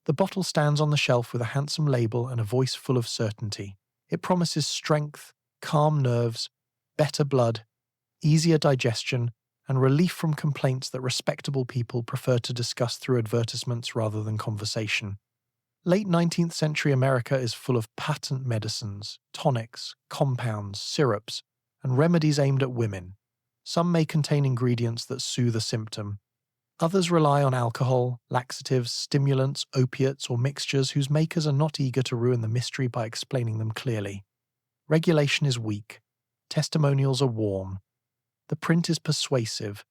The bottle stands on the shelf with a handsome label and a voice full of certainty. It promises strength, calm nerves, better blood, easier digestion, and relief from complaints that respectable people prefer to discuss through advertisements rather than conversation. Late 19th century America is full of patent medicines, tonics, compounds, syrups, and remedies aimed at women. Some may contain ingredients that soothe a symptom. Others rely on alcohol, laxatives, stimulants, opiates, or mixtures whose makers are not eager to ruin the mystery by explaining them clearly. Regulation is weak. Testimonials are warm. The print is persuasive.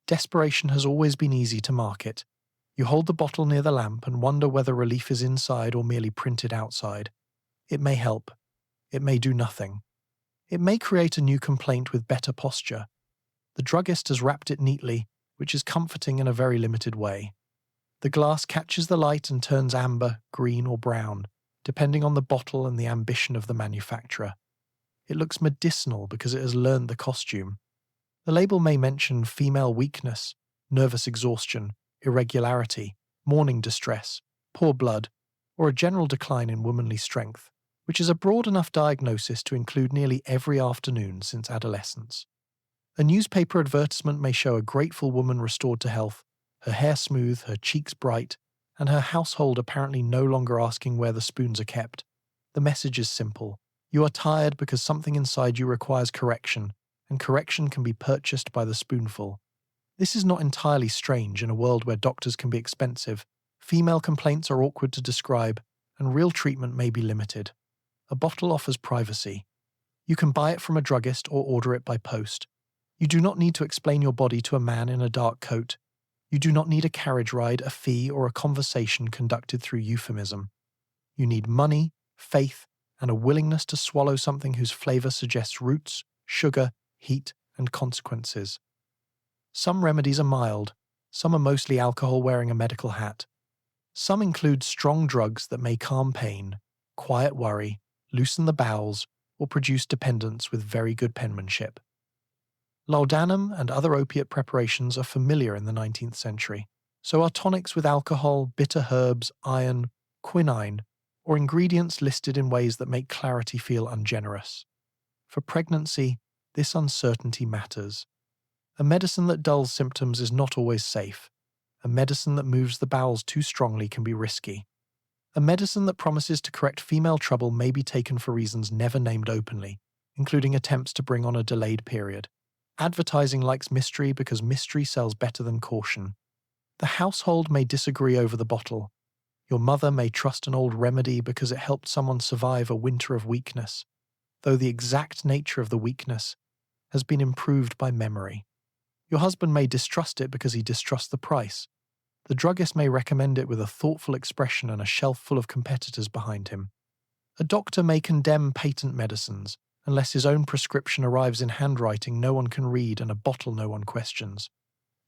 Desperation has always been easy to market. You hold the bottle near the lamp and wonder whether relief is inside or merely printed outside. It may help. It may do nothing. It may create a new complaint with better posture. The druggist has wrapped it neatly, which is comforting in a very limited way. The glass catches the light and turns amber, green, or brown, depending on the bottle and the ambition of the manufacturer. It looks medicinal because it has learned the costume. The label may mention female weakness, nervous exhaustion, irregularity, morning distress, poor blood, or a general decline in womanly strength, which is a broad enough diagnosis to include nearly every afternoon since adolescence. A newspaper advertisement may show a grateful woman restored to health, her hair smooth, her cheeks bright, and her household apparently no longer asking where the spoons are kept. The message is simple. You are tired because something inside you requires correction, and correction can be purchased by the spoonful. This is not entirely strange in a world where doctors can be expensive, female complaints are awkward to describe, and real treatment may be limited. A bottle offers privacy. You can buy it from a druggist or order it by post. You do not need to explain your body to a man in a dark coat. You do not need a carriage ride, a fee, or a conversation conducted through euphemism. You need money, faith, and a willingness to swallow something whose flavor suggests roots, sugar, heat, and consequences. Some remedies are mild. Some are mostly alcohol wearing a medical hat. Some include strong drugs that may calm pain, quiet worry, loosen the bowels, or produce dependence with very good penmanship. Laudanum and other opiate preparations are familiar in the 19th century. So are tonics with alcohol, bitter herbs, iron, quinine, or ingredients listed in ways that make clarity feel ungenerous. For pregnancy, this uncertainty matters. A medicine that dulls symptoms is not always safe. A medicine that moves the bowels too strongly can be risky. A medicine that promises to correct female trouble may be taken for reasons never named openly, including attempts to bring on a delayed period. Advertising likes mystery because mystery sells better than caution. The household may disagree over the bottle. Your mother may trust an old remedy because it helped someone survive a winter of weakness, though the exact nature of the weakness has been improved by memory. Your husband may distrust it because he distrusts the price. The druggist may recommend it with a thoughtful expression and a shelf full of competitors behind him. A doctor may condemn patent medicines, unless his own prescription arrives in handwriting no one can read and a bottle no one questions.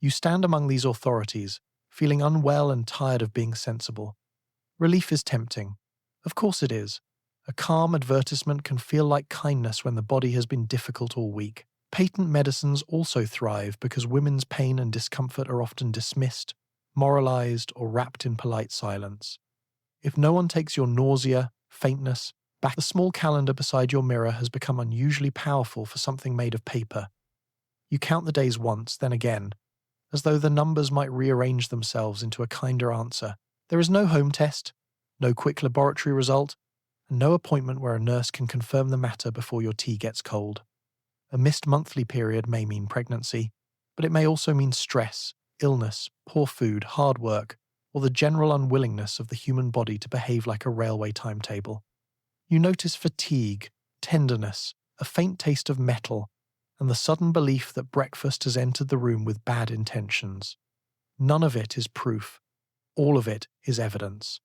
You stand among these authorities, feeling unwell and tired of being sensible. Relief is tempting. Of course it is. A calm advertisement can feel like kindness when the body has been difficult all week. Patent medicines also thrive because women's pain and discomfort are often dismissed, moralized, or wrapped in polite silence. If no one takes your nausea, faintness, back, the small calendar beside your mirror has become unusually powerful for something made of paper. You count the days once, then again, as though the numbers might rearrange themselves into a kinder answer. There is no home test, no quick laboratory result, and no appointment where a nurse can confirm the matter before your tea gets cold. A missed monthly period may mean pregnancy, but it may also mean stress, illness, poor food, hard work, or the general unwillingness of the human body to behave like a railway timetable. You notice fatigue, tenderness, a faint taste of metal, and the sudden belief that breakfast has entered the room with bad intentions. None of it is proof. All of it is evidence.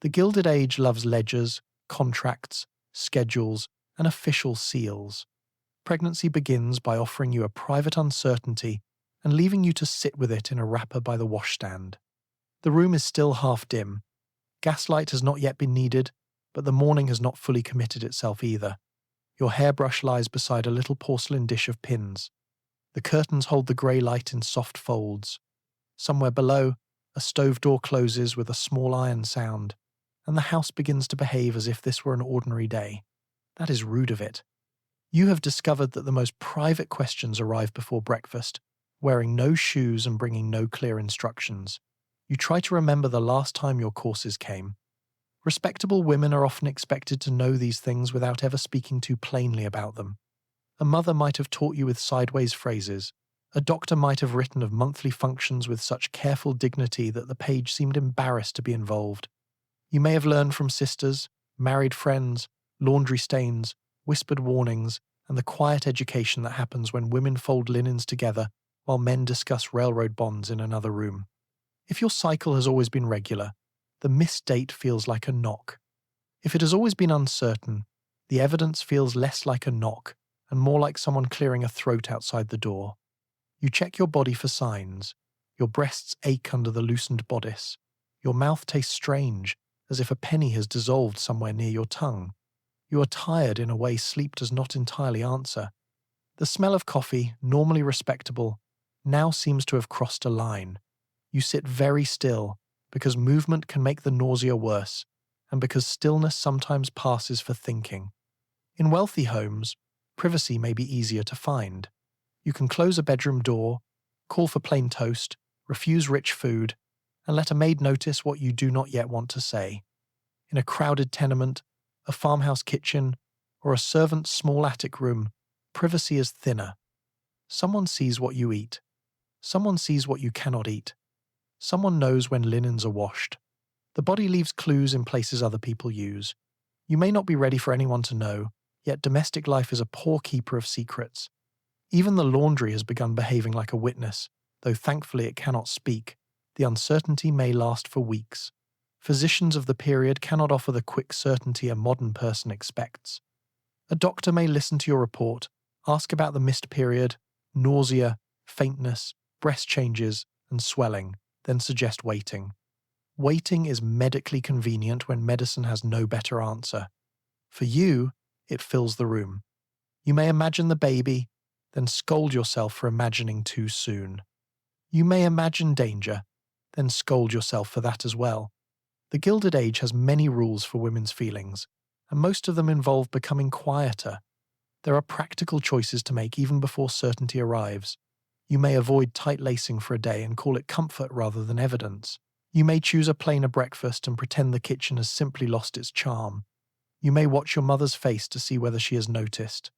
The Gilded Age loves ledgers, contracts, schedules, and official seals. Pregnancy begins by offering you a private uncertainty and leaving you to sit with it in a wrapper by the washstand. The room is still half dim. Gaslight has not yet been needed, but the morning has not fully committed itself either. Your hairbrush lies beside a little porcelain dish of pins. The curtains hold the grey light in soft folds. Somewhere below, A stove door closes with a small iron sound, and the house begins to behave as if this were an ordinary day. That is rude of it. You have discovered that the most private questions arrive before breakfast, wearing no shoes and bringing no clear instructions. You try to remember the last time your courses came. Respectable women are often expected to know these things without ever speaking too plainly about them. A mother might have taught you with sideways phrases. A doctor might have written of monthly functions with such careful dignity that the page seemed embarrassed to be involved. You may have learned from sisters, married friends, laundry stains, whispered warnings, and the quiet education that happens when women fold linens together while men discuss railroad bonds in another room. If your cycle has always been regular, the missed date feels like a knock. If it has always been uncertain, the evidence feels less like a knock and more like someone clearing a throat outside the door. You check your body for signs. Your breasts ache under the loosened bodice. Your mouth tastes strange, as if a penny has dissolved somewhere near your tongue. You are tired in a way sleep does not entirely answer. The smell of coffee, normally respectable, now seems to have crossed a line. You sit very still, because movement can make the nausea worse, and because stillness sometimes passes for thinking. In wealthy homes, privacy may be easier to find. You can close a bedroom door, call for plain toast, refuse rich food, and let a maid notice what you do not yet want to say. In a crowded tenement, a farmhouse kitchen, or a servant's small attic room, privacy is thinner. Someone sees what you eat. Someone sees what you cannot eat. Someone knows when linens are washed. The body leaves clues in places other people use. You may not be ready for anyone to know, yet domestic life is a poor keeper of secrets. Even the laundry has begun behaving like a witness, though thankfully it cannot speak. The uncertainty may last for weeks. Physicians of the period cannot offer the quick certainty a modern person expects. A doctor may listen to your report, ask about the missed period, nausea, faintness, breast changes, and swelling, then suggest waiting. Waiting is medically convenient when medicine has no better answer. For you, it fills the room. You may imagine the baby, then scold yourself for imagining too soon. You may imagine danger, then scold yourself for that as well. The Gilded Age has many rules for women's feelings, and most of them involve becoming quieter. There are practical choices to make even before certainty arrives. You may avoid tight lacing for a day and call it comfort rather than evidence. You may choose a plainer breakfast and pretend the kitchen has simply lost its charm. You may watch your mother's face to see whether she has noticed.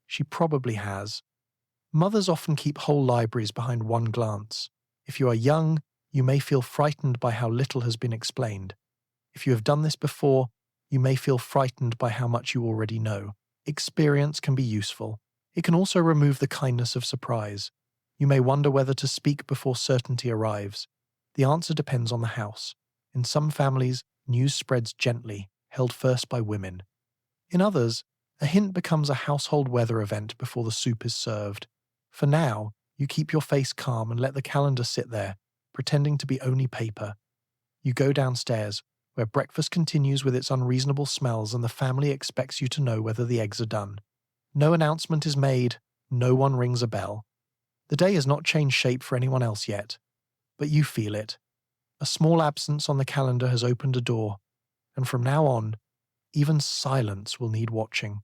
She probably has. Mothers often keep whole libraries behind one glance. If you are young, you may feel frightened by how little has been explained. If you have done this before, you may feel frightened by how much you already know. Experience can be useful. It can also remove the kindness of surprise. You may wonder whether to speak before certainty arrives. The answer depends on the house. In some families, news spreads gently, held first by women. In others, a hint becomes a household weather event before the soup is served. For now, you keep your face calm and let the calendar sit there, pretending to be only paper. You go downstairs, where breakfast continues with its unreasonable smells and the family expects you to know whether the eggs are done. No announcement is made, no one rings a bell. The day has not changed shape for anyone else yet, but you feel it. A small absence on the calendar has opened a door, and from now on, even silence will need watching.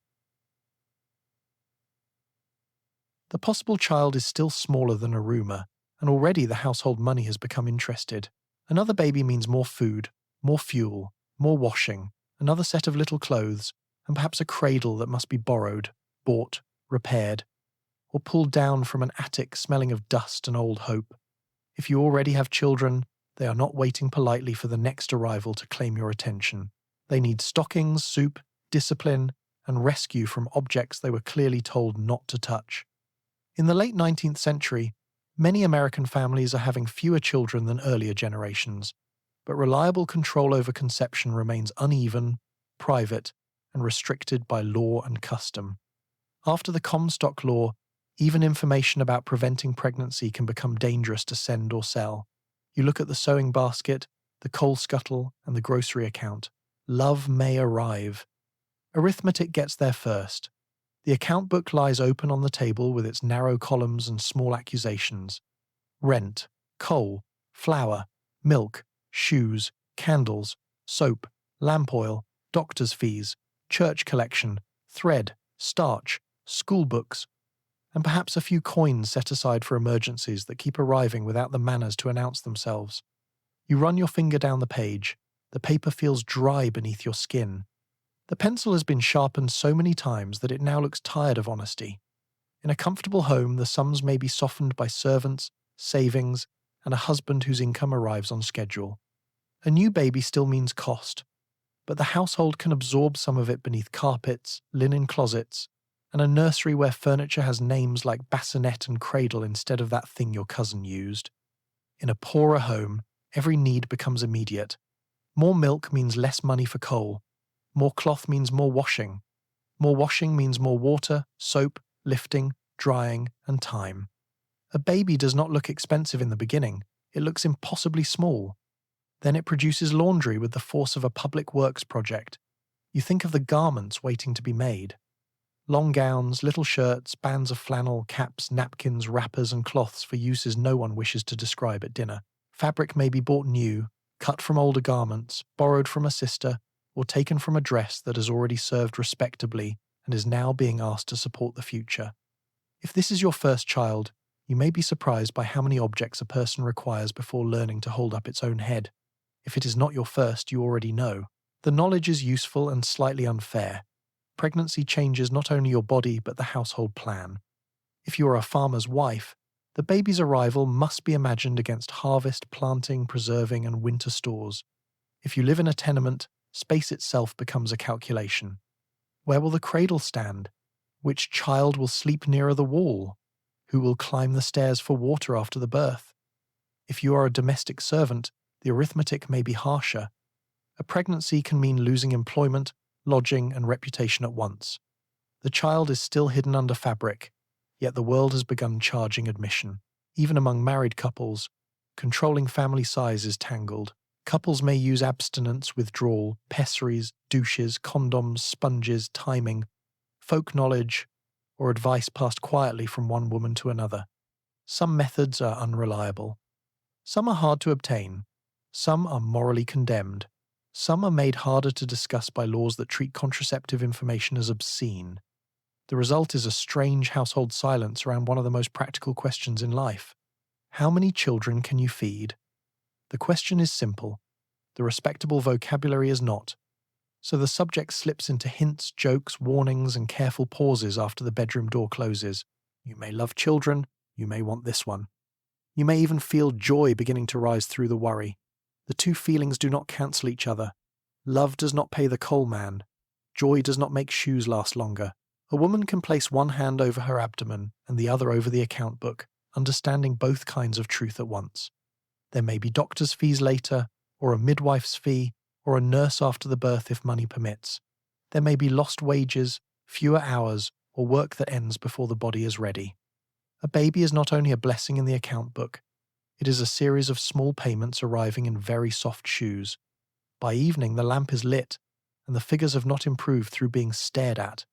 The possible child is still smaller than a rumor, and already the household money has become interested. Another baby means more food, more fuel, more washing, another set of little clothes, and perhaps a cradle that must be borrowed, bought, repaired, or pulled down from an attic smelling of dust and old hope. If you already have children, they are not waiting politely for the next arrival to claim your attention. They need stockings, soup, discipline, and rescue from objects they were clearly told not to touch. In the late 19th century, many American families are having fewer children than earlier generations, but reliable control over conception remains uneven, private, and restricted by law and custom. After the Comstock Law, even information about preventing pregnancy can become dangerous to send or sell. You look at the sewing basket, the coal scuttle, and the grocery account. Love may arrive. Arithmetic gets there first. The account book lies open on the table with its narrow columns and small accusations. Rent, coal, flour, Milk, shoes, candles, soap, lamp oil, doctor's fees, church collection, thread, starch, school books, and perhaps a few coins set aside for emergencies that keep arriving without the manners to announce themselves. You run your finger down the page. The paper feels dry beneath your skin. The pencil has been sharpened so many times that it now looks tired of honesty. In a comfortable home, the sums may be softened by servants, savings, and a husband whose income arrives on schedule. A new baby still means cost, but the household can absorb some of it beneath carpets, linen closets, and a nursery where furniture has names like bassinet and cradle instead of that thing your cousin used. In a poorer home, every need becomes immediate. More milk means less money for coal. More cloth means more washing. More washing means more water, soap, lifting, drying, and time. A baby does not look expensive in the beginning. It looks impossibly small. Then it produces laundry with the force of a public works project. You think of the garments waiting to be made. Long gowns, little shirts, bands of flannel, caps, napkins, wrappers, and cloths for uses no one wishes to describe at dinner. Fabric may be bought new, cut from older garments, borrowed from a sister, or taken from a dress that has already served respectably and is now being asked to support the future. If this is your first child, you may be surprised by how many objects a person requires before learning to hold up its own head. If it is not your first, you already know. The knowledge is useful and slightly unfair. Pregnancy changes not only your body but the household plan. If you are a farmer's wife, the baby's arrival must be imagined against harvest, planting, preserving, and winter stores. If you live in a tenement, space itself becomes a calculation. Where will the cradle stand? Which child will sleep nearer the wall? Who will climb the stairs for water after the birth? If you are a domestic servant, the arithmetic may be harsher. A pregnancy can mean losing employment, lodging, and reputation at once. The child is still hidden under fabric, yet the world has begun charging admission. Even among married couples, controlling family size is tangled. Couples may use abstinence, withdrawal, pessaries, douches, condoms, sponges, timing, folk knowledge, or advice passed quietly from one woman to another. Some methods are unreliable. Some are hard to obtain. Some are morally condemned. Some are made harder to discuss by laws that treat contraceptive information as obscene. The result is a strange household silence around one of the most practical questions in life. How many children can you feed? The question is simple. The respectable vocabulary is not. So the subject slips into hints, jokes, warnings, and careful pauses after the bedroom door closes. You may love children. You may want this one. You may even feel joy beginning to rise through the worry. The two feelings do not cancel each other. Love does not pay the coal man. Joy does not make shoes last longer. A woman can place one hand over her abdomen and the other over the account book, understanding both kinds of truth at once. There may be doctor's fees later, or a midwife's fee, or a nurse after the birth if money permits. There may be lost wages, fewer hours, or work that ends before the body is ready. A baby is not only a blessing in the account book, it is a series of small payments arriving in very soft shoes. By evening, the lamp is lit, and the figures have not improved through being stared at.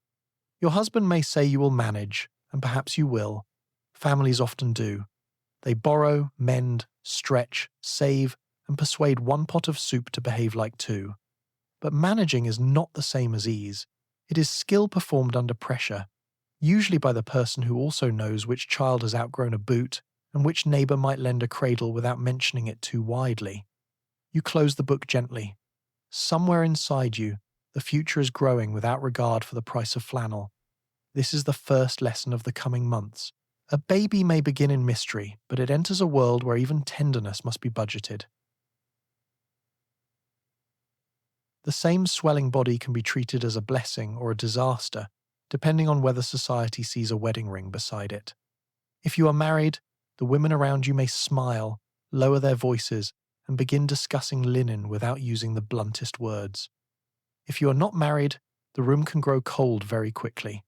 Your husband may say you will manage, and perhaps you will. Families often do. They borrow, mend, stretch, save, and persuade one pot of soup to behave like two. But managing is not the same as ease. It is skill performed under pressure, usually by the person who also knows which child has outgrown a boot and which neighbour might lend a cradle without mentioning it too widely. You close the book gently. Somewhere inside you, the future is growing without regard for the price of flannel. This is the first lesson of the coming months. A baby may begin in mystery, but it enters a world where even tenderness must be budgeted. The same swelling body can be treated as a blessing or a disaster, depending on whether society sees a wedding ring beside it. If you are married, the women around you may smile, lower their voices, and begin discussing linen without using the bluntest words. If you are not married, the room can grow cold very quickly.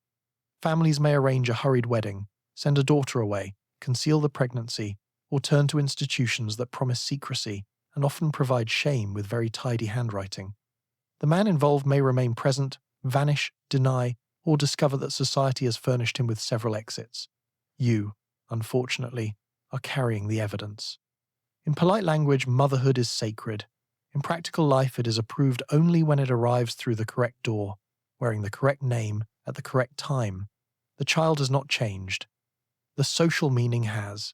Families may arrange a hurried wedding, send a daughter away, conceal the pregnancy, or turn to institutions that promise secrecy and often provide shame with very tidy handwriting. The man involved may remain present, vanish, deny, or discover that society has furnished him with several exits. You, unfortunately, are carrying the evidence. In polite language, motherhood is sacred. In practical life, it is approved only when it arrives through the correct door, wearing the correct name at the correct time. The child has not changed. The social meaning has.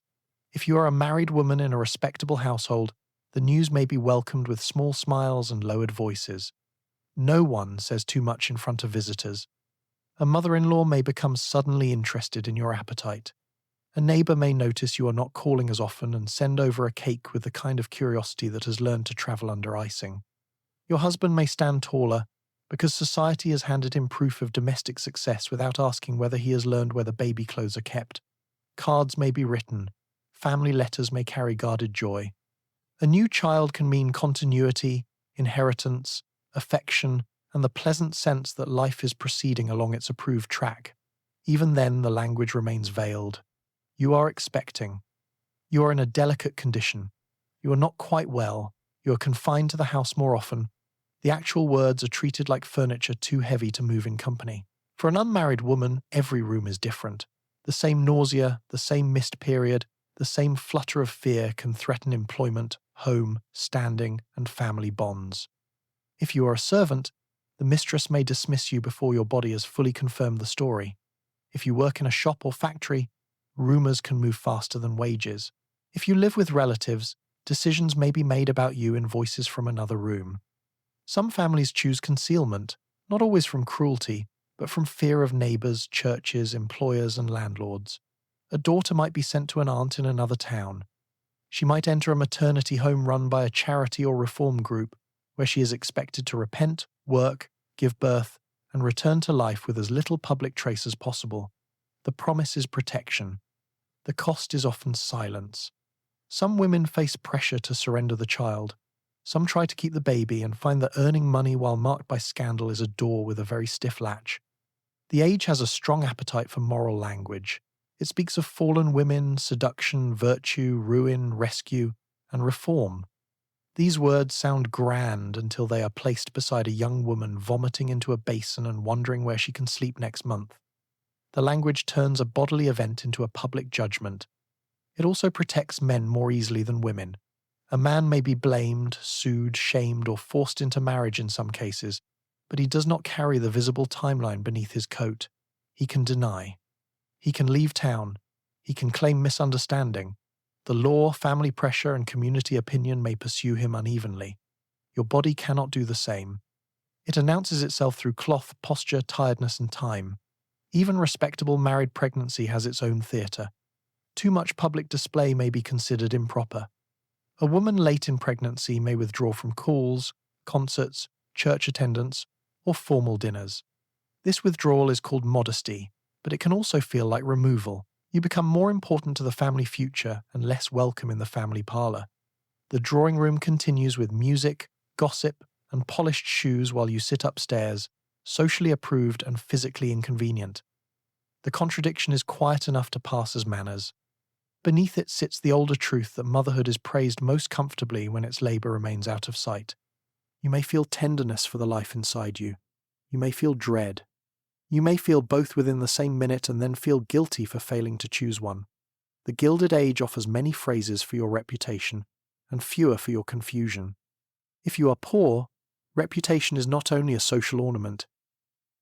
If you are a married woman in a respectable household, the news may be welcomed with small smiles and lowered voices. No one says too much in front of visitors. A mother-in-law may become suddenly interested in your appetite. A neighbor may notice you are not calling as often and send over a cake with the kind of curiosity that has learned to travel under icing. Your husband may stand taller because society has handed him proof of domestic success without asking whether he has learned where the baby clothes are kept. Cards may be written. Family letters may carry guarded joy. A new child can mean continuity, inheritance, affection, and the pleasant sense that life is proceeding along its approved track. Even then, the language remains veiled. You are expecting. You are in a delicate condition. You are not quite well. You are confined to the house more often. The actual words are treated like furniture too heavy to move in company. For an unmarried woman, every room is different. The same nausea, the same missed period, the same flutter of fear can threaten employment, home, standing, and family bonds. If you are a servant, the mistress may dismiss you before your body has fully confirmed the story. If you work in a shop or factory, rumors can move faster than wages. If you live with relatives, decisions may be made about you in voices from another room. Some families choose concealment, not always from cruelty, but from fear of neighbors, churches, employers, and landlords. A daughter might be sent to an aunt in another town. She might enter a maternity home run by a charity or reform group, where she is expected to repent, work, give birth, and return to life with as little public trace as possible. The promise is protection. The cost is often silence. Some women face pressure to surrender the child. Some try to keep the baby and find that earning money while marked by scandal is a door with a very stiff latch. The age has a strong appetite for moral language. It speaks of fallen women, seduction, virtue, ruin, rescue, and reform. These words sound grand until they are placed beside a young woman vomiting into a basin and wondering where she can sleep next month. The language turns a bodily event into a public judgment. It also protects men more easily than women. A man may be blamed, sued, shamed, or forced into marriage in some cases, but he does not carry the visible timeline beneath his coat. He can deny. He can leave town. He can claim misunderstanding. The law, family pressure, and community opinion may pursue him unevenly. Your body cannot do the same. It announces itself through cloth, posture, tiredness, and time. Even respectable married pregnancy has its own theatre. Too much public display may be considered improper. A woman late in pregnancy may withdraw from calls, concerts, church attendance, or formal dinners. This withdrawal is called modesty, but it can also feel like removal. You become more important to the family future and less welcome in the family parlor. The drawing room continues with music, gossip, and polished shoes while you sit upstairs, socially approved and physically inconvenient. The contradiction is quiet enough to pass as manners. Beneath it sits the older truth that motherhood is praised most comfortably when its labor remains out of sight. You may feel tenderness for the life inside you. You may feel dread. You may feel both within the same minute and then feel guilty for failing to choose one. The Gilded Age offers many phrases for your reputation and fewer for your confusion. If you are poor, reputation is not only a social ornament.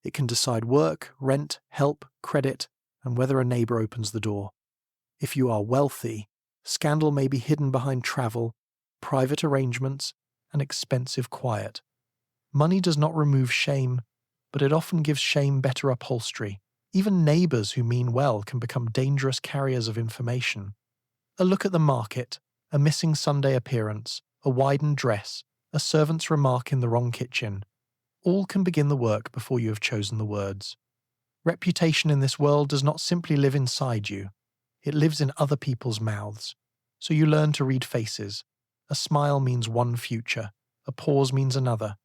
It can decide work, rent, help, credit, and whether a neighbor opens the door. If you are wealthy, scandal may be hidden behind travel, private arrangements, and expensive quiet. Money does not remove shame, but it often gives shame better upholstery. Even neighbors who mean well can become dangerous carriers of information. A look at the market, a missing Sunday appearance, a widened dress, a servant's remark in the wrong kitchen. All can begin the work before you have chosen the words. Reputation in this world does not simply live inside you. It lives in other people's mouths. So you learn to read faces. A smile means one future. A pause means another.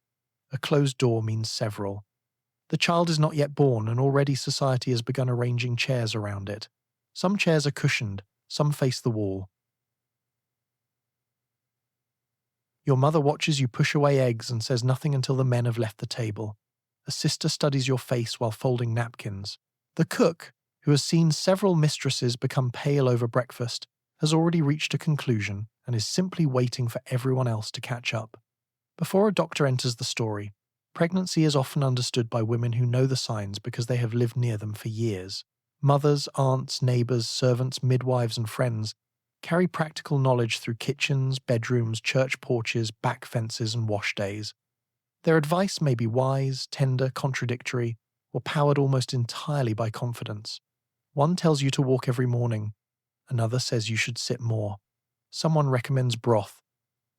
A closed door means several. The child is not yet born, and already society has begun arranging chairs around it. Some chairs are cushioned, some face the wall. Your mother watches you push away eggs and says nothing until the men have left the table. A sister studies your face while folding napkins. The cook, who has seen several mistresses become pale over breakfast, has already reached a conclusion and is simply waiting for everyone else to catch up. Before a doctor enters the story, pregnancy is often understood by women who know the signs because they have lived near them for years. Mothers, aunts, neighbors, servants, midwives, and friends carry practical knowledge through kitchens, bedrooms, church porches, back fences, and wash days. Their advice may be wise, tender, contradictory, or powered almost entirely by confidence. One tells you to walk every morning, another says you should sit more. Someone recommends broth.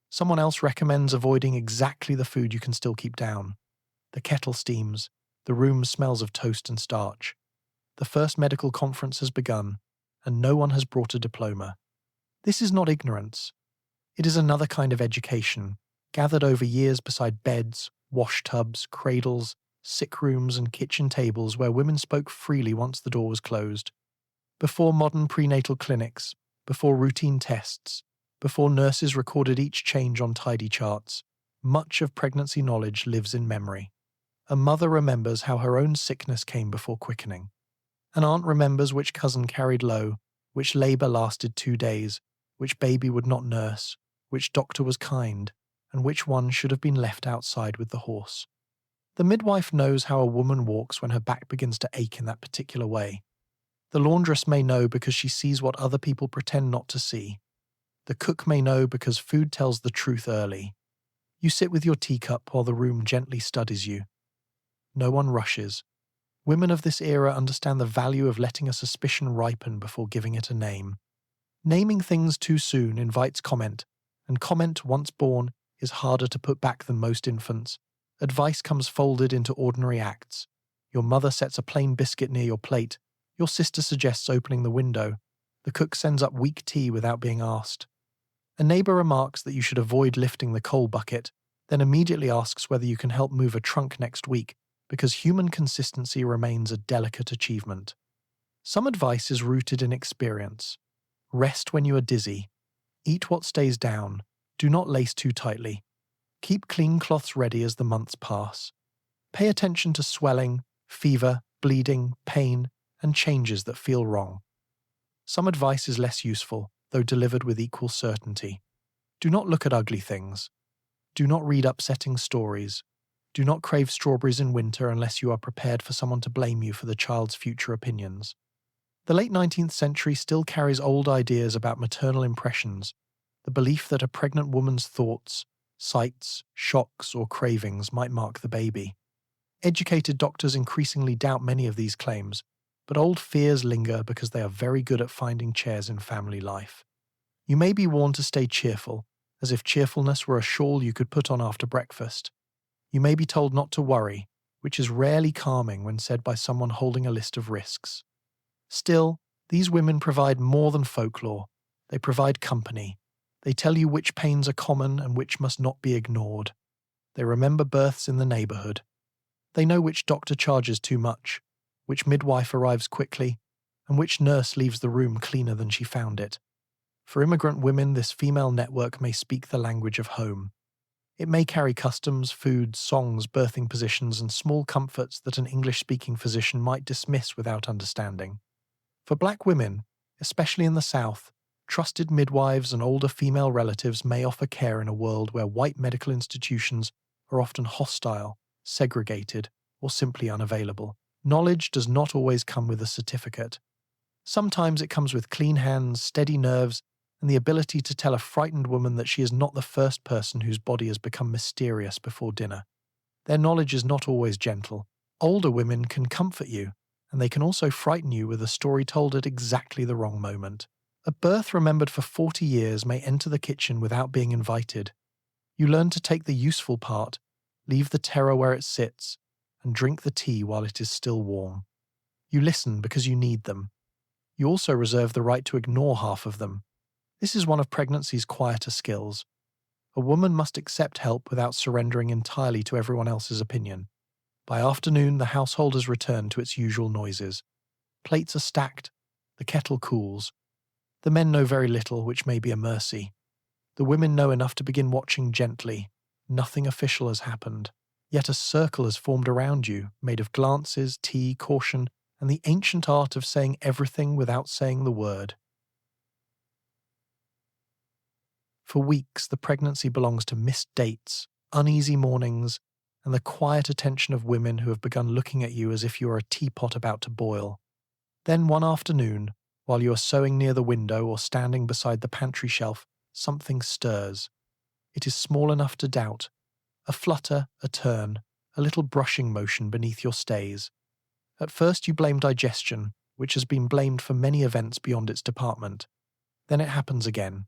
Someone else recommends avoiding exactly the food you can still keep down. The kettle steams. The room smells of toast and starch. The first medical conference has begun, and no one has brought a diploma. This is not ignorance. It is another kind of education, gathered over years beside beds, wash tubs, cradles, sick rooms, and kitchen tables where women spoke freely once the door was closed. Before modern prenatal clinics, before routine tests, before nurses recorded each change on tidy charts, much of pregnancy knowledge lives in memory. A mother remembers how her own sickness came before quickening. An aunt remembers which cousin carried low, which labour lasted 2 days, which baby would not nurse, which doctor was kind, and which one should have been left outside with the horse. The midwife knows how a woman walks when her back begins to ache in that particular way. The laundress may know because she sees what other people pretend not to see. The cook may know because food tells the truth early. You sit with your teacup while the room gently studies you. No one rushes. Women of this era understand the value of letting a suspicion ripen before giving it a name. Naming things too soon invites comment, and comment, once born, is harder to put back than most infants. Advice comes folded into ordinary acts. Your mother sets a plain biscuit near your plate. Your sister suggests opening the window. The cook sends up weak tea without being asked. A neighbor remarks that you should avoid lifting the coal bucket, then immediately asks whether you can help move a trunk next week, because human consistency remains a delicate achievement. Some advice is rooted in experience. Rest when you are dizzy. Eat what stays down. Do not lace too tightly. Keep clean cloths ready as the months pass. Pay attention to swelling, fever, bleeding, pain, and changes that feel wrong. Some advice is less useful, though delivered with equal certainty. Do not look at ugly things. Do not read upsetting stories. Do not crave strawberries in winter unless you are prepared for someone to blame you for the child's future opinions. The late 19th century still carries old ideas about maternal impressions, the belief that a pregnant woman's thoughts, sights, shocks, or cravings might mark the baby. Educated doctors increasingly doubt many of these claims, but old fears linger because they are very good at finding chairs in family life. You may be warned to stay cheerful, as if cheerfulness were a shawl you could put on after breakfast. You may be told not to worry, which is rarely calming when said by someone holding a list of risks. Still, these women provide more than folklore. They provide company. They tell you which pains are common and which must not be ignored. They remember births in the neighborhood. They know which doctor charges too much, which midwife arrives quickly, and which nurse leaves the room cleaner than she found it. For immigrant women, this female network may speak the language of home. It may carry customs, foods, songs, birthing positions, and small comforts that an English-speaking physician might dismiss without understanding. For Black women, especially in the South, trusted midwives and older female relatives may offer care in a world where white medical institutions are often hostile, segregated, or simply unavailable. Knowledge does not always come with a certificate. Sometimes it comes with clean hands, steady nerves, and the ability to tell a frightened woman that she is not the first person whose body has become mysterious before dinner. Their knowledge is not always gentle. Older women can comfort you, and they can also frighten you with a story told at exactly the wrong moment. A birth remembered for 40 years may enter the kitchen without being invited. You learn to take the useful part, leave the terror where it sits, and drink the tea while it is still warm. You listen because you need them. You also reserve the right to ignore half of them. This is one of pregnancy's quieter skills. A woman must accept help without surrendering entirely to everyone else's opinion. By afternoon, the household has returned to its usual noises. Plates are stacked. The kettle cools. The men know very little, which may be a mercy. The women know enough to begin watching gently. Nothing official has happened. Yet a circle has formed around you, made of glances, tea, caution, and the ancient art of saying everything without saying the word. For weeks, the pregnancy belongs to missed dates, uneasy mornings, and the quiet attention of women who have begun looking at you as if you are a teapot about to boil. Then one afternoon, while you are sewing near the window or standing beside the pantry shelf, something stirs. It is small enough to doubt. A flutter, a turn, a little brushing motion beneath your stays. At first you blame digestion, which has been blamed for many events beyond its department. Then it happens again.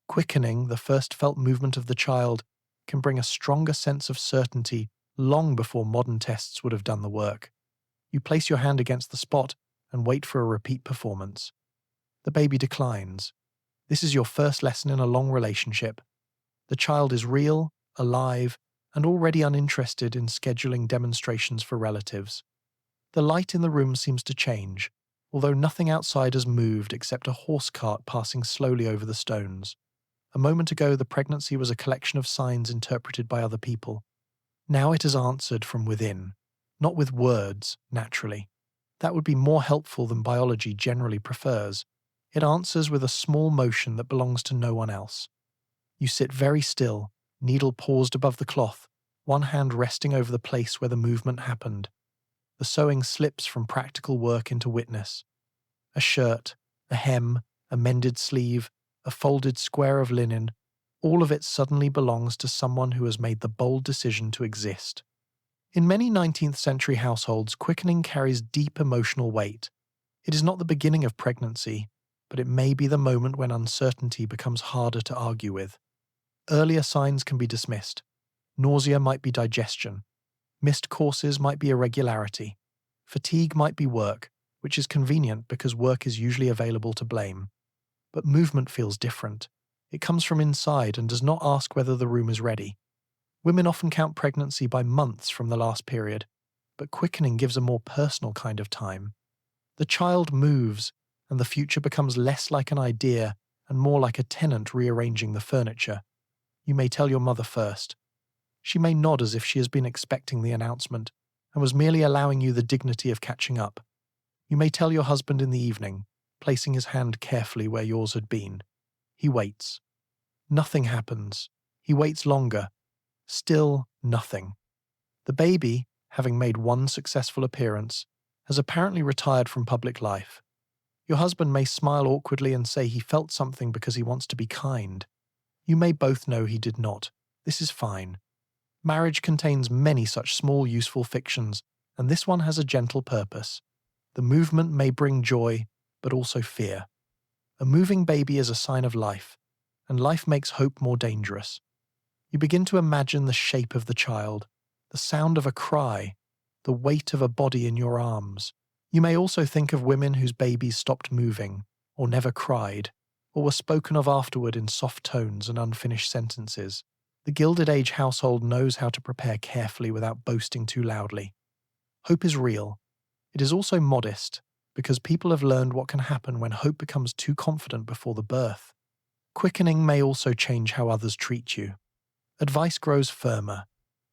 Quickening, the first felt movement of the child, can bring a stronger sense of certainty long before modern tests would have done the work. You place your hand against the spot and wait for a repeat performance. The baby declines. This is your first lesson in a long relationship. The child is real, alive, and already uninterested in scheduling demonstrations for relatives. The light in the room seems to change, although nothing outside has moved except a horse cart passing slowly over the stones. A moment ago, the pregnancy was a collection of signs interpreted by other people. Now it is answered from within, not with words, naturally. That would be more helpful than biology generally prefers. It answers with a small motion that belongs to no one else. You sit very still, needle paused above the cloth, one hand resting over the place where the movement happened. The sewing slips from practical work into witness. A shirt, a hem, a mended sleeve, a folded square of linen, all of it suddenly belongs to someone who has made the bold decision to exist. In many 19th century households, quickening carries deep emotional weight. It is not the beginning of pregnancy, but it may be the moment when uncertainty becomes harder to argue with. Earlier signs can be dismissed. Nausea might be digestion. Missed courses might be irregularity. Fatigue might be work, which is convenient because work is usually available to blame. But movement feels different. It comes from inside and does not ask whether the room is ready. Women often count pregnancy by months from the last period, but quickening gives a more personal kind of time. The child moves, and the future becomes less like an idea and more like a tenant rearranging the furniture. You may tell your mother first. She may nod as if she has been expecting the announcement and was merely allowing you the dignity of catching up. You may tell your husband in the evening, placing his hand carefully where yours had been. He waits. Nothing happens. He waits longer. Still nothing. The baby, having made one successful appearance, has apparently retired from public life. Your husband may smile awkwardly and say he felt something because he wants to be kind. You may both know he did not. This is fine. Marriage contains many such small useful fictions, and this one has a gentle purpose. The movement may bring joy, but also fear. A moving baby is a sign of life, and life makes hope more dangerous. You begin to imagine the shape of the child, the sound of a cry, the weight of a body in your arms. You may also think of women whose babies stopped moving, or never cried, or were spoken of afterward in soft tones and unfinished sentences. The Gilded Age household knows how to prepare carefully without boasting too loudly. Hope is real. It is also modest, because people have learned what can happen when hope becomes too confident before the birth. Quickening may also change how others treat you. Advice grows firmer.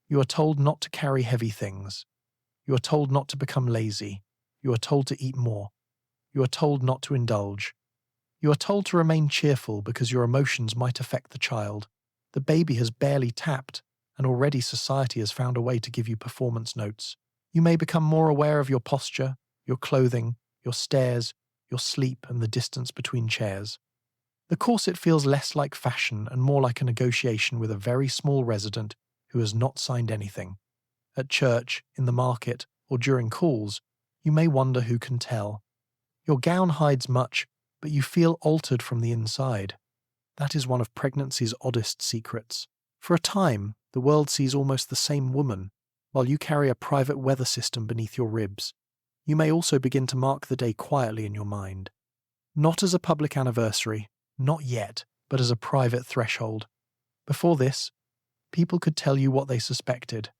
You are told not to carry heavy things. You are told not to become lazy. You are told to eat more. You are told not to indulge. You are told to remain cheerful because your emotions might affect the child. The baby has barely tapped, and already society has found a way to give you performance notes. You may become more aware of your posture, your clothing, your stares, your sleep, and the distance between chairs. The corset feels less like fashion and more like a negotiation with a very small resident who has not signed anything. At church, in the market, or during calls, you may wonder who can tell. Your gown hides much, but you feel altered from the inside. That is one of pregnancy's oddest secrets. For a time, the world sees almost the same woman, while you carry a private weather system beneath your ribs. You may also begin to mark the day quietly in your mind. Not as a public anniversary, not yet, but as a private threshold. Before this, people could tell you what they suspected.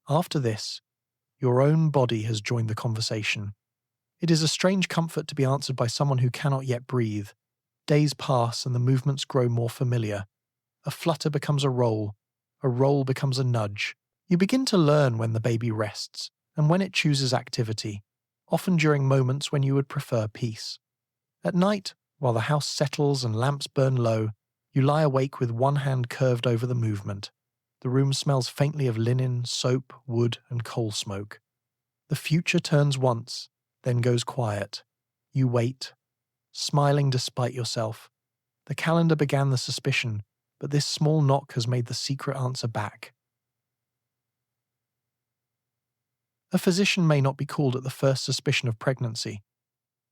After this, your own body has joined the conversation. It is a strange comfort to be answered by someone who cannot yet breathe. Days pass and the movements grow more familiar. A flutter becomes a roll becomes a nudge. You begin to learn when the baby rests and when it chooses activity, often during moments when you would prefer peace. At night, while the house settles and lamps burn low, You lie awake with one hand curved over the movement. The room smells faintly of linen, soap, wood, and coal smoke. The future turns once, then goes quiet. You wait, smiling despite yourself. The calendar began the suspicion, but this small knock has made the secret answer back. A physician may not be called at the first suspicion of pregnancy.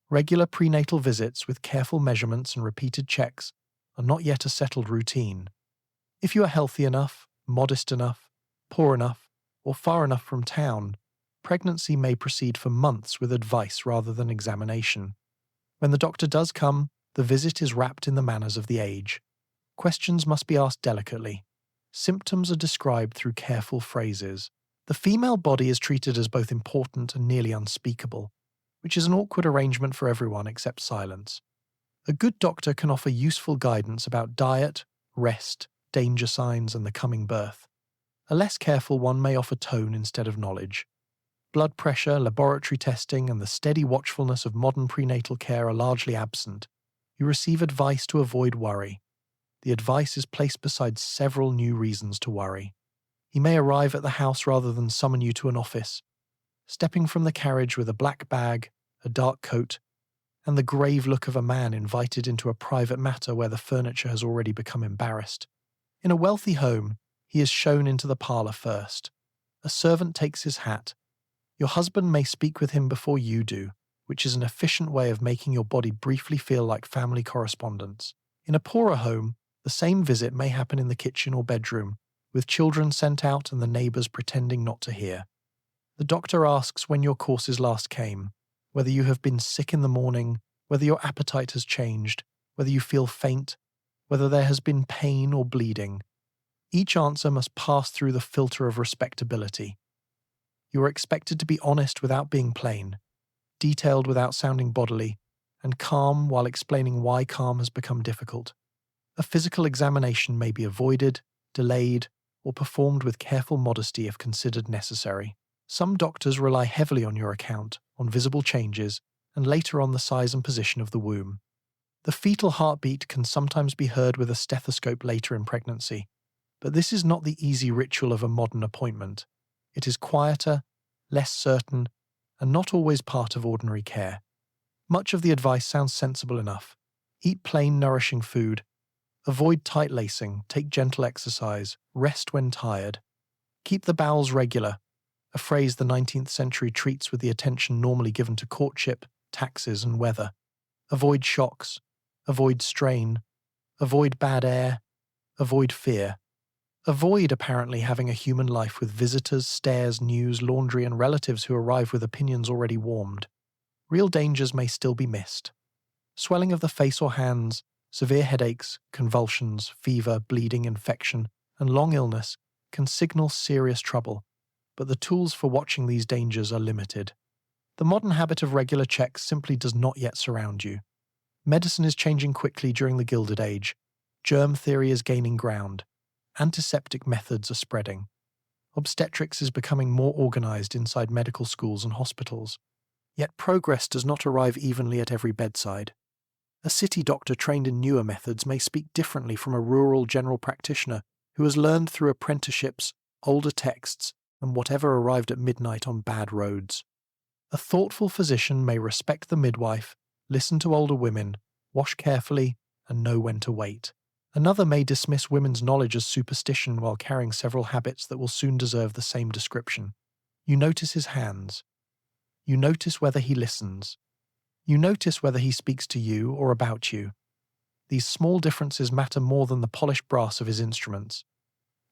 Regular prenatal visits with careful measurements and repeated checks are not yet a settled routine. If you are healthy enough, modest enough, poor enough, or far enough from town, pregnancy may proceed for months with advice rather than examination. When the doctor does come, the visit is wrapped in the manners of the age. Questions must be asked delicately. Symptoms are described through careful phrases. The female body is treated as both important and nearly unspeakable, which is an awkward arrangement for everyone except silence. A good doctor can offer useful guidance about diet, rest, danger signs, and the coming birth. A less careful one may offer tone instead of knowledge. Blood pressure, laboratory testing, and the steady watchfulness of modern prenatal care are largely absent. You receive advice to avoid worry. The advice is placed beside several new reasons to worry. He may arrive at the house rather than summon you to an office, stepping from the carriage with a black bag, a dark coat, and the grave look of a man invited into a private matter where the furniture has already become embarrassed. In a wealthy home, he is shown into the parlour first. A servant takes his hat. Your husband may speak with him before you do, which is an efficient way of making your body briefly feel like family correspondence. In a poorer home, the same visit may happen in the kitchen or bedroom, with children sent out and the neighbours pretending not to hear. The doctor asks when your courses last came, whether you have been sick in the morning, whether your appetite has changed, whether you feel faint, whether there has been pain or bleeding. Each answer must pass through the filter of respectability. You are expected to be honest without being plain, detailed without sounding bodily, and calm while explaining why calm has become difficult. A physical examination may be avoided, delayed, or performed with careful modesty if considered necessary. Some doctors rely heavily on your account, on visible changes, and later on the size and position of the womb. The fetal heartbeat can sometimes be heard with a stethoscope later in pregnancy, but this is not the easy ritual of a modern appointment. It is quieter, less certain, and not always part of ordinary care. Much of the advice sounds sensible enough. Eat plain, nourishing food. Avoid tight lacing, take gentle exercise, rest when tired. Keep the bowels regular, a phrase the 19th century treats with the attention normally given to courtship, taxes, and weather. Avoid shocks. Avoid strain. Avoid bad air. Avoid fear. Avoid apparently having a human life with visitors, stares, news, laundry, and relatives who arrive with opinions already warmed. Real dangers may still be missed. Swelling of the face or hands, severe headaches, convulsions, fever, bleeding, infection, and long illness can signal serious trouble, but the tools for watching these dangers are limited. The modern habit of regular checks simply does not yet surround you. Medicine is changing quickly during the Gilded Age. Germ theory is gaining ground. Antiseptic methods are spreading. Obstetrics is becoming more organized inside medical schools and hospitals. Yet progress does not arrive evenly at every bedside. A city doctor trained in newer methods may speak differently from a rural general practitioner who has learned through apprenticeships, older texts, and whatever arrived at midnight on bad roads. A thoughtful physician may respect the midwife, listen to older women, wash carefully, and know when to wait. Another may dismiss women's knowledge as superstition while carrying several habits that will soon deserve the same description. You notice his hands. You notice whether he listens. You notice whether he speaks to you or about you. These small differences matter more than the polished brass of his instruments.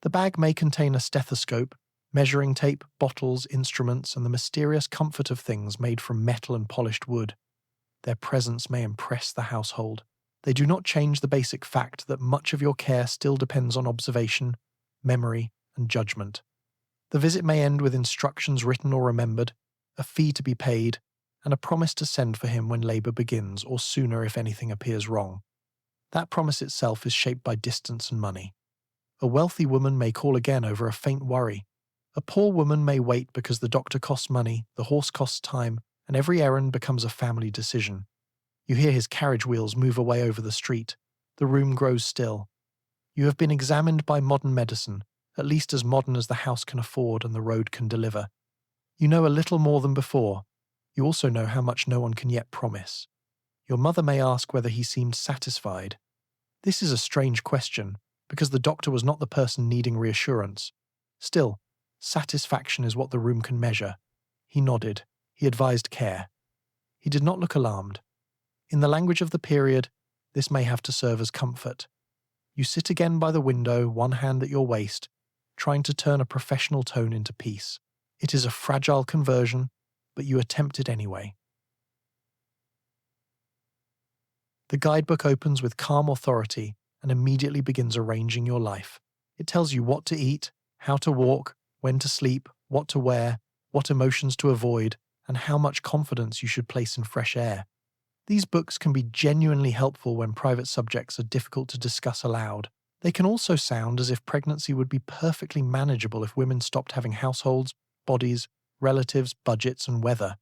The bag may contain a stethoscope, measuring tape, bottles, instruments, and the mysterious comfort of things made from metal and polished wood. Their presence may impress the household. They do not change the basic fact that much of your care still depends on observation, memory, and judgment. The visit may end with instructions written or remembered, a fee to be paid, and a promise to send for him when labour begins or sooner if anything appears wrong. That promise itself is shaped by distance and money. A wealthy woman may call again over a faint worry. A poor woman may wait because the doctor costs money, the horse costs time, and every errand becomes a family decision. You hear his carriage wheels move away over the street. The room grows still. You have been examined by modern medicine, at least as modern as the house can afford and the road can deliver. You know a little more than before. You also know how much no one can yet promise. Your mother may ask whether he seemed satisfied. This is a strange question, because the doctor was not the person needing reassurance. Still, satisfaction is what the room can measure. He nodded. He advised care. He did not look alarmed. In the language of the period, this may have to serve as comfort. You sit again by the window, one hand at your waist, trying to turn a professional tone into peace. It is a fragile conversion, but you attempt it anyway. The guidebook opens with calm authority and immediately begins arranging your life. It tells you what to eat, how to walk, when to sleep, what to wear, what emotions to avoid, and how much confidence you should place in fresh air. These books can be genuinely helpful when private subjects are difficult to discuss aloud. They can also sound as if pregnancy would be perfectly manageable if women stopped having households, bodies, relatives, budgets, and weather.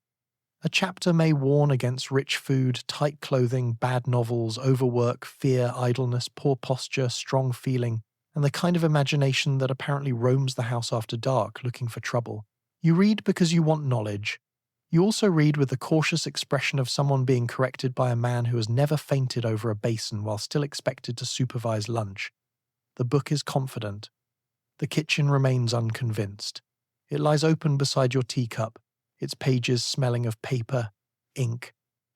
A chapter may warn against rich food, tight clothing, bad novels, overwork, fear, idleness, poor posture, strong feeling, and the kind of imagination that apparently roams the house after dark looking for trouble. You read because you want knowledge. You also read with the cautious expression of someone being corrected by a man who has never fainted over a basin while still expected to supervise lunch. The book is confident. The kitchen remains unconvinced. It lies open beside your teacup, its pages smelling of paper, ink,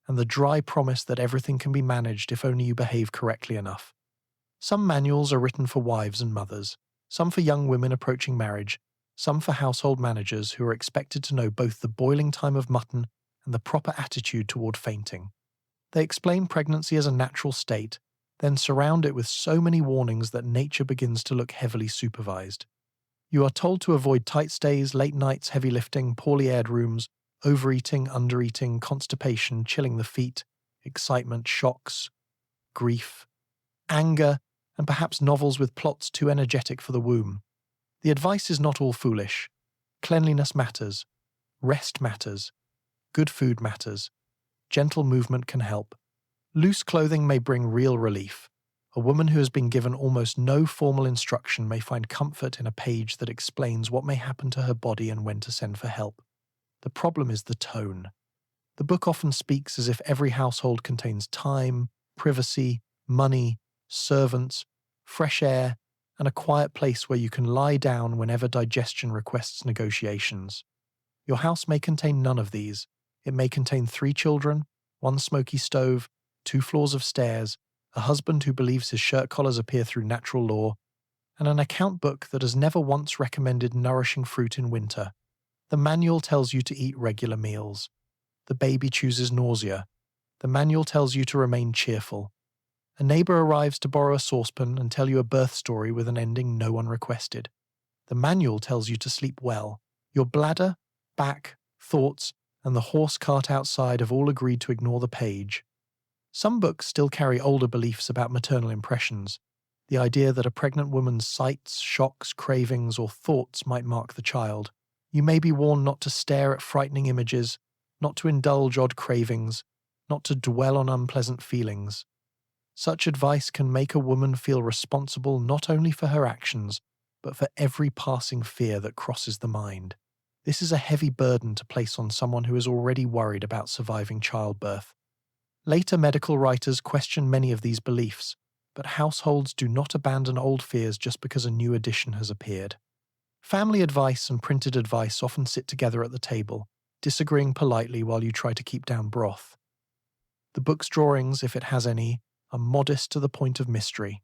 and the dry promise that everything can be managed if only you behave correctly enough. Some manuals are written for wives and mothers, some for young women approaching marriage, some for household managers who are expected to know both the boiling time of mutton and the proper attitude toward fainting. They explain pregnancy as a natural state, then surround it with so many warnings that nature begins to look heavily supervised. You are told to avoid tight stays, late nights, heavy lifting, poorly aired rooms, overeating, undereating, constipation, chilling the feet, excitement, shocks, grief, anger, and perhaps novels with plots too energetic for the womb. The advice is not all foolish. Cleanliness matters. Rest matters. Good food matters. Gentle movement can help. Loose clothing may bring real relief. A woman who has been given almost no formal instruction may find comfort in a page that explains what may happen to her body and when to send for help. The problem is the tone. The book often speaks as if every household contains time, privacy, money, servants, fresh air, and a quiet place where you can lie down whenever digestion requests negotiations. Your house may contain none of these. It may contain 3 children, 1 smoky stove, 2 floors of stairs, a husband who believes his shirt collars appear through natural law, and an account book that has never once recommended nourishing fruit in winter. The manual tells you to eat regular meals. The baby chooses nausea. The manual tells you to remain cheerful. A neighbor arrives to borrow a saucepan and tell you a birth story with an ending no one requested. The manual tells you to sleep well. Your bladder, back, thoughts, and the horse cart outside have all agreed to ignore the page. Some books still carry older beliefs about maternal impressions, the idea that a pregnant woman's sights, shocks, cravings, or thoughts might mark the child. You may be warned not to stare at frightening images, not to indulge odd cravings, not to dwell on unpleasant feelings. Such advice can make a woman feel responsible not only for her actions, but for every passing fear that crosses the mind. This is a heavy burden to place on someone who is already worried about surviving childbirth. Later medical writers question many of these beliefs, but households do not abandon old fears just because a new edition has appeared. Family advice and printed advice often sit together at the table, disagreeing politely while you try to keep down broth. The book's drawings, if it has any, are modest to the point of mystery.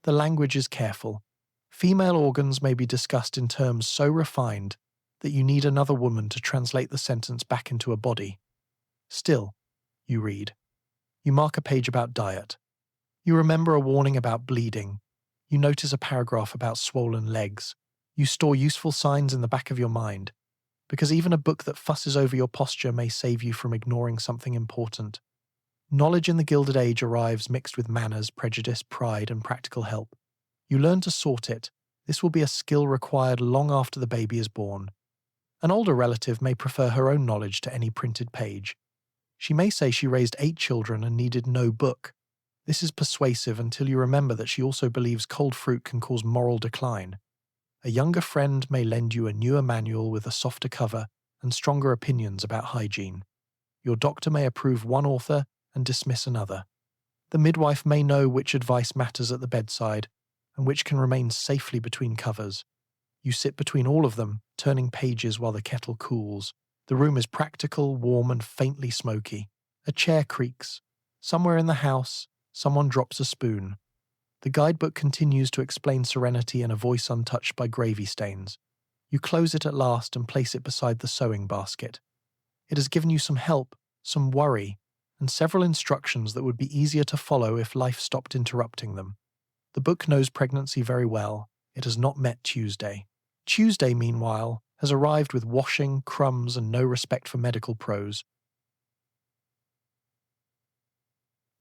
The language is careful. Female organs may be discussed in terms so refined that you need another woman to translate the sentence back into a body. Still, you read. You mark a page about diet. You remember a warning about bleeding. You notice a paragraph about swollen legs. You store useful signs in the back of your mind, because even a book that fusses over your posture may save you from ignoring something important. Knowledge in the Gilded Age arrives mixed with manners, prejudice, pride, and practical help. You learn to sort it. This will be a skill required long after the baby is born. An older relative may prefer her own knowledge to any printed page. She may say she raised 8 children and needed no book. This is persuasive until you remember that she also believes cold fruit can cause moral decline. A younger friend may lend you a newer manual with a softer cover and stronger opinions about hygiene. Your doctor may approve one author and dismiss another. The midwife may know which advice matters at the bedside and which can remain safely between covers. You sit between all of them, turning pages while the kettle cools. The room is practical, warm, and faintly smoky. A chair creaks. Somewhere in the house, someone drops a spoon. The guidebook continues to explain serenity in a voice untouched by gravy stains. You close it at last and place it beside the sewing basket. It has given you some help, some worry, and several instructions that would be easier to follow if life stopped interrupting them. The book knows pregnancy very well. It has not met Tuesday. Tuesday, meanwhile, has arrived with washing, crumbs, and no respect for medical prose.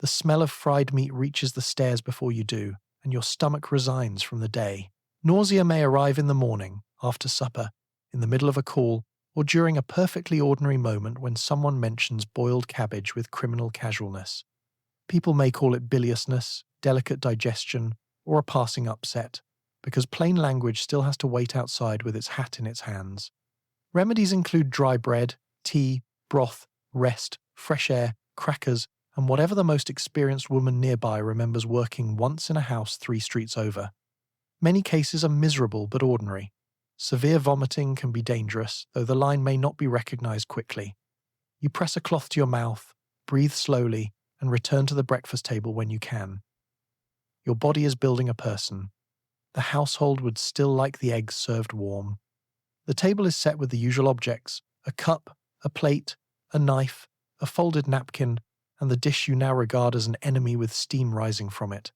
The smell of fried meat reaches the stairs before you do, and your stomach resigns from the day. Nausea may arrive in the morning, after supper, in the middle of a call, or during a perfectly ordinary moment when someone mentions boiled cabbage with criminal casualness. People may call it biliousness, delicate digestion, or a passing upset, because plain language still has to wait outside with its hat in its hands. Remedies include dry bread, tea, broth, rest, fresh air, crackers, and whatever the most experienced woman nearby remembers working once in a house 3 streets over. Many cases are miserable but ordinary. Severe vomiting can be dangerous, though the line may not be recognized quickly. You press a cloth to your mouth, breathe slowly, and return to the breakfast table when you can. Your body is building a person. The household would still like the eggs served warm. The table is set with the usual objects: a cup, a plate, a knife, a folded napkin, and the dish you now regard as an enemy with steam rising from it.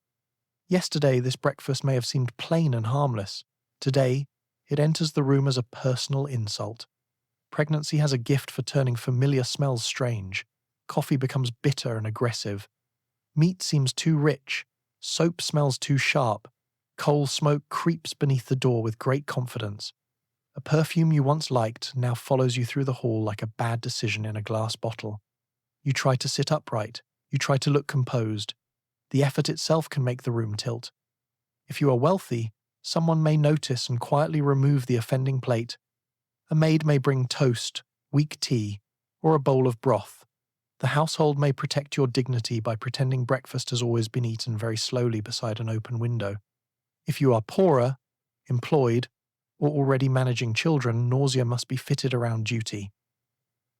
Yesterday, this breakfast may have seemed plain and harmless. Today, it enters the room as a personal insult. Pregnancy has a gift for turning familiar smells strange. Coffee becomes bitter and aggressive. Meat seems too rich. Soap smells too sharp. Coal smoke creeps beneath the door with great confidence. A perfume you once liked now follows you through the hall like a bad decision in a glass bottle. You try to sit upright. You try to look composed. The effort itself can make the room tilt. If you are wealthy, someone may notice and quietly remove the offending plate. A maid may bring toast, weak tea, or a bowl of broth. The household may protect your dignity by pretending breakfast has always been eaten very slowly beside an open window. If you are poorer, employed, or already managing children, nausea must be fitted around duty.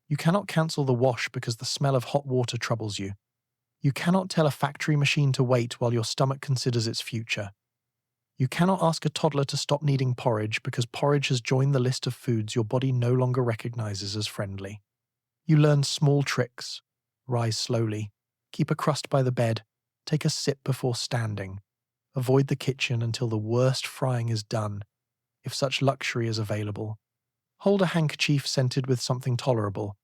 You cannot cancel the wash because the smell of hot water troubles you. You cannot tell a factory machine to wait while your stomach considers its future. You cannot ask a toddler to stop needing porridge because porridge has joined the list of foods your body no longer recognizes as friendly. You learn small tricks. Rise slowly. Keep a crust by the bed. Take a sip before standing. Avoid the kitchen until the worst frying is done, if such luxury is available. Hold a handkerchief scented with something tolerable.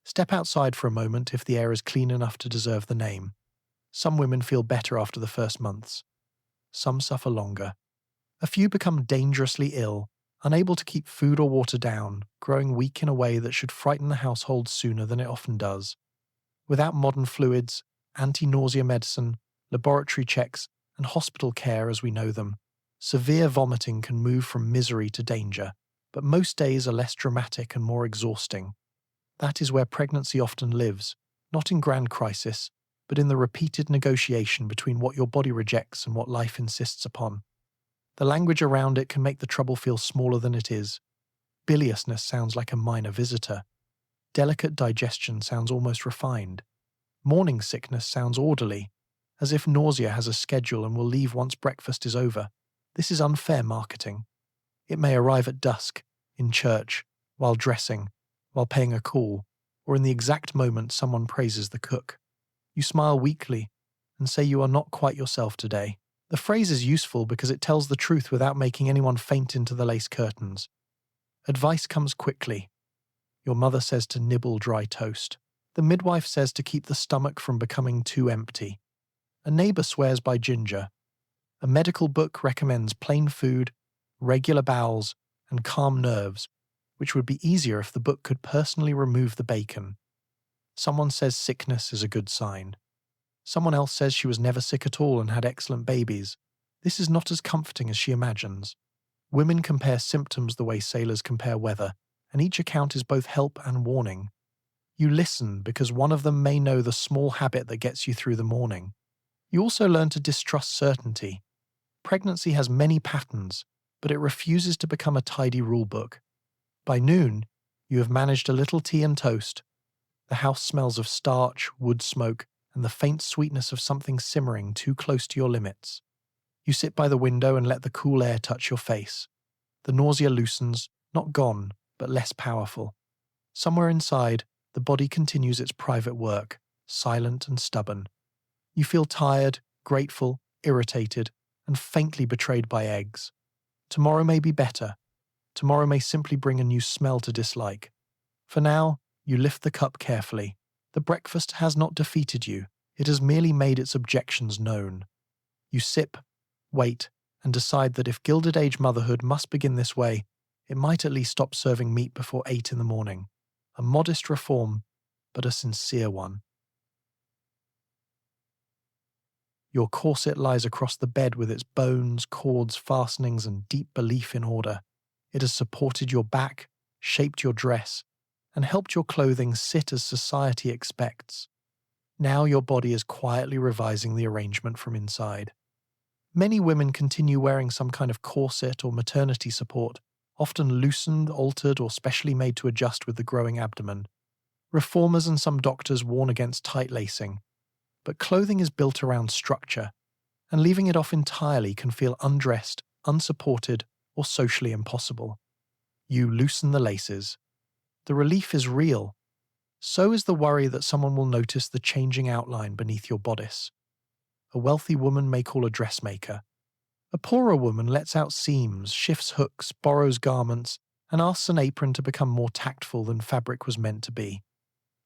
Step outside for a moment if the air is clean enough to deserve the name. Some women feel better after the first months. Some suffer longer. A few become dangerously ill, unable to keep food or water down, growing weak in a way that should frighten the household sooner than it often does. Without modern fluids, anti-nausea medicine, laboratory checks, and hospital care as we know them, severe vomiting can move from misery to danger, but most days are less dramatic and more exhausting. That is where pregnancy often lives, not in grand crisis, but in the repeated negotiation between what your body rejects and what life insists upon. The language around it can make the trouble feel smaller than it is. Biliousness sounds like a minor visitor. Delicate digestion sounds almost refined. Morning sickness sounds orderly, as if nausea has a schedule and will leave once breakfast is over. This is unfair marketing. It may arrive at dusk, in church, while dressing, while paying a call, or in the exact moment someone praises the cook. You smile weakly and say you are not quite yourself today. The phrase is useful because it tells the truth without making anyone faint into the lace curtains. Advice comes quickly. Your mother says to nibble dry toast. The midwife says to keep the stomach from becoming too empty. A neighbor swears by ginger. A medical book recommends plain food, regular bowels, and calm nerves, which would be easier if the book could personally remove the bacon. Someone says sickness is a good sign. Someone else says she was never sick at all and had excellent babies. This is not as comforting as she imagines. Women compare symptoms the way sailors compare weather, and each account is both help and warning. You listen because one of them may know the small habit that gets you through the morning. You also learn to distrust certainty. Pregnancy has many patterns, but it refuses to become a tidy rulebook. By noon, you have managed a little tea and toast. The house smells of starch, wood smoke, and the faint sweetness of something simmering too close to your limits. You sit by the window and let the cool air touch your face. The nausea loosens, not gone, but less powerful. Somewhere inside, the body continues its private work, silent and stubborn. You feel tired, grateful, irritated, and faintly betrayed by eggs. Tomorrow may be better. Tomorrow may simply bring a new smell to dislike. For now, you lift the cup carefully. The breakfast has not defeated you. It has merely made its objections known. You sip, wait, and decide that if Gilded Age motherhood must begin this way, it might at least stop serving meat before 8 in the morning. A modest reform, but a sincere one. Your corset lies across the bed with its bones, cords, fastenings, and deep belief in order. It has supported your back, shaped your dress, and helped your clothing sit as society expects. Now your body is quietly revising the arrangement from inside. Many women continue wearing some kind of corset or maternity support, often loosened, altered, or specially made to adjust with the growing abdomen. Reformers and some doctors warn against tight lacing, but clothing is built around structure, and leaving it off entirely can feel undressed, unsupported, or socially impossible. You loosen the laces. The relief is real. So is the worry that someone will notice the changing outline beneath your bodice. A wealthy woman may call a dressmaker. A poorer woman lets out seams, shifts hooks, borrows garments, and asks an apron to become more tactful than fabric was meant to be.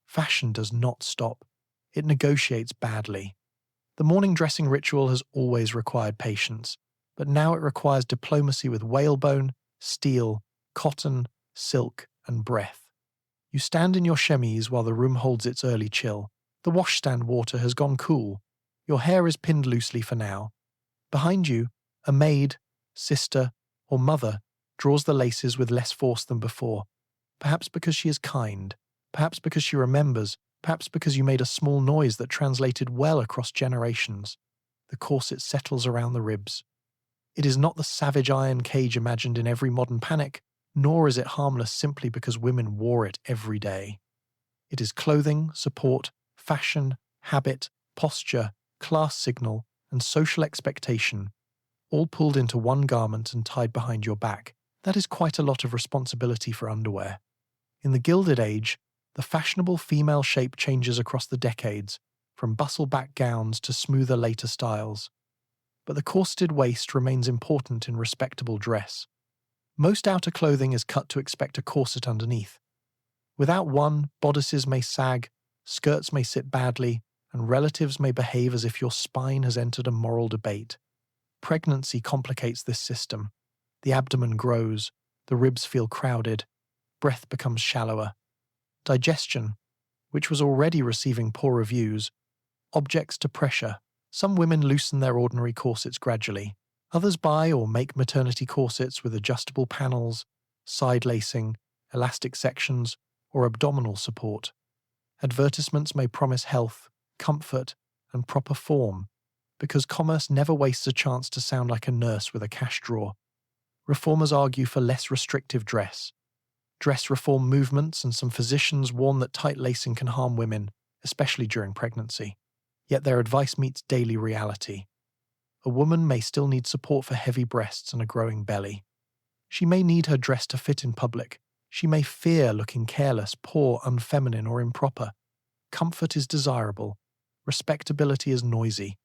Fashion does not stop. It negotiates badly. The morning dressing ritual has always required patience, but now it requires diplomacy with whalebone, steel, cotton, silk, and breath. You stand in your chemise while the room holds its early chill. The washstand water has gone cool. Your hair is pinned loosely for now. Behind you, a maid, sister, or mother draws the laces with less force than before, perhaps because she is kind, perhaps because she remembers, perhaps because you made a small noise that translated well across generations. The corset settles around the ribs. It is not the savage iron cage imagined in every modern panic, nor is it harmless simply because women wore it every day. It is clothing, support, fashion, habit, posture, class signal, and social expectation, all pulled into one garment and tied behind your back. That is quite a lot of responsibility for underwear. In the Gilded Age, the fashionable female shape changes across the decades, from bustle-back gowns to smoother later styles. But the corseted waist remains important in respectable dress. Most outer clothing is cut to expect a corset underneath. Without one, bodices may sag, skirts may sit badly, and relatives may behave as if your spine has entered a moral debate. Pregnancy complicates this system. The abdomen grows, the ribs feel crowded, breath becomes shallower. Digestion, which was already receiving poor reviews, objects to pressure. Some women loosen their ordinary corsets gradually. Others buy or make maternity corsets with adjustable panels, side lacing, elastic sections, or abdominal support. Advertisements may promise health, comfort, and proper form, because commerce never wastes a chance to sound like a nurse with a cash drawer. Reformers argue for less restrictive dress. Dress reform movements and some physicians warn that tight lacing can harm women, especially during pregnancy. Yet their advice meets daily reality. A woman may still need support for heavy breasts and a growing belly. She may need her dress to fit in public. She may fear looking careless, poor, unfeminine, or improper. Comfort is desirable. Respectability is noisy.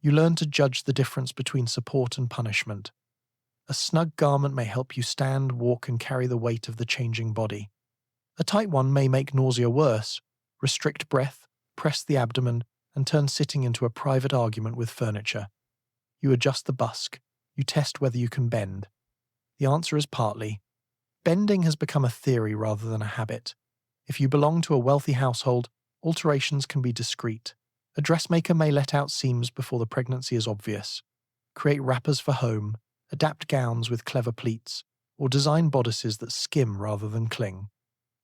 You learn to judge the difference between support and punishment. A snug garment may help you stand, walk, and carry the weight of the changing body. A tight one may make nausea worse, restrict breath, press the abdomen, and turn sitting into a private argument with furniture. You adjust the busk. You test whether you can bend. The answer is partly. Bending has become a theory rather than a habit. If you belong to a wealthy household, alterations can be discreet. A dressmaker may let out seams before the pregnancy is obvious, create wrappers for home, adapt gowns with clever pleats, or design bodices that skim rather than cling.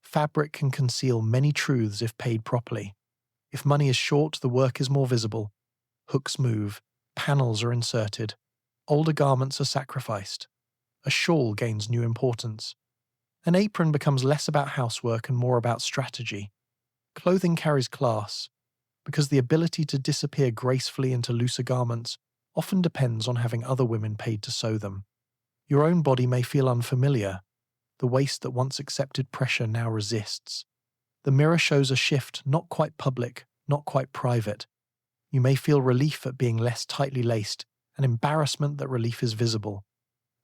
Fabric can conceal many truths if paid properly. If money is short, the work is more visible. Hooks move, panels are inserted, older garments are sacrificed. A shawl gains new importance. An apron becomes less about housework and more about strategy. Clothing carries class, because the ability to disappear gracefully into looser garments often depends on having other women paid to sew them. Your own body may feel unfamiliar. The waist that once accepted pressure now resists. The mirror shows a shift, not quite public, not quite private. You may feel relief at being less tightly laced, and embarrassment that relief is visible.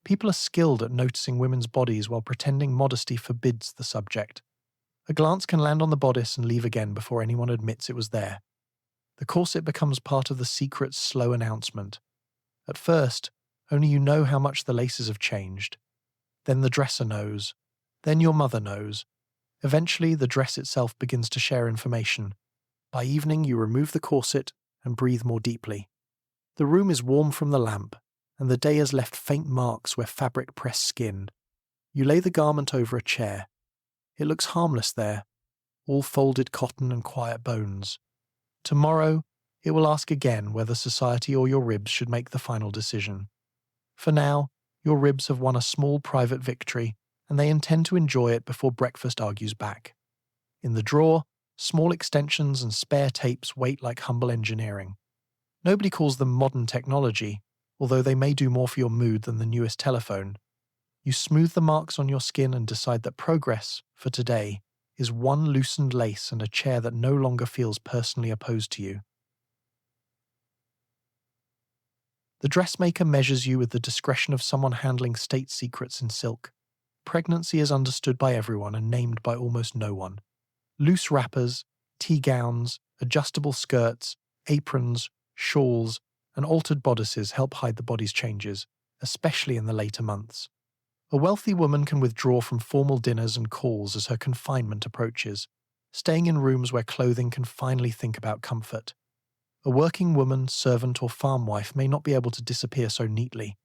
People are skilled at noticing women's bodies while pretending modesty forbids the subject. A glance can land on the bodice and leave again before anyone admits it was there. The corset becomes part of the secret's slow announcement. At first, only you know how much the laces have changed. Then the dresser knows. Then your mother knows. Eventually, the dress itself begins to share information. By evening, you remove the corset and breathe more deeply. The room is warm from the lamp, and the day has left faint marks where fabric pressed skin. You lay the garment over a chair. It looks harmless there, all folded cotton and quiet bones. Tomorrow, it will ask again whether society or your ribs should make the final decision. For now, your ribs have won a small private victory, and they intend to enjoy it before breakfast argues back. In the drawer, small extensions and spare tapes wait like humble engineering. Nobody calls them modern technology, although they may do more for your mood than the newest telephone. You smooth the marks on your skin and decide that progress, for today, is one loosened lace and a chair that no longer feels personally opposed to you. The dressmaker measures you with the discretion of someone handling state secrets in silk. Pregnancy is understood by everyone and named by almost no one. Loose wrappers, tea gowns, adjustable skirts, aprons, shawls, and altered bodices help hide the body's changes, especially in the later months. A wealthy woman can withdraw from formal dinners and calls as her confinement approaches, staying in rooms where clothing can finally think about comfort. A working woman, servant, or farm wife may not be able to disappear so neatly.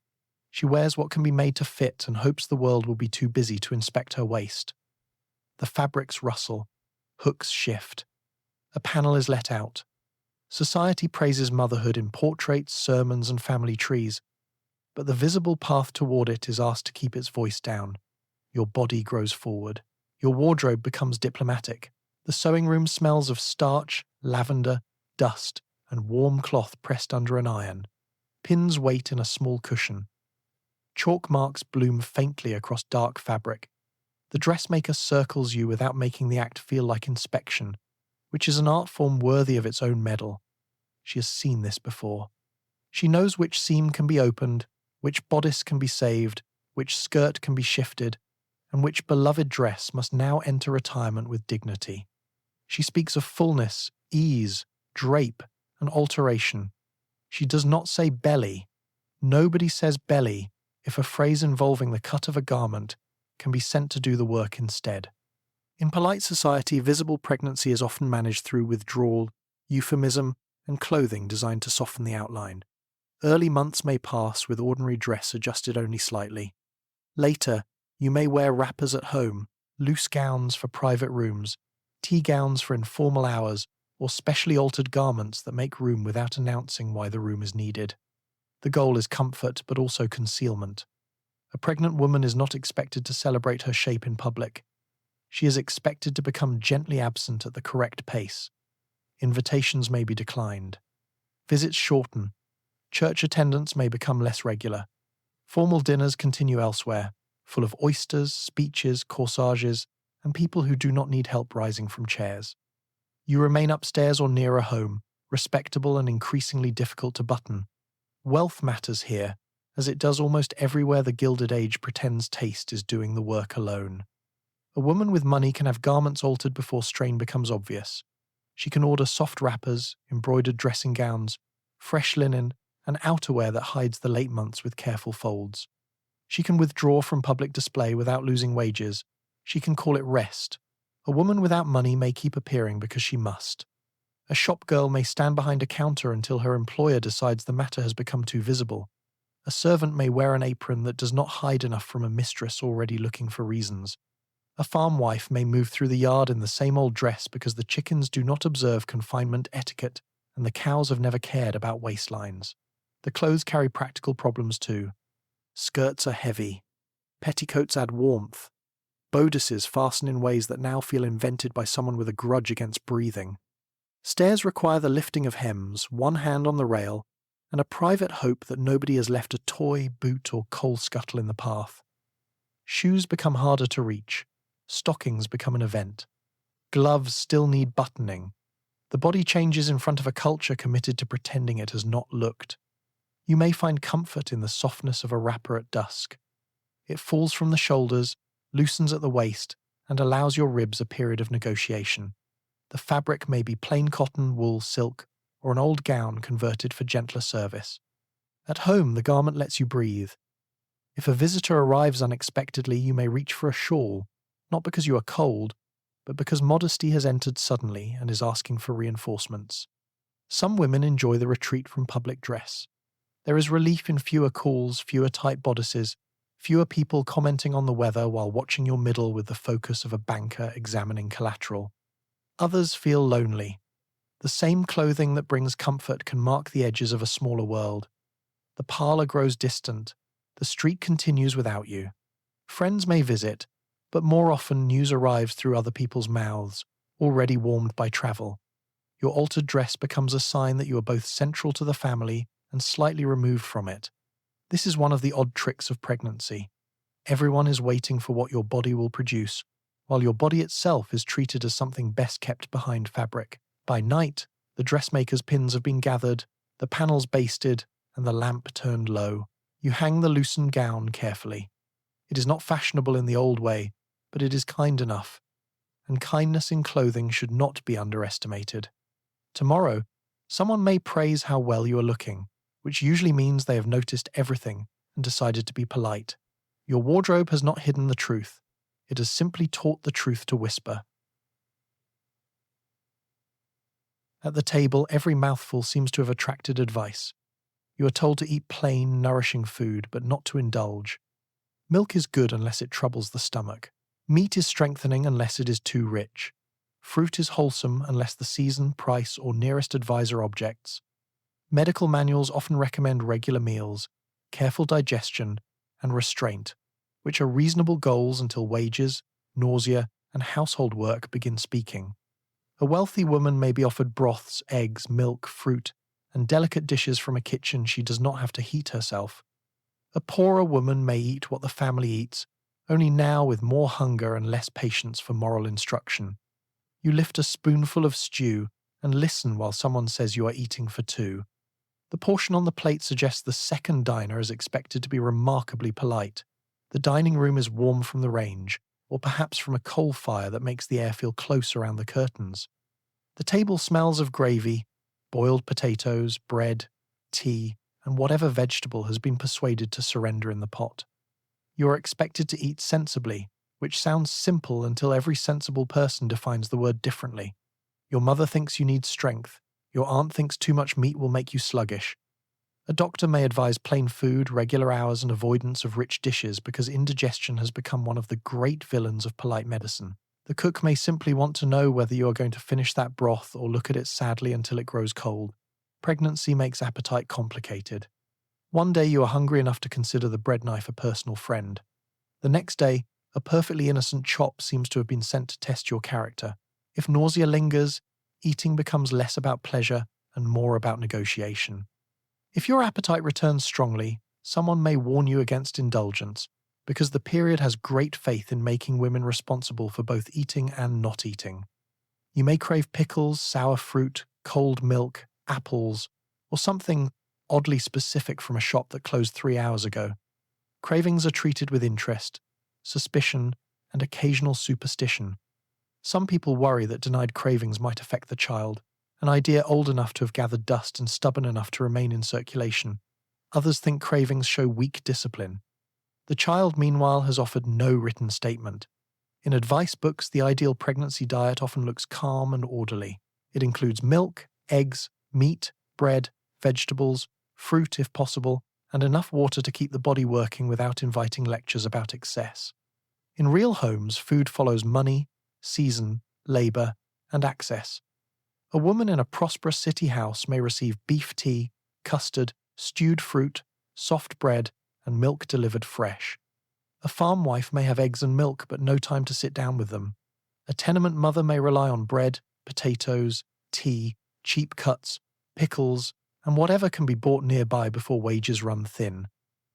She wears what can be made to fit and hopes the world will be too busy to inspect her waist. The fabrics rustle, hooks shift. A panel is let out. Society praises motherhood in portraits, sermons, and family trees, but the visible path toward it is asked to keep its voice down. Your body grows forward. Your wardrobe becomes diplomatic. The sewing room smells of starch, lavender, dust, and warm cloth pressed under an iron. Pins wait in a small cushion. Chalk marks bloom faintly across dark fabric. The dressmaker circles you without making the act feel like inspection, which is an art form worthy of its own medal. She has seen this before. She knows which seam can be opened, which bodice can be saved, which skirt can be shifted, and which beloved dress must now enter retirement with dignity. She speaks of fullness, ease, drape, and alteration. She does not say belly. Nobody says belly if a phrase involving the cut of a garment can be sent to do the work instead. In polite society, visible pregnancy is often managed through withdrawal, euphemism, and clothing designed to soften the outline. Early months may pass with ordinary dress adjusted only slightly. Later, you may wear wrappers at home, loose gowns for private rooms, tea gowns for informal hours, or specially altered garments that make room without announcing why the room is needed. The goal is comfort, but also concealment. A pregnant woman is not expected to celebrate her shape in public. She is expected to become gently absent at the correct pace. Invitations may be declined. Visits shorten. Church attendance may become less regular. Formal dinners continue elsewhere, full of oysters, speeches, corsages, and people who do not need help rising from chairs. You remain upstairs or nearer home, respectable and increasingly difficult to button. Wealth matters here, as it does almost everywhere the Gilded Age pretends taste is doing the work alone. A woman with money can have garments altered before strain becomes obvious. She can order soft wrappers, embroidered dressing gowns, fresh linen, and outerwear that hides the late months with careful folds. She can withdraw from public display without losing wages. She can call it rest. A woman without money may keep appearing because she must. A shop girl may stand behind a counter until her employer decides the matter has become too visible. A servant may wear an apron that does not hide enough from a mistress already looking for reasons. A farm wife may move through the yard in the same old dress because the chickens do not observe confinement etiquette and the cows have never cared about waistlines. The clothes carry practical problems too. Skirts are heavy. Petticoats add warmth. Bodices fasten in ways that now feel invented by someone with a grudge against breathing. Stairs require the lifting of hems, one hand on the rail, and a private hope that nobody has left a toy, boot, or coal scuttle in the path. Shoes become harder to reach. Stockings become an event. Gloves still need buttoning. The body changes in front of a culture committed to pretending it has not looked. You may find comfort in the softness of a wrapper at dusk. It falls from the shoulders, loosens at the waist, and allows your ribs a period of negotiation. The fabric may be plain cotton, wool, silk, or an old gown converted for gentler service. At home, the garment lets you breathe. If a visitor arrives unexpectedly, you may reach for a shawl, not because you are cold, but because modesty has entered suddenly and is asking for reinforcements. Some women enjoy the retreat from public dress. There is relief in fewer calls, fewer tight bodices, fewer people commenting on the weather while watching your middle with the focus of a banker examining collateral. Others feel lonely. The same clothing that brings comfort can mark the edges of a smaller world. The parlor grows distant. The street continues without you. Friends may visit, but more often news arrives through other people's mouths, already warmed by travel. Your altered dress becomes a sign that you are both central to the family and slightly removed from it. This is one of the odd tricks of pregnancy. Everyone is waiting for what your body will produce, while your body itself is treated as something best kept behind fabric. By night, the dressmaker's pins have been gathered, the panels basted, and the lamp turned low. You hang the loosened gown carefully. It is not fashionable in the old way, but it is kind enough, and kindness in clothing should not be underestimated. Tomorrow, someone may praise how well you are looking, which usually means they have noticed everything and decided to be polite. Your wardrobe has not hidden the truth. It has simply taught the truth to whisper. At the table, every mouthful seems to have attracted advice. You are told to eat plain, nourishing food, but not to indulge. Milk is good unless it troubles the stomach. Meat is strengthening unless it is too rich. Fruit is wholesome unless the season, price, or nearest advisor objects. Medical manuals often recommend regular meals, careful digestion, and restraint, which are reasonable goals until wages, nausea, and household work begin speaking. A wealthy woman may be offered broths, eggs, milk, fruit, and delicate dishes from a kitchen she does not have to heat herself. A poorer woman may eat what the family eats, only now with more hunger and less patience for moral instruction. You lift a spoonful of stew and listen while someone says you are eating for two. The portion on the plate suggests the second diner is expected to be remarkably polite. The dining room is warm from the range, or perhaps from a coal fire that makes the air feel close around the curtains. The table smells of gravy, boiled potatoes, bread, tea, and whatever vegetable has been persuaded to surrender in the pot. You are expected to eat sensibly, which sounds simple until every sensible person defines the word differently. Your mother thinks you need strength. Your aunt thinks too much meat will make you sluggish. A doctor may advise plain food, regular hours, and avoidance of rich dishes because indigestion has become one of the great villains of polite medicine. The cook may simply want to know whether you are going to finish that broth or look at it sadly until it grows cold. Pregnancy makes appetite complicated. One day you are hungry enough to consider the bread knife a personal friend. The next day, a perfectly innocent chop seems to have been sent to test your character. If nausea lingers, eating becomes less about pleasure and more about negotiation. If your appetite returns strongly, someone may warn you against indulgence, because the period has great faith in making women responsible for both eating and not eating. You may crave pickles, sour fruit, cold milk, apples, or something oddly specific from a shop that closed 3 hours ago. Cravings are treated with interest, suspicion, and occasional superstition. Some people worry that denied cravings might affect the child, an idea old enough to have gathered dust and stubborn enough to remain in circulation. Others think cravings show weak discipline. The child, meanwhile, has offered no written statement. In advice books, the ideal pregnancy diet often looks calm and orderly. It includes milk, eggs, meat, bread, vegetables, fruit if possible, and enough water to keep the body working without inviting lectures about excess. In real homes, food follows money, season, labor, and access. A woman in a prosperous city house may receive beef tea, custard, stewed fruit, soft bread, and milk delivered fresh. A farm wife may have eggs and milk but no time to sit down with them. A tenement mother may rely on bread, potatoes, tea, cheap cuts, pickles, and whatever can be bought nearby before wages run thin.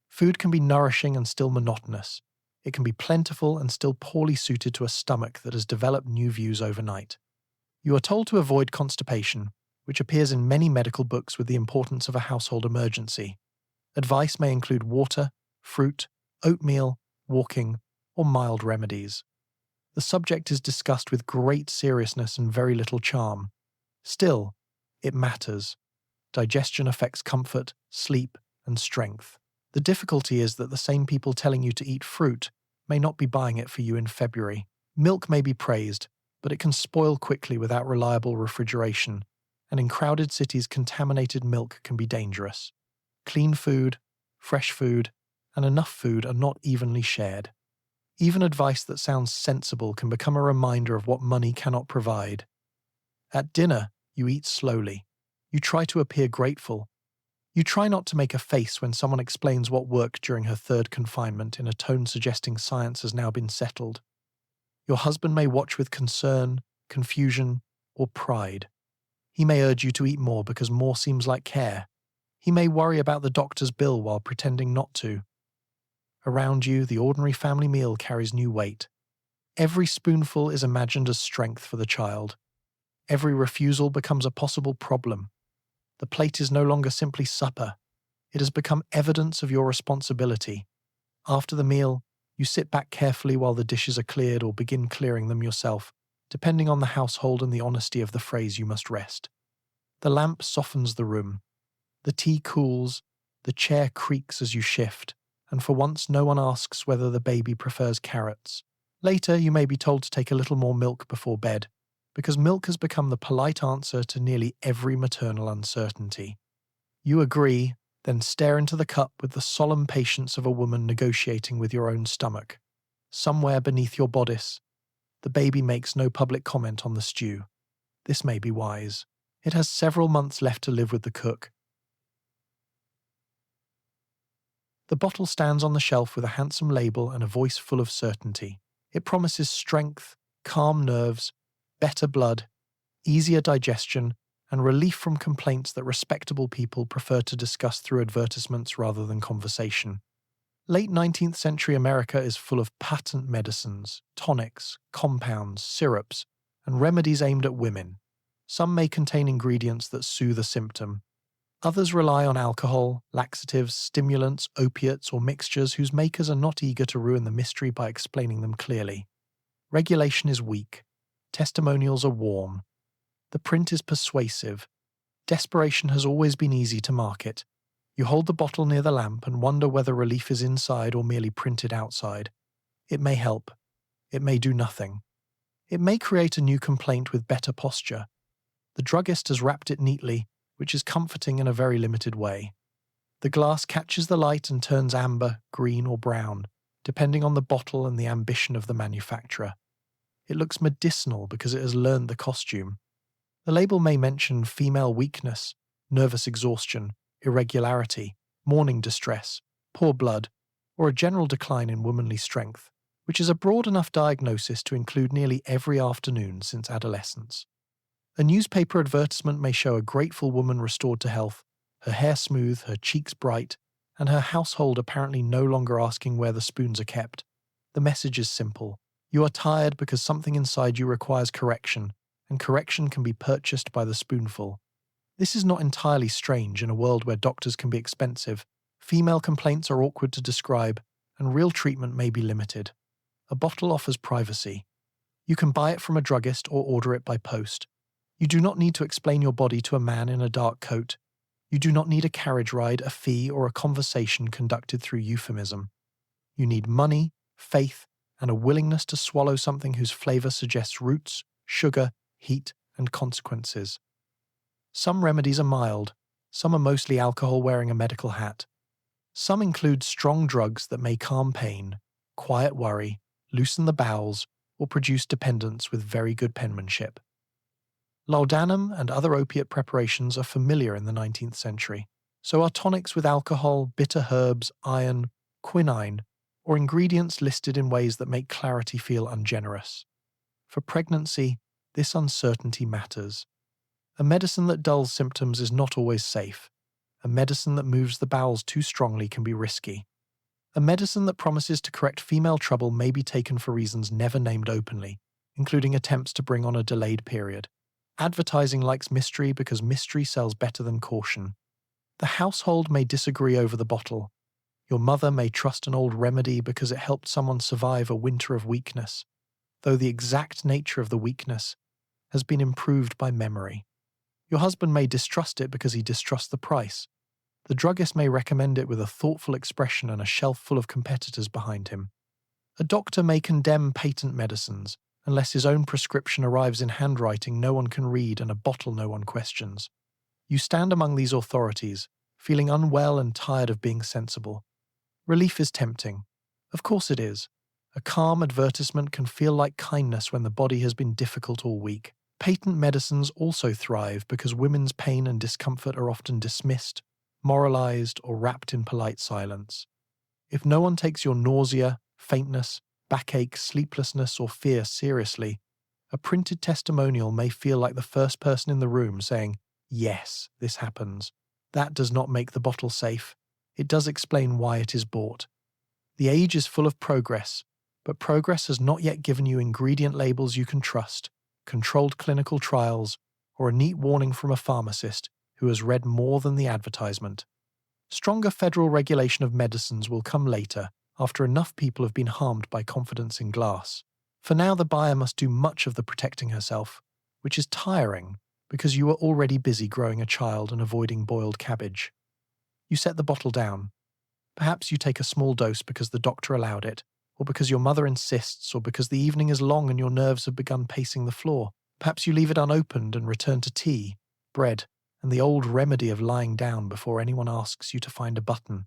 Food can be nourishing and still monotonous. It can be plentiful and still poorly suited to a stomach that has developed new views overnight. You are told to avoid constipation, which appears in many medical books with the importance of a household emergency. Advice may include water, fruit, oatmeal, walking, or mild remedies. The subject is discussed with great seriousness and very little charm. Still, it matters. Digestion affects comfort, sleep, and strength. The difficulty is that the same people telling you to eat fruit may not be buying it for you in February. Milk may be praised, but it can spoil quickly without reliable refrigeration, and in crowded cities, contaminated milk can be dangerous. Clean food, fresh food, and enough food are not evenly shared. Even advice that sounds sensible can become a reminder of what money cannot provide. At dinner, you eat slowly. You try to appear grateful. You try not to make a face when someone explains what worked during her third confinement in a tone suggesting science has now been settled. Your husband may watch with concern, confusion, or pride. He may urge you to eat more because more seems like care. He may worry about the doctor's bill while pretending not to. Around you, the ordinary family meal carries new weight. Every spoonful is imagined as strength for the child. Every refusal becomes a possible problem. The plate is no longer simply supper. It has become evidence of your responsibility. After the meal, you sit back carefully while the dishes are cleared or begin clearing them yourself, depending on the household and the honesty of the phrase you must rest. The lamp softens the room. The tea cools, the chair creaks as you shift, and for once no one asks whether the baby prefers carrots. Later, you may be told to take a little more milk before bed, because milk has become the polite answer to nearly every maternal uncertainty. You agree, then stare into the cup with the solemn patience of a woman negotiating with your own stomach. Somewhere beneath your bodice, the baby makes no public comment on the stew. This may be wise. It has several months left to live with the cook. The bottle stands on the shelf with a handsome label and a voice full of certainty. It promises strength, calm nerves, better blood, easier digestion, and relief from complaints that respectable people prefer to discuss through advertisements rather than conversation. Late 19th century America is full of patent medicines, tonics, compounds, syrups, and remedies aimed at women. Some may contain ingredients that soothe a symptom. Others rely on alcohol, laxatives, stimulants, opiates, or mixtures whose makers are not eager to ruin the mystery by explaining them clearly. Regulation is weak. Testimonials are warm. The print is persuasive. Desperation has always been easy to market. You hold the bottle near the lamp and wonder whether relief is inside or merely printed outside. It may help. It may do nothing. It may create a new complaint with better posture. The druggist has wrapped it neatly, which is comforting in a very limited way. The glass catches the light and turns amber, green, or brown, depending on the bottle and the ambition of the manufacturer. It looks medicinal because it has learned the costume. The label may mention female weakness, nervous exhaustion, irregularity, morning distress, poor blood, or a general decline in womanly strength, which is a broad enough diagnosis to include nearly every afternoon since adolescence. A newspaper advertisement may show a grateful woman restored to health, her hair smooth, her cheeks bright, and her household apparently no longer asking where the spoons are kept. The message is simple. You are tired because something inside you requires correction, and correction can be purchased by the spoonful. This is not entirely strange in a world where doctors can be expensive, female complaints are awkward to describe, and real treatment may be limited. A bottle offers privacy. You can buy it from a druggist or order it by post. You do not need to explain your body to a man in a dark coat. You do not need a carriage ride, a fee, or a conversation conducted through euphemism. You need money, faith, and a willingness to swallow something whose flavor suggests roots, sugar, heat, and consequences. Some remedies are mild, some are mostly alcohol wearing a medical hat. Some include strong drugs that may calm pain, quiet worry, loosen the bowels, or produce dependence with very good penmanship. Laudanum and other opiate preparations are familiar in the 19th century, so are tonics with alcohol, bitter herbs, iron, quinine, or ingredients listed in ways that make clarity feel ungenerous. For pregnancy, this uncertainty matters. A medicine that dulls symptoms is not always safe. A medicine that moves the bowels too strongly can be risky. A medicine that promises to correct female trouble may be taken for reasons never named openly, including attempts to bring on a delayed period. Advertising likes mystery because mystery sells better than caution. The household may disagree over the bottle. Your mother may trust an old remedy because it helped someone survive a winter of weakness, though the exact nature of the weakness has been improved by memory. Your husband may distrust it because he distrusts the price. The druggist may recommend it with a thoughtful expression and a shelf full of competitors behind him. A doctor may condemn patent medicines unless his own prescription arrives in handwriting no one can read and a bottle no one questions. You stand among these authorities, feeling unwell and tired of being sensible. Relief is tempting. Of course it is. A calm advertisement can feel like kindness when the body has been difficult all week. Patent medicines also thrive because women's pain and discomfort are often dismissed, moralized, or wrapped in polite silence. If no one takes your nausea, faintness, backache, sleeplessness, or fear seriously, a printed testimonial may feel like the first person in the room saying, "Yes, this happens." That does not make the bottle safe. It does explain why it is bought. The age is full of progress, but progress has not yet given you ingredient labels you can trust, controlled clinical trials, or a neat warning from a pharmacist who has read more than the advertisement. Stronger federal regulation of medicines will come later, after enough people have been harmed by confidence in glass. For now, the buyer must do much of the protecting herself, which is tiring because you are already busy growing a child and avoiding boiled cabbage. You set the bottle down. Perhaps you take a small dose because the doctor allowed it, or because your mother insists, or because the evening is long and your nerves have begun pacing the floor. Perhaps you leave it unopened and return to tea, bread, and the old remedy of lying down before anyone asks you to find a button.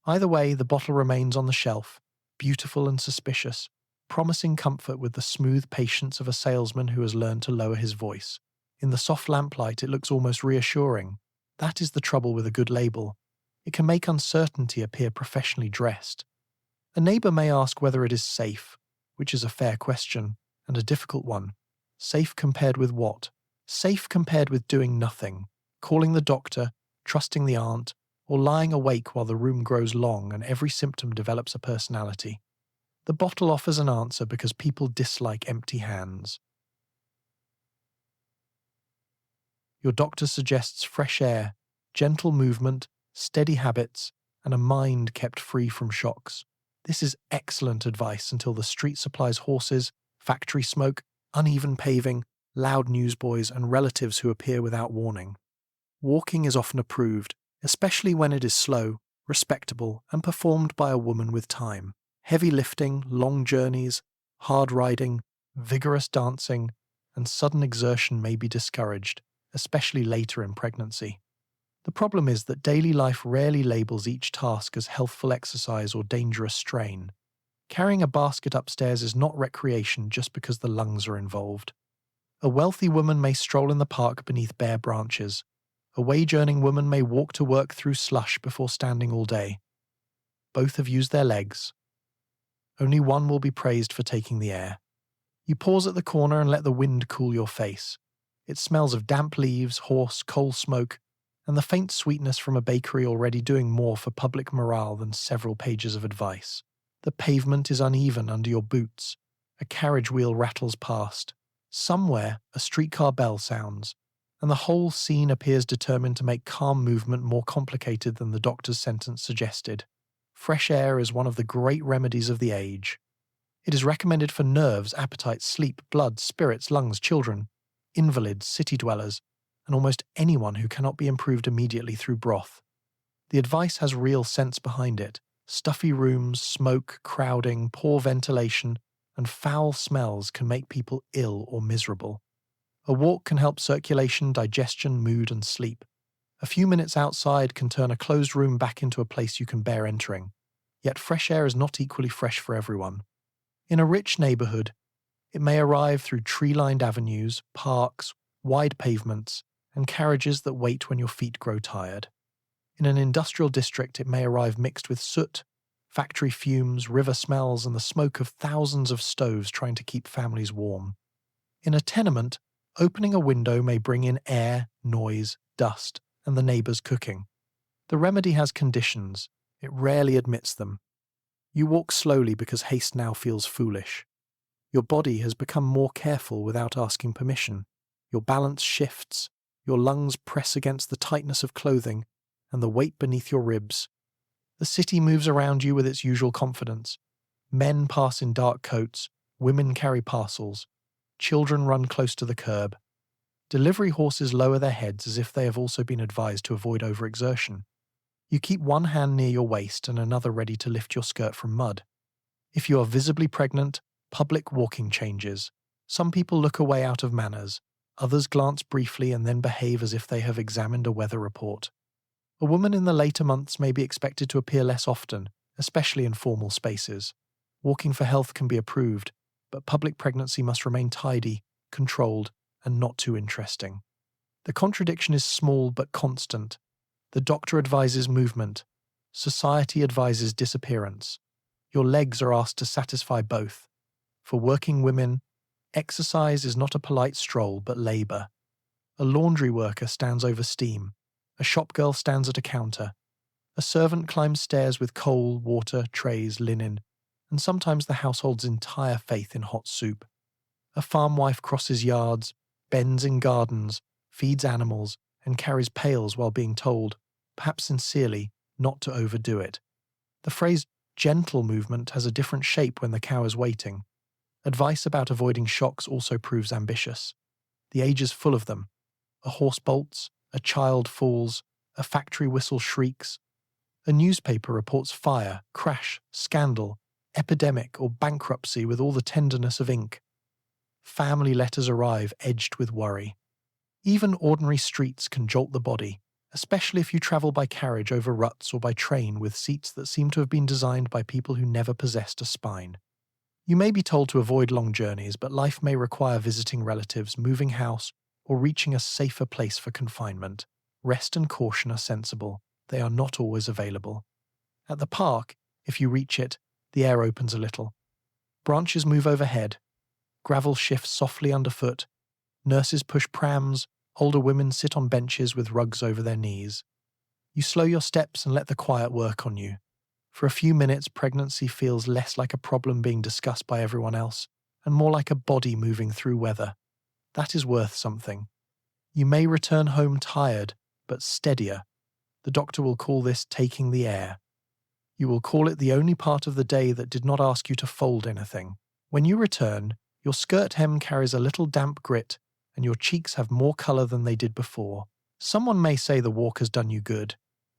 Either way, the bottle remains on the shelf, beautiful and suspicious, promising comfort with the smooth patience of a salesman who has learned to lower his voice. In the soft lamplight, it looks almost reassuring. That is the trouble with a good label. It can make uncertainty appear professionally dressed. A neighbor may ask whether it is safe, which is a fair question, and a difficult one. Safe compared with what? Safe compared with doing nothing, calling the doctor, trusting the aunt, or lying awake while the room grows long and every symptom develops a personality. The bottle offers an answer because people dislike empty hands. Your doctor suggests fresh air, gentle movement, steady habits, and a mind kept free from shocks. This is excellent advice until the street supplies horses, factory smoke, uneven paving, loud newsboys, and relatives who appear without warning. Walking is often approved, especially when it is slow, respectable, and performed by a woman with time. Heavy lifting, long journeys, hard riding, vigorous dancing, and sudden exertion may be discouraged, especially later in pregnancy. The problem is that daily life rarely labels each task as healthful exercise or dangerous strain. Carrying a basket upstairs is not recreation just because the lungs are involved. A wealthy woman may stroll in the park beneath bare branches. A wage-earning woman may walk to work through slush before standing all day. Both have used their legs. Only one will be praised for taking the air. You pause at the corner and let the wind cool your face. It smells of damp leaves, horse, coal smoke, and the faint sweetness from a bakery already doing more for public morale than several pages of advice. The pavement is uneven under your boots. A carriage wheel rattles past. Somewhere, a streetcar bell sounds, and the whole scene appears determined to make calm movement more complicated than the doctor's sentence suggested. Fresh air is one of the great remedies of the age. It is recommended for nerves, appetite, sleep, blood, spirits, lungs, children, invalids, city dwellers, and almost anyone who cannot be improved immediately through broth. The advice has real sense behind it. Stuffy rooms, smoke, crowding, poor ventilation, and foul smells can make people ill or miserable. A walk can help circulation, digestion, mood, and sleep. A few minutes outside can turn a closed room back into a place you can bear entering. Yet fresh air is not equally fresh for everyone. In a rich neighborhood, it may arrive through tree-lined avenues, parks, wide pavements, and carriages that wait when your feet grow tired. In an industrial district, it may arrive mixed with soot, factory fumes, river smells, and the smoke of thousands of stoves trying to keep families warm. In a tenement, opening a window may bring in air, noise, dust, and the neighbors cooking. The remedy has conditions. It rarely admits them. You walk slowly because haste now feels foolish. Your body has become more careful without asking permission. Your balance shifts, your lungs press against the tightness of clothing, and the weight beneath your ribs. The city moves around you with its usual confidence. Men pass in dark coats, women carry parcels, children run close to the curb. Delivery horses lower their heads as if they have also been advised to avoid overexertion. You keep one hand near your waist and another ready to lift your skirt from mud. If you are visibly pregnant, public walking changes. Some people look away out of manners, others glance briefly and then behave as if they have examined a weather report. A woman in the later months may be expected to appear less often, especially in formal spaces. Walking for health can be approved, but public pregnancy must remain tidy, controlled, and not too interesting. The contradiction is small but constant. The doctor advises movement. Society advises disappearance. Your legs are asked to satisfy both. For working women, exercise is not a polite stroll but labor. A laundry worker stands over steam. A shopgirl stands at a counter. A servant climbs stairs with coal, water, trays, linen, and sometimes the household's entire faith in hot soup. A farm wife crosses yards, bends in gardens, feeds animals, and carries pails while being told, perhaps sincerely, not to overdo it. The phrase gentle movement has a different shape when the cow is waiting. Advice about avoiding shocks also proves ambitious. The age is full of them. A horse bolts, a child falls, a factory whistle shrieks. A newspaper reports fire, crash, scandal, epidemic, or bankruptcy with all the tenderness of ink. Family letters arrive edged with worry. Even ordinary streets can jolt the body, especially if you travel by carriage over ruts or by train with seats that seem to have been designed by people who never possessed a spine. You may be told to avoid long journeys, but life may require visiting relatives, moving house, or reaching a safer place for confinement. Rest and caution are sensible. They are not always available. At the park, if you reach it, the air opens a little. Branches move overhead. Gravel shifts softly underfoot. Nurses push prams. Older women sit on benches with rugs over their knees. You slow your steps and let the quiet work on you. For a few minutes, pregnancy feels less like a problem being discussed by everyone else, and more like a body moving through weather. That is worth something. You may return home tired, but steadier. The doctor will call this taking the air. You will call it the only part of the day that did not ask you to fold anything. When you return, your skirt hem carries a little damp grit, and your cheeks have more colour than they did before. Someone may say the walk has done you good.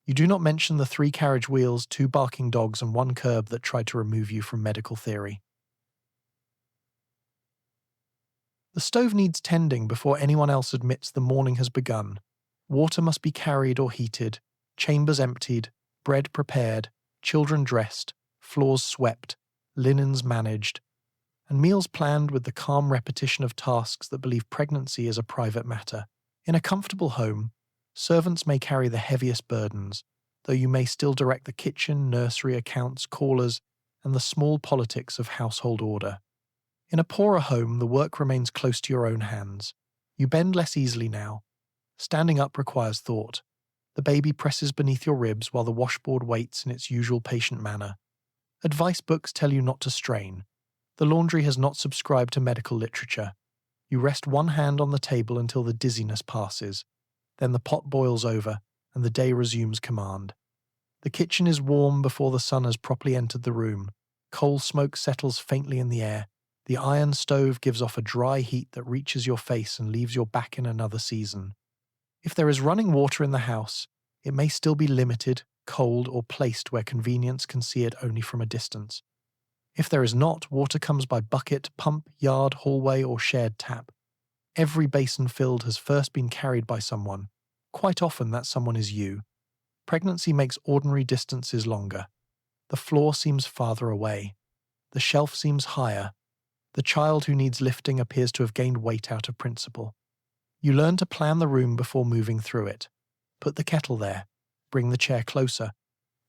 You do not mention the 3 carriage wheels, 2 barking dogs, and 1 curb that tried to remove you from medical theory. The stove needs tending before anyone else admits the morning has begun. Water must be carried or heated, chambers emptied, bread prepared, children dressed, floors swept, linens managed, and meals planned with the calm repetition of tasks that believe pregnancy is a private matter. In a comfortable home, servants may carry the heaviest burdens, though you may still direct the kitchen, nursery, accounts, callers, and the small politics of household order. In a poorer home, the work remains close to your own hands. You bend less easily now. Standing up requires thought. The baby presses beneath your ribs while the washboard waits in its usual patient manner. Advice books tell you not to strain. The laundry has not subscribed to medical literature. You rest one hand on the table until the dizziness passes. Then the pot boils over, and the day resumes command. The kitchen is warm before the sun has properly entered the room. Coal smoke settles faintly in the air. The iron stove gives off a dry heat that reaches your face and leaves your back in another season. If there is running water in the house, it may still be limited, cold, or placed where convenience can see it only from a distance. If there is not, water comes by bucket, pump, yard, hallway, or shared tap. Every basin filled has first been carried by someone. Quite often that someone is you. Pregnancy makes ordinary distances longer. The floor seems farther away. The shelf seems higher. The child who needs lifting appears to have gained weight out of principle. You learn to plan the room before moving through it. Put the kettle there. Bring the chair closer.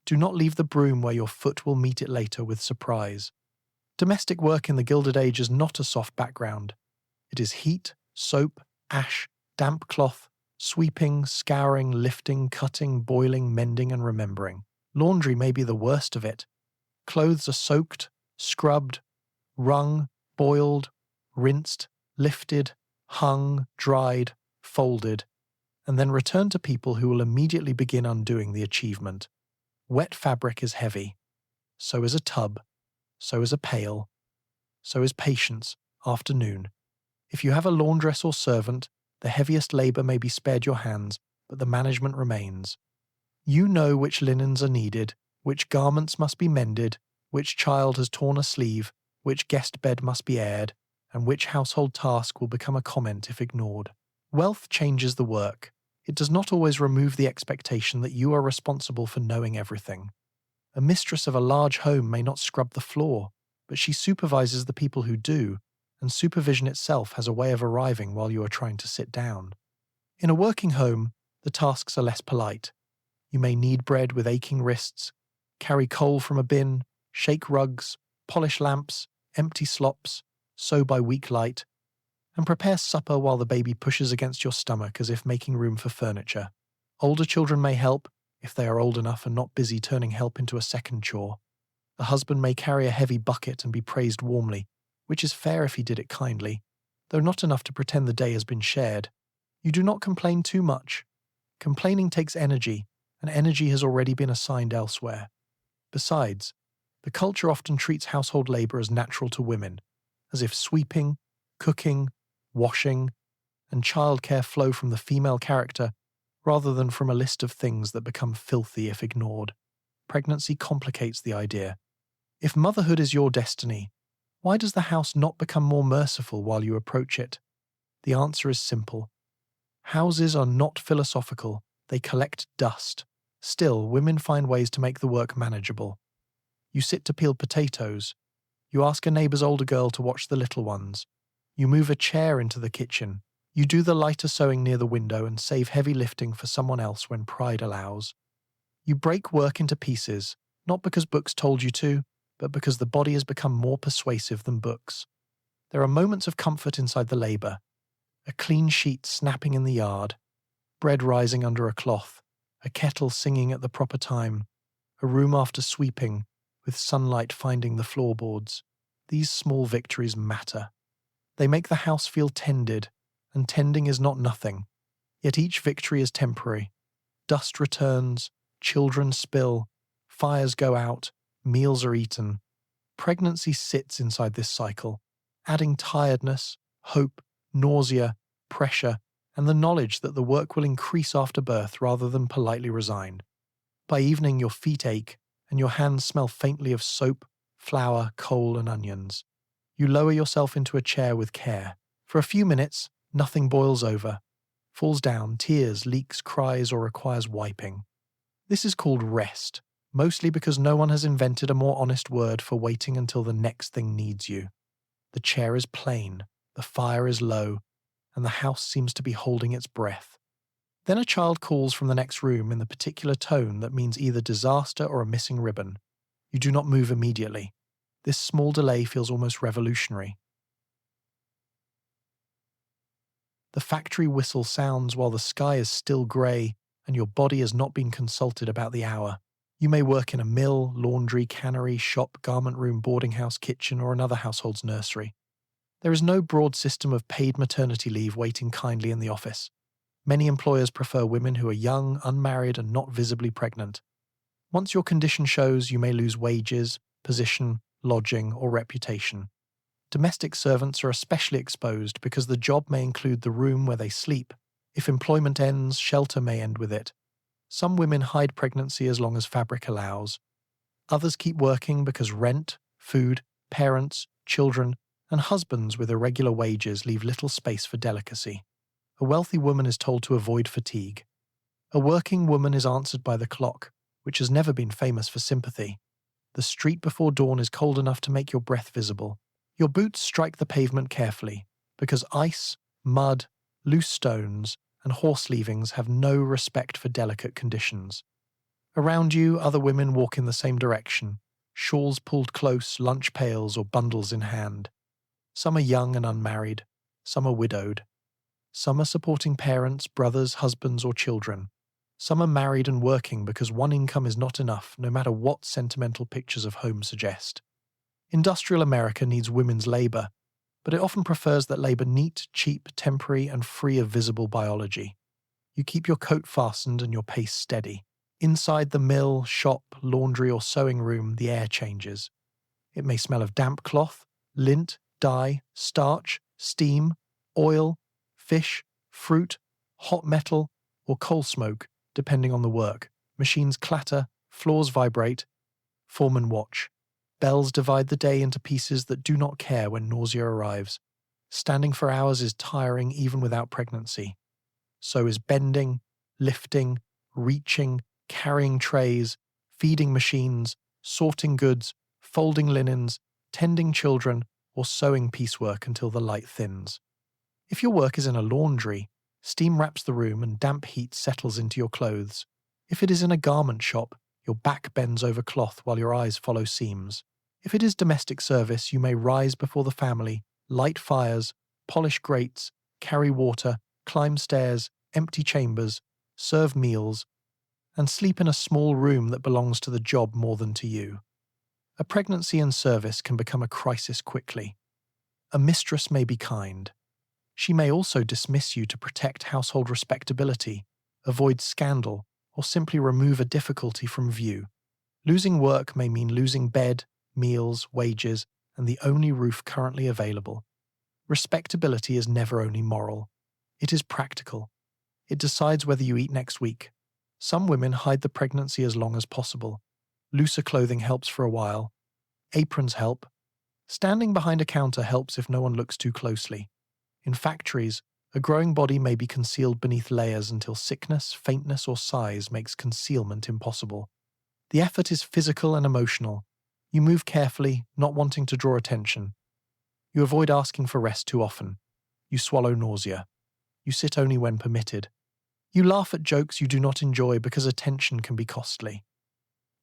Do not leave the broom where your foot will meet it later with surprise. Domestic work in the Gilded Age is not a soft background. It is heat, soap, ash, damp cloth, sweeping, scouring, lifting, cutting, boiling, mending, and remembering. Laundry may be the worst of it. Clothes are soaked, scrubbed, wrung, boiled, rinsed, lifted, hung, dried, folded, and then returned to people who will immediately begin undoing the achievement. Wet fabric is heavy. So is a tub. So is a pail. So is patience, afternoon. If you have a laundress or servant, the heaviest labour may be spared your hands, but the management remains. You know which linens are needed, which garments must be mended, which child has torn a sleeve, which guest bed must be aired, and which household task will become a comment if ignored. Wealth changes the work. It does not always remove the expectation that you are responsible for knowing everything. A mistress of a large home may not scrub the floor, but she supervises the people who do, and supervision itself has a way of arriving while you are trying to sit down. In a working home, the tasks are less polite. You may knead bread with aching wrists, carry coal from a bin, shake rugs, polish lamps, empty slops, sew by weak light, and prepare supper while the baby pushes against your stomach as if making room for furniture. Older children may help, if they are old enough and not busy turning help into a second chore. A husband may carry a heavy bucket and be praised warmly, which is fair if he did it kindly, though not enough to pretend the day has been shared. You do not complain too much. Complaining takes energy, and energy has already been assigned elsewhere. Besides, the culture often treats household labour as natural to women, as if sweeping, cooking, washing, and childcare flow from the female character rather than from a list of things that become filthy if ignored. Pregnancy complicates the idea. If motherhood is your destiny, why does the house not become more merciful while you approach it? The answer is simple. Houses are not philosophical, they collect dust. Still, women find ways to make the work manageable. You sit to peel potatoes. You ask a neighbour's older girl to watch the little ones. You move a chair into the kitchen. You do the lighter sewing near the window and save heavy lifting for someone else when pride allows. You break work into pieces, not because books told you to, but because the body has become more persuasive than books. There are moments of comfort inside the labour. A clean sheet snapping in the yard, bread rising under a cloth, a kettle singing at the proper time, a room after sweeping, with sunlight finding the floorboards. These small victories matter. They make the house feel tended, and tending is not nothing. Yet each victory is temporary. Dust returns, children spill, fires go out, meals are eaten. Pregnancy sits inside this cycle, adding tiredness, hope, nausea, pressure, and the knowledge that the work will increase after birth rather than politely resign. By evening your feet ache, and your hands smell faintly of soap, flour, coal, and onions. You lower yourself into a chair with care. For a few minutes, nothing boils over, falls down, tears, leaks, cries, or requires wiping. This is called rest, mostly because no one has invented a more honest word for waiting until the next thing needs you. The chair is plain, the fire is low, and the house seems to be holding its breath. Then a child calls from the next room in the particular tone that means either disaster or a missing ribbon. You do not move immediately. This small delay feels almost revolutionary. The factory whistle sounds while the sky is still grey and your body has not been consulted about the hour. You may work in a mill, laundry, cannery, shop, garment room, boarding house, kitchen, or another household's nursery. There is no broad system of paid maternity leave waiting kindly in the office. Many employers prefer women who are young, unmarried, and not visibly pregnant. Once your condition shows, you may lose wages, position, lodging, or reputation. Domestic servants are especially exposed because the job may include the room where they sleep. If employment ends, shelter may end with it. Some women hide pregnancy as long as fabric allows. Others keep working because rent, food, parents, children, And husbands with irregular wages leave little space for delicacy. A wealthy woman is told to avoid fatigue. A working woman is answered by the clock, which has never been famous for sympathy. The street before dawn is cold enough to make your breath visible. Your boots strike the pavement carefully, because ice, mud, loose stones, and horse leavings have no respect for delicate conditions. Around you, other women walk in the same direction, shawls pulled close, lunch pails or bundles in hand. Some are young and unmarried, some are widowed. Some are supporting parents, brothers, husbands, or children. Some are married and working because one income is not enough, no matter what sentimental pictures of home suggest. Industrial America needs women's labor, but it often prefers that labor neat, cheap, temporary, and free of visible biology. You keep your coat fastened and your pace steady. Inside the mill, shop, laundry, or sewing room, the air changes. It may smell of damp cloth, lint, dye, starch, steam, oil, fish, fruit, hot metal, or coal smoke, depending on the work. Machines clatter, floors vibrate. Foremen watch. Bells divide the day into pieces that do not care when nausea arrives. Standing for hours is tiring even without pregnancy. So is bending, lifting, reaching, carrying trays, feeding machines, sorting goods, folding linens, tending children, or sewing piecework until the light thins. If your work is in a laundry, steam wraps the room and damp heat settles into your clothes. If it is in a garment shop, your back bends over cloth while your eyes follow seams. If it is domestic service, you may rise before the family, light fires, polish grates, carry water, climb stairs, empty chambers, serve meals, and sleep in a small room that belongs to the job more than to you. A pregnancy in service can become a crisis quickly. A mistress may be kind. She may also dismiss you to protect household respectability, avoid scandal, or simply remove a difficulty from view. Losing work may mean losing bed, meals, wages, and the only roof currently available. Respectability is never only moral. It is practical. It decides whether you eat next week. Some women hide the pregnancy as long as possible. Looser clothing helps for a while. Aprons help. Standing behind a counter helps if no one looks too closely. In factories, a growing body may be concealed beneath layers until sickness, faintness, or size makes concealment impossible. The effort is physical and emotional. You move carefully, not wanting to draw attention. You avoid asking for rest too often. You swallow nausea. You sit only when permitted. You laugh at jokes you do not enjoy because attention can be costly.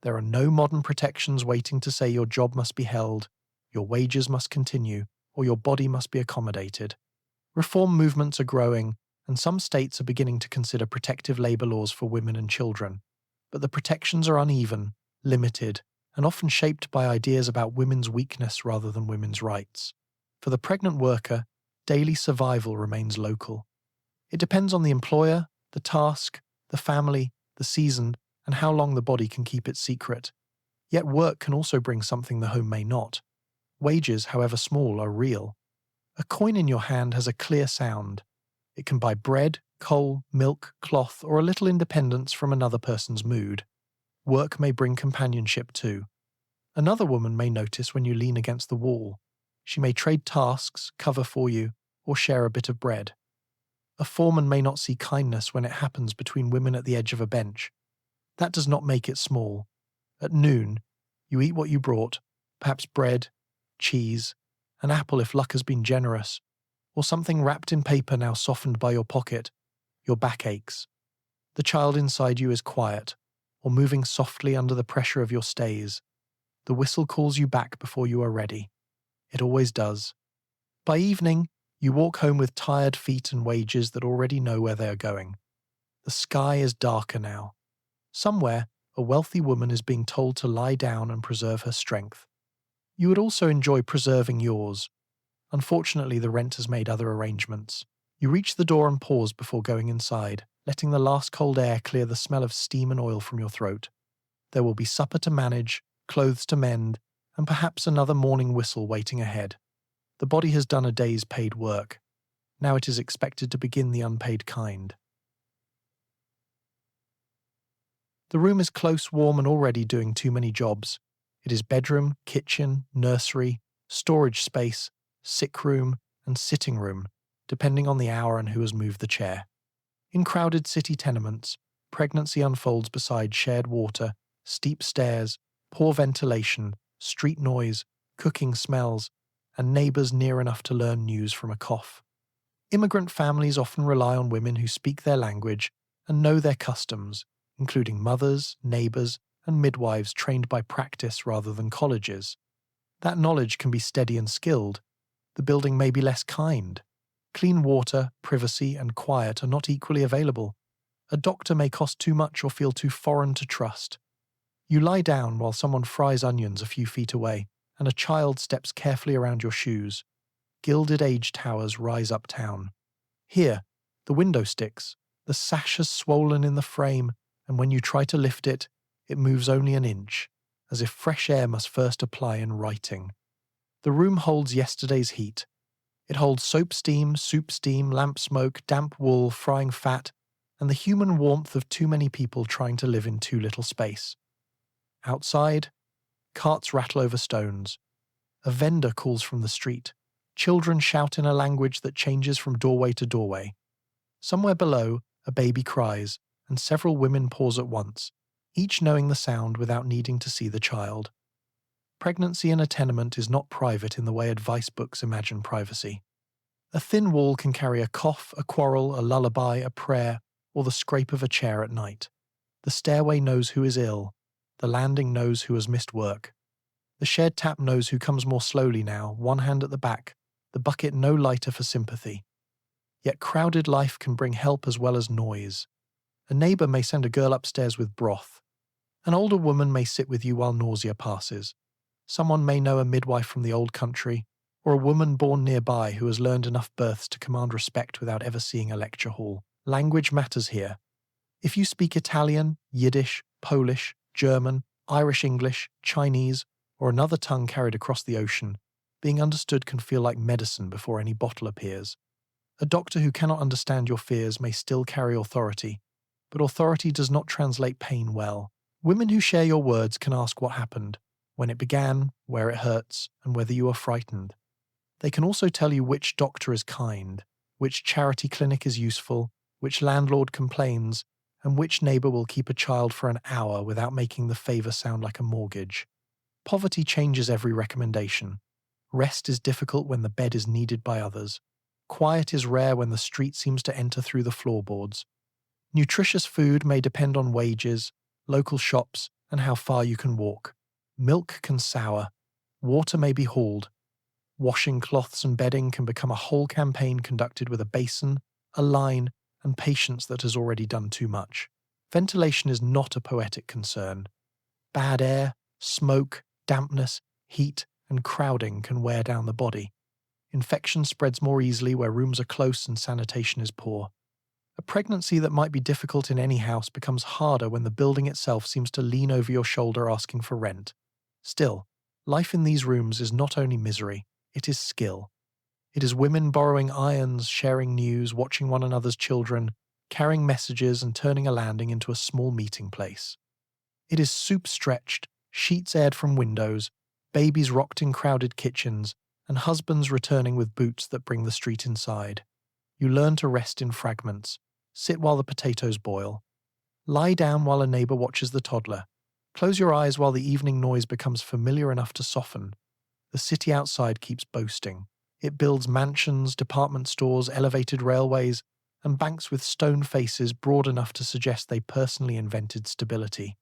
There are no modern protections waiting to say your job must be held, your wages must continue, or your body must be accommodated. Reform movements are growing, and some states are beginning to consider protective labor laws for women and children. But the protections are uneven, limited, and often shaped by ideas about women's weakness rather than women's rights. For the pregnant worker, daily survival remains local. It depends on the employer, the task, the family, the season, and how long the body can keep it secret. Yet work can also bring something the home may not. Wages, however small, are real. A coin in your hand has a clear sound. It can buy bread, coal, milk, cloth, or a little independence from another person's mood. Work may bring companionship too. Another woman may notice when you lean against the wall. She may trade tasks, cover for you, or share a bit of bread. A foreman may not see kindness when it happens between women at the edge of a bench. That does not make it small. At noon, you eat what you brought, perhaps bread, cheese, an apple if luck has been generous, or something wrapped in paper now softened by your pocket. Your back aches. The child inside you is quiet, or moving softly under the pressure of your stays. The whistle calls you back before you are ready. It always does. By evening, you walk home with tired feet and wages that already know where they are going. The sky is darker now. Somewhere, a wealthy woman is being told to lie down and preserve her strength. You would also enjoy preserving yours. Unfortunately, the rent has made other arrangements. You reach the door and pause before going inside, letting the last cold air clear the smell of steam and oil from your throat. There will be supper to manage, clothes to mend, and perhaps another morning whistle waiting ahead. The body has done a day's paid work. Now it is expected to begin the unpaid kind. The room is close, warm, and already doing too many jobs. It is bedroom, kitchen, nursery, storage space, sick room, and sitting room, depending on the hour and who has moved the chair. In crowded city tenements, pregnancy unfolds beside shared water, steep stairs, poor ventilation, street noise, cooking smells, and neighbors near enough to learn news from a cough. Immigrant families often rely on women who speak their language and know their customs, including mothers, neighbors, and midwives trained by practice rather than colleges. That knowledge can be steady and skilled. The building may be less kind. Clean water, privacy, and quiet are not equally available. A doctor may cost too much or feel too foreign to trust. You lie down while someone fries onions a few feet away, and a child steps carefully around your shoes. Gilded Age towers rise uptown. Here, the window sticks, the sash has swollen in the frame, and when you try to lift it, it moves only an inch, as if fresh air must first apply in writing. The room holds yesterday's heat. It holds soap steam, soup steam, lamp smoke, damp wool, frying fat, and the human warmth of too many people trying to live in too little space. Outside, carts rattle over stones. A vendor calls from the street. Children shout in a language that changes from doorway to doorway. Somewhere below, a baby cries, and several women pause at once, each knowing the sound without needing to see the child. Pregnancy in a tenement is not private in the way advice books imagine privacy. A thin wall can carry a cough, a quarrel, a lullaby, a prayer, or the scrape of a chair at night. The stairway knows who is ill. The landing knows who has missed work. The shared tap knows who comes more slowly now, one hand at the back, the bucket no lighter for sympathy. Yet crowded life can bring help as well as noise. A neighbor may send a girl upstairs with broth. An older woman may sit with you while nausea passes. Someone may know a midwife from the old country, or a woman born nearby who has learned enough births to command respect without ever seeing a lecture hall. Language matters here. If you speak Italian, Yiddish, Polish, German, Irish English, Chinese, or another tongue carried across the ocean, being understood can feel like medicine before any bottle appears. A doctor who cannot understand your fears may still carry authority, but authority does not translate pain well. Women who share your words can ask what happened, when it began, where it hurts, and whether you are frightened. They can also tell you which doctor is kind, which charity clinic is useful, which landlord complains, and which neighbor will keep a child for an hour without making the favor sound like a mortgage. Poverty changes every recommendation. Rest is difficult when the bed is needed by others. Quiet is rare when the street seems to enter through the floorboards. Nutritious food may depend on wages, local shops, and how far you can walk. Milk can sour. Water may be hauled. Washing cloths and bedding can become a whole campaign conducted with a basin, a line, and patience that has already done too much. Ventilation is not a poetic concern. Bad air, smoke, dampness, heat, and crowding can wear down the body. Infection spreads more easily where rooms are close and sanitation is poor. A pregnancy that might be difficult in any house becomes harder when the building itself seems to lean over your shoulder asking for rent. Still, life in these rooms is not only misery, it is skill. It is women borrowing irons, sharing news, watching one another's children, carrying messages and turning a landing into a small meeting place. It is soup stretched, sheets aired from windows, babies rocked in crowded kitchens, and husbands returning with boots that bring the street inside. You learn to rest in fragments, sit while the potatoes boil, lie down while a neighbor watches the toddler, close your eyes while the evening noise becomes familiar enough to soften. The city outside keeps boasting. It builds mansions, department stores, elevated railways, and banks with stone faces broad enough to suggest they personally invented stability.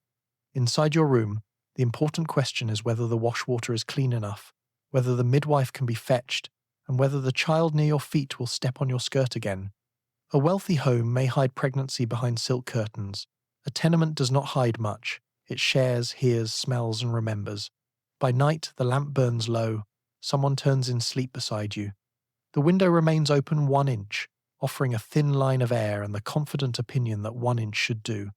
Inside your room, the important question is whether the washwater is clean enough, whether the midwife can be fetched, and whether the child near your feet will step on your skirt again. A wealthy home may hide pregnancy behind silk curtains. A tenement does not hide much. It shares, hears, smells, and remembers. By night, the lamp burns low. Someone turns in sleep beside you. The window remains open 1 inch, offering a thin line of air and the confident opinion that 1 inch should do.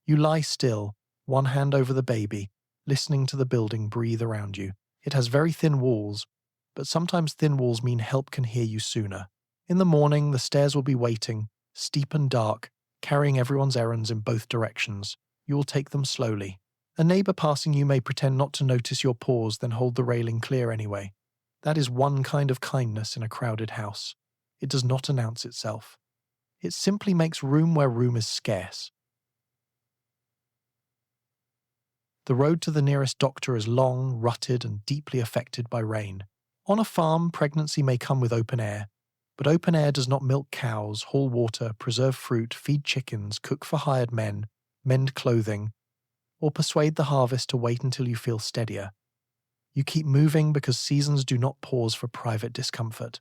You lie still, one hand over the baby, listening to the building breathe around you. It has very thin walls, but sometimes thin walls mean help can hear you sooner. In the morning, the stairs will be waiting, steep and dark, carrying everyone's errands in both directions. You will take them slowly. A neighbor passing you may pretend not to notice your pause, then hold the railing clear anyway. That is one kind of kindness in a crowded house. It does not announce itself. It simply makes room where room is scarce. The road to the nearest doctor is long, rutted, and deeply affected by rain. On a farm, pregnancy may come with open air, but open air does not milk cows, haul water, preserve fruit, feed chickens, cook for hired men, mend clothing, or persuade the harvest to wait until you feel steadier. You keep moving because seasons do not pause for private discomfort.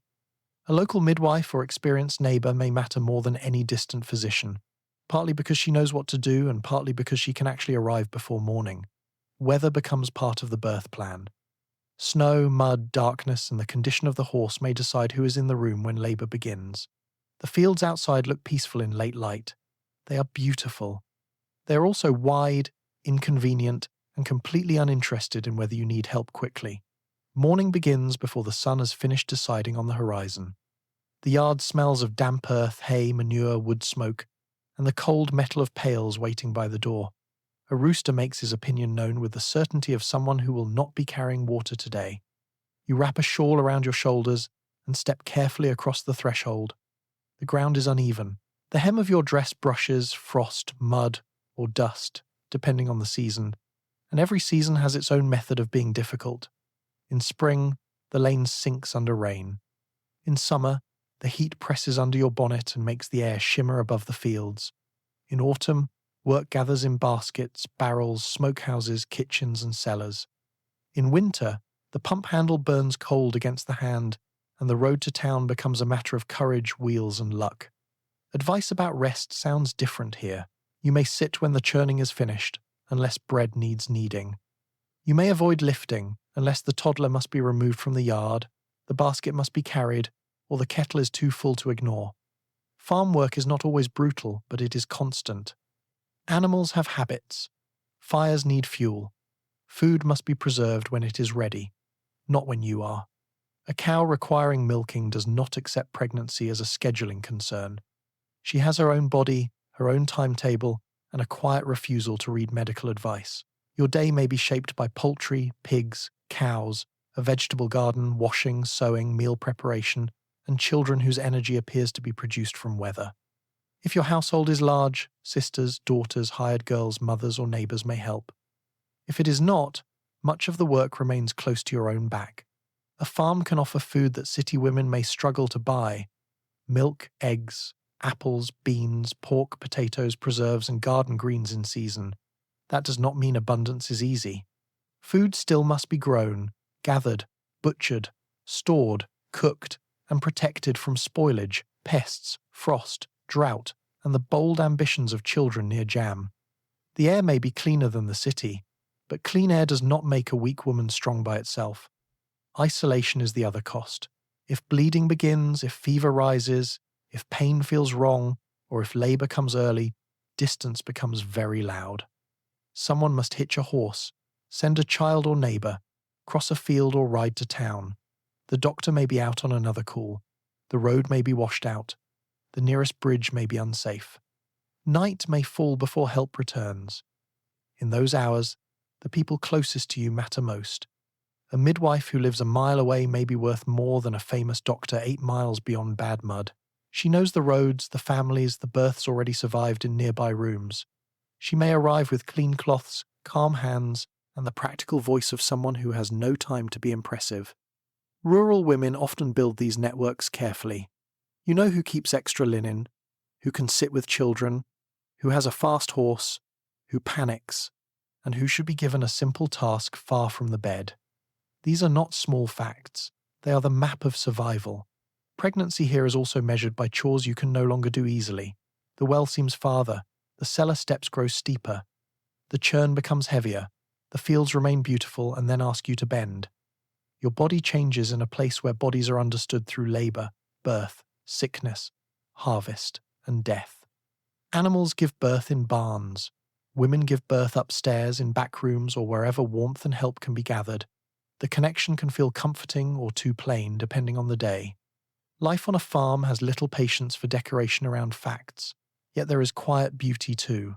A local midwife or experienced neighbor may matter more than any distant physician, partly because she knows what to do and partly because she can actually arrive before morning. Weather becomes part of the birth plan. Snow, mud, darkness, and the condition of the horse may decide who is in the room when labor begins. The fields outside look peaceful in late light. They are beautiful. They are also wide, inconvenient, and completely uninterested in whether you need help quickly. Morning begins before the sun has finished deciding on the horizon. The yard smells of damp earth, hay, manure, wood smoke, and the cold metal of pails waiting by the door. A rooster makes his opinion known with the certainty of someone who will not be carrying water today. You wrap a shawl around your shoulders and step carefully across the threshold. The ground is uneven. The hem of your dress brushes frost, mud, or dust, depending on the season, and every season has its own method of being difficult. In spring, the lane sinks under rain. In summer, the heat presses under your bonnet and makes the air shimmer above the fields. In autumn, work gathers in baskets, barrels, smokehouses, kitchens, and cellars. In winter, the pump handle burns cold against the hand, and the road to town becomes a matter of courage, wheels, and luck. Advice about rest sounds different here. You may sit when the churning is finished, unless bread needs kneading. You may avoid lifting, unless the toddler must be removed from the yard, the basket must be carried, or the kettle is too full to ignore. Farm work is not always brutal, but it is constant. Animals have habits. Fires need fuel. Food must be preserved when it is ready, not when you are. A cow requiring milking does not accept pregnancy as a scheduling concern. She has her own body, her own timetable, and a quiet refusal to read medical advice. Your day may be shaped by poultry, pigs, cows, a vegetable garden, washing, sewing, meal preparation, and children whose energy appears to be produced from weather. If your household is large, sisters, daughters, hired girls, mothers, or neighbors may help. If it is not, much of the work remains close to your own back. A farm can offer food that city women may struggle to buy: milk, eggs, apples, beans, pork, potatoes, preserves, and garden greens in season. That does not mean abundance is easy. Food still must be grown, gathered, butchered, stored, cooked, and protected from spoilage, pests, frost, drought, and the bold ambitions of children near jam. The air may be cleaner than the city, but clean air does not make a weak woman strong by itself. Isolation is the other cost. If bleeding begins, if fever rises, if pain feels wrong, or if labor comes early, distance becomes very loud. Someone must hitch a horse, send a child or neighbor, cross a field or ride to town. The doctor may be out on another call. The road may be washed out. The nearest bridge may be unsafe. Night may fall before help returns. In those hours, the people closest to you matter most. A midwife who lives a mile away may be worth more than a famous doctor 8 miles beyond bad mud. She knows the roads, the families, the births already survived in nearby rooms. She may arrive with clean cloths, calm hands, and the practical voice of someone who has no time to be impressive. Rural women often build these networks carefully. You know who keeps extra linen, who can sit with children, who has a fast horse, who panics, and who should be given a simple task far from the bed. These are not small facts. They are the map of survival. Pregnancy here is also measured by chores you can no longer do easily. The well seems farther, the cellar steps grow steeper, the churn becomes heavier, the fields remain beautiful and then ask you to bend. Your body changes in a place where bodies are understood through labor, birth, sickness, harvest, and death. Animals give birth in barns. Women give birth upstairs, in back rooms, or wherever warmth and help can be gathered. The connection can feel comforting or too plain, depending on the day. Life on a farm has little patience for decoration around facts, yet there is quiet beauty too.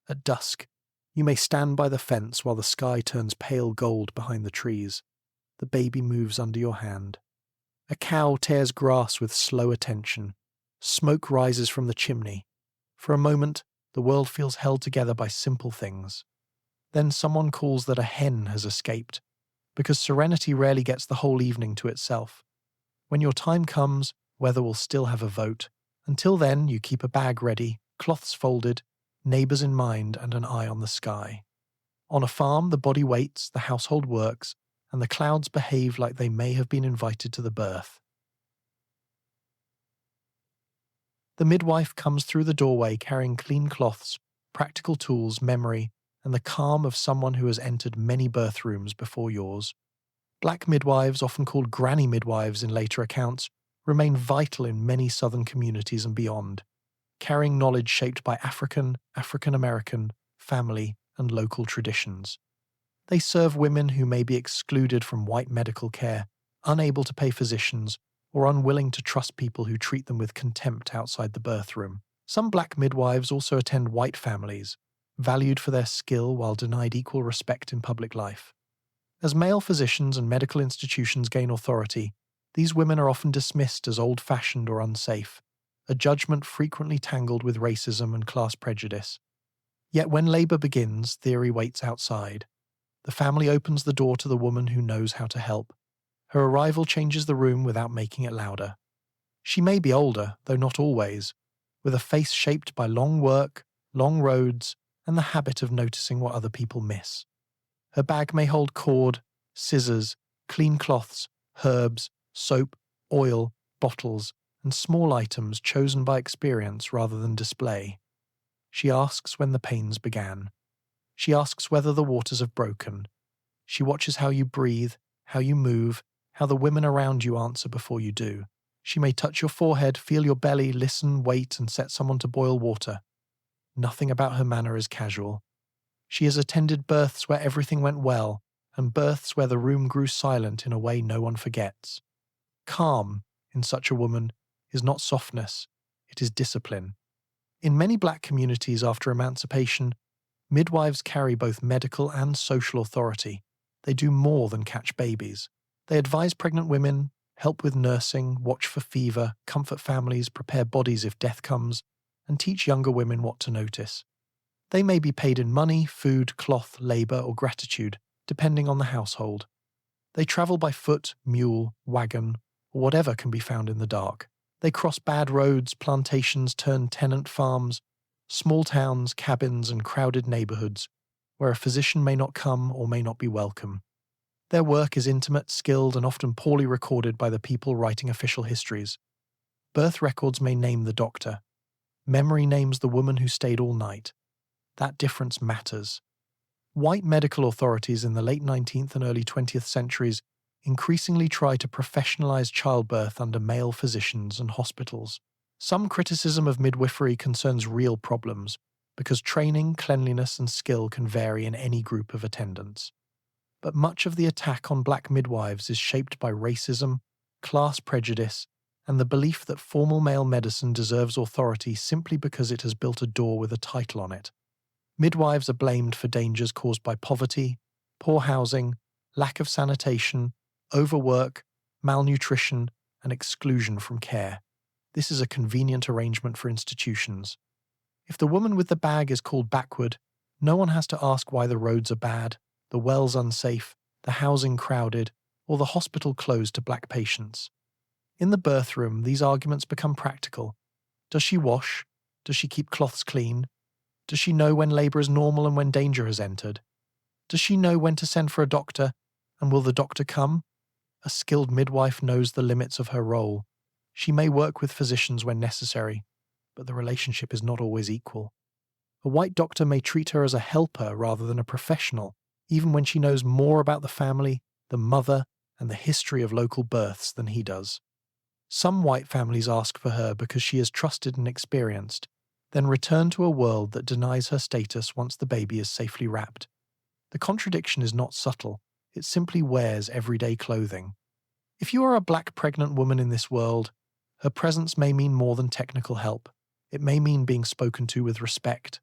At dusk, you may stand by the fence while the sky turns pale gold behind the trees. the baby moves under your hand. A cow tears grass with slow attention. Smoke rises from the chimney. For a moment, the world feels held together by simple things. Then someone calls that a hen has escaped, because serenity rarely gets the whole evening to itself. When your time comes, weather will still have a vote. Until then, you keep a bag ready, cloths folded, neighbours in mind, and an eye on the sky. On a farm, the body waits, the household works, and the clouds behave like they may have been invited to the birth. The midwife comes through the doorway carrying clean cloths, practical tools, memory, and the calm of someone who has entered many birth rooms before yours. Black midwives, often called granny midwives in later accounts, remain vital in many southern communities and beyond, carrying knowledge shaped by African, African-American, family, and local traditions. They serve women who may be excluded from white medical care, unable to pay physicians, or unwilling to trust people who treat them with contempt outside the birth room. Some black midwives also attend white families, valued for their skill while denied equal respect in public life. As male physicians and medical institutions gain authority, these women are often dismissed as old-fashioned or unsafe, a judgment frequently tangled with racism and class prejudice. Yet when labor begins, theory waits outside. The family opens the door to the woman who knows how to help. Her arrival changes the room without making it louder. She may be older, though not always, with a face shaped by long work, long roads, and the habit of noticing what other people miss. Her bag may hold cord, scissors, clean cloths, herbs, soap, oil, bottles, and small items chosen by experience rather than display. She asks when the pains began. She asks whether the waters have broken. She watches how you breathe, how you move, how the women around you answer before you do. She may touch your forehead, feel your belly, listen, wait, and set someone to boil water. Nothing about her manner is casual. She has attended births where everything went well, and births where the room grew silent in a way no one forgets. Calm, in such a woman, is not softness, it is discipline. In many black communities after emancipation, midwives carry both medical and social authority. They do more than catch babies. They advise pregnant women, help with nursing, watch for fever, comfort families, prepare bodies if death comes, and teach younger women what to notice. They may be paid in money, food, cloth, labor, or gratitude, depending on the household. They travel by foot, mule, wagon, or whatever can be found in the dark. They cross bad roads, plantations turned tenant farms, small towns, cabins, and crowded neighborhoods, where a physician may not come or may not be welcome. Their work is intimate, skilled, and often poorly recorded by the people writing official histories. Birth records may name the doctor. Memory names the woman who stayed all night. That difference matters. White medical authorities in the late 19th and early 20th centuries increasingly try to professionalize childbirth under male physicians and hospitals. Some criticism of midwifery concerns real problems, because training, cleanliness, and skill can vary in any group of attendants. But much of the attack on black midwives is shaped by racism, class prejudice, and the belief that formal male medicine deserves authority simply because it has built a door with a title on it. Midwives are blamed for dangers caused by poverty, poor housing, lack of sanitation, overwork, malnutrition, and exclusion from care. This is a convenient arrangement for institutions. If the woman with the bag is called backward, no one has to ask why the roads are bad, the wells unsafe, the housing crowded, or the hospital closed to black patients. In the birth room, these arguments become practical. Does she wash? Does she keep cloths clean? Does she know when labor is normal and when danger has entered? Does she know when to send for a doctor, and will the doctor come? A skilled midwife knows the limits of her role. She may work with physicians when necessary, but the relationship is not always equal. A white doctor may treat her as a helper rather than a professional, even when she knows more about the family, the mother, and the history of local births than he does. Some white families ask for her because she is trusted and experienced, then return to a world that denies her status once the baby is safely wrapped. The contradiction is not subtle, it simply wears everyday clothing. If you are a black pregnant woman in this world, her presence may mean more than technical help. It may mean being spoken to with respect.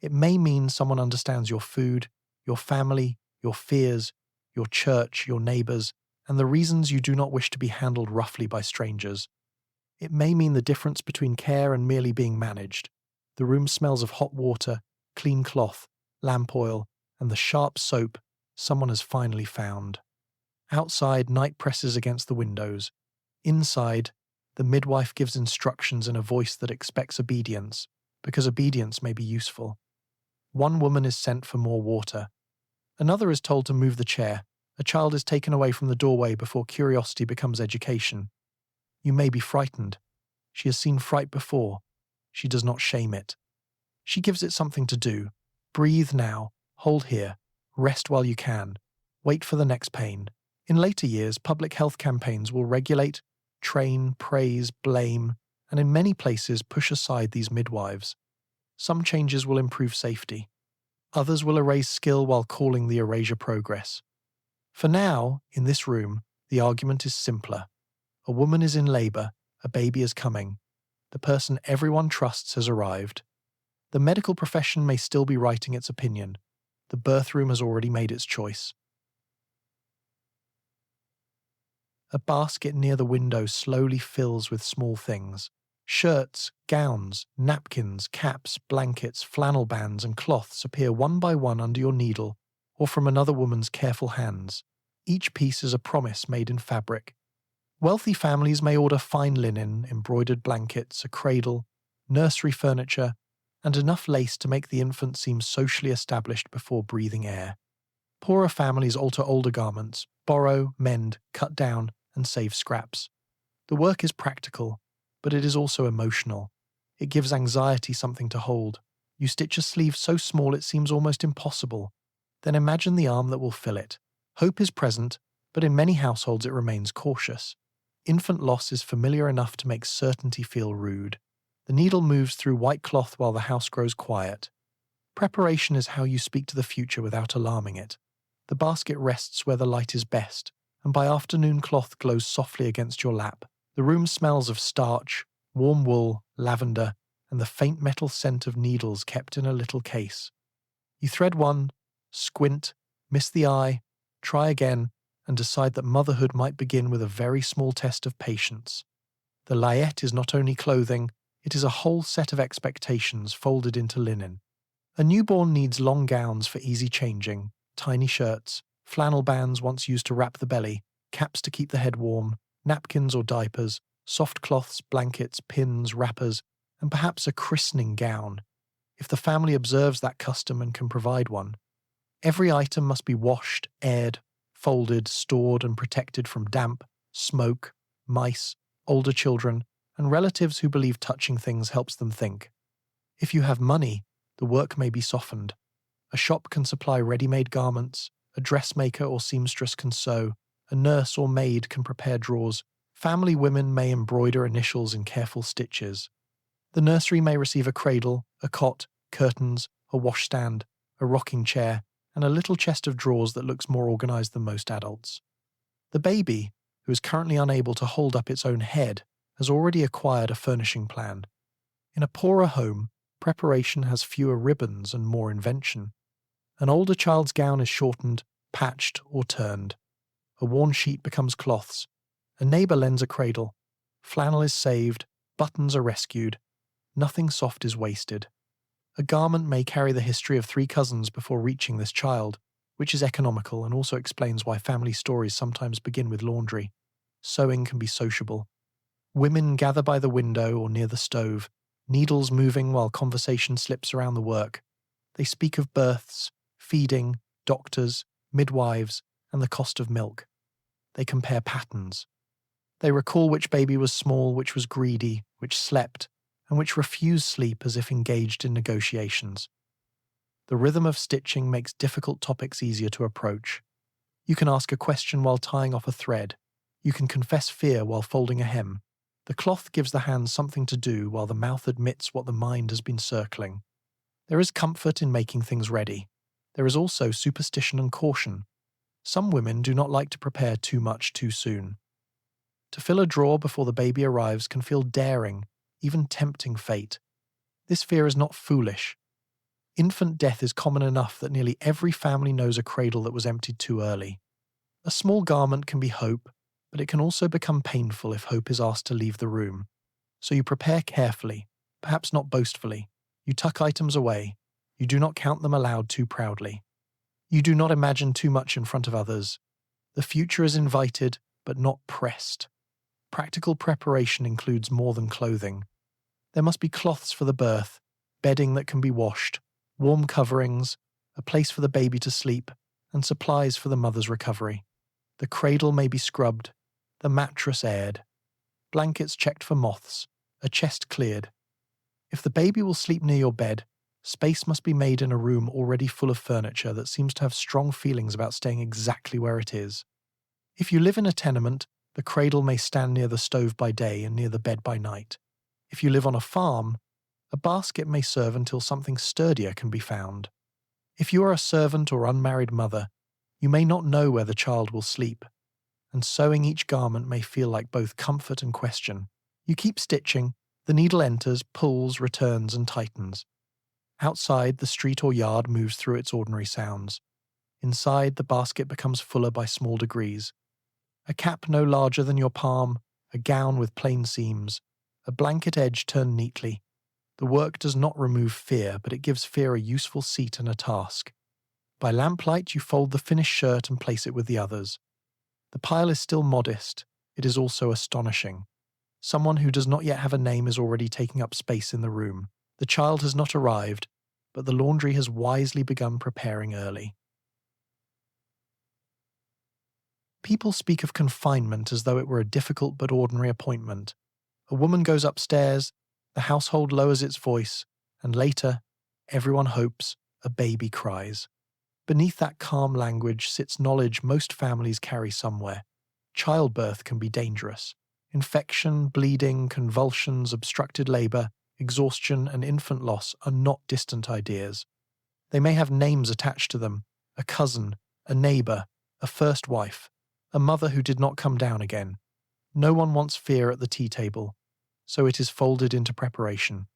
It may mean someone understands your food, your family, your fears, your church, your neighbors, and the reasons you do not wish to be handled roughly by strangers. It may mean the difference between care and merely being managed. The room smells of hot water, clean cloth, lamp oil, and the sharp soap someone has finally found. Outside, night presses against the windows. Inside, the midwife gives instructions in a voice that expects obedience, because obedience may be useful. One woman is sent for more water. Another is told to move the chair. A child is taken away from the doorway before curiosity becomes education. You may be frightened. She has seen fright before. She does not shame it. She gives it something to do. Breathe now, hold here, rest while you can, wait for the next pain. In later years, public health campaigns will regulate, train, praise, blame, and in many places push aside these midwives. Some changes will improve safety. Others will erase skill while calling the erasure progress. For now, in this room, the argument is simpler. A woman is in labor, a baby is coming. The person everyone trusts has arrived. The medical profession may still be writing its opinion. The birth room has already made its choice. A basket near the window slowly fills with small things. Shirts, gowns, napkins, caps, blankets, flannel bands, and cloths appear one by one under your needle or from another woman's careful hands. Each piece is a promise made in fabric. Wealthy families may order fine linen, embroidered blankets, a cradle, nursery furniture, and enough lace to make the infant seem socially established before breathing air. Poorer families alter older garments, borrow, mend, cut down, and save scraps. The work is practical, but it is also emotional. It gives anxiety something to hold. You stitch a sleeve so small it seems almost impossible. Then imagine the arm that will fill it. Hope is present, but in many households it remains cautious. Infant loss is familiar enough to make certainty feel rude. The needle moves through white cloth while the house grows quiet. Preparation is how you speak to the future without alarming it. The basket rests where the light is best, and by afternoon cloth glows softly against your lap. The room smells of starch, warm wool, lavender, and the faint metal scent of needles kept in a little case. You thread one, squint, miss the eye, try again, and decide that motherhood might begin with a very small test of patience. The layette is not only clothing, it is a whole set of expectations folded into linen. A newborn needs long gowns for easy changing, tiny shirts, flannel bands once used to wrap the belly, caps to keep the head warm, napkins or diapers, soft cloths, blankets, pins, wrappers, and perhaps a christening gown, if the family observes that custom and can provide one. Every item must be washed, aired, folded, stored, and protected from damp, smoke, mice, older children, and relatives who believe touching things helps them think. If you have money, the work may be softened. A shop can supply ready-made garments, a dressmaker or seamstress can sew, a nurse or maid can prepare drawers, family women may embroider initials in careful stitches. The nursery may receive a cradle, a cot, curtains, a washstand, a rocking chair, and a little chest of drawers that looks more organized than most adults. The baby, who is currently unable to hold up its own head, has already acquired a furnishing plan. In a poorer home, preparation has fewer ribbons and more invention. An older child's gown is shortened, patched, or turned. A worn sheet becomes cloths. A neighbor lends a cradle. Flannel is saved, buttons are rescued. Nothing soft is wasted. A garment may carry the history of 3 cousins before reaching this child, which is economical and also explains why family stories sometimes begin with laundry. Sewing can be sociable. Women gather by the window or near the stove, needles moving while conversation slips around the work. They speak of births, feeding, doctors, midwives, and the cost of milk. They compare patterns. They recall which baby was small, which was greedy, which slept, and which refused sleep as if engaged in negotiations. The rhythm of stitching makes difficult topics easier to approach. You can ask a question while tying off a thread. You can confess fear while folding a hem. The cloth gives the hands something to do while the mouth admits what the mind has been circling. There is comfort in making things ready. There is also superstition and caution. Some women do not like to prepare too much too soon. To fill a drawer before the baby arrives can feel daring, even tempting fate. This fear is not foolish. Infant death is common enough that nearly every family knows a cradle that was emptied too early. A small garment can be hope, but it can also become painful if hope is asked to leave the room. So you prepare carefully, perhaps not boastfully. You tuck items away. You do not count them aloud too proudly. You do not imagine too much in front of others. The future is invited, but not pressed. Practical preparation includes more than clothing. There must be cloths for the birth, bedding that can be washed, warm coverings, a place for the baby to sleep, and supplies for the mother's recovery. The cradle may be scrubbed, the mattress aired, blankets checked for moths, a chest cleared. If the baby will sleep near your bed, space must be made in a room already full of furniture that seems to have strong feelings about staying exactly where it is. If you live in a tenement, the cradle may stand near the stove by day and near the bed by night. If you live on a farm, a basket may serve until something sturdier can be found. If you are a servant or unmarried mother, you may not know where the child will sleep, and sewing each garment may feel like both comfort and question. You keep stitching, the needle enters, pulls, returns, and tightens. Outside, the street or yard moves through its ordinary sounds. Inside, the basket becomes fuller by small degrees. A cap no larger than your palm, a gown with plain seams, a blanket edge turned neatly. The work does not remove fear, but it gives fear a useful seat and a task. By lamplight, you fold the finished shirt and place it with the others. The pile is still modest. It is also astonishing. Someone who does not yet have a name is already taking up space in the room. The child has not arrived, but the laundry has wisely begun preparing early. People speak of confinement as though it were a difficult but ordinary appointment. A woman goes upstairs, the household lowers its voice, and later, everyone hopes, a baby cries. Beneath that calm language sits knowledge most families carry somewhere. Childbirth can be dangerous. Infection, bleeding, convulsions, obstructed labor, exhaustion, and infant loss are not distant ideas. They may have names attached to them: a cousin, a neighbor, a first wife, a mother who did not come down again. No one wants fear at the tea table, so it is folded into preparation.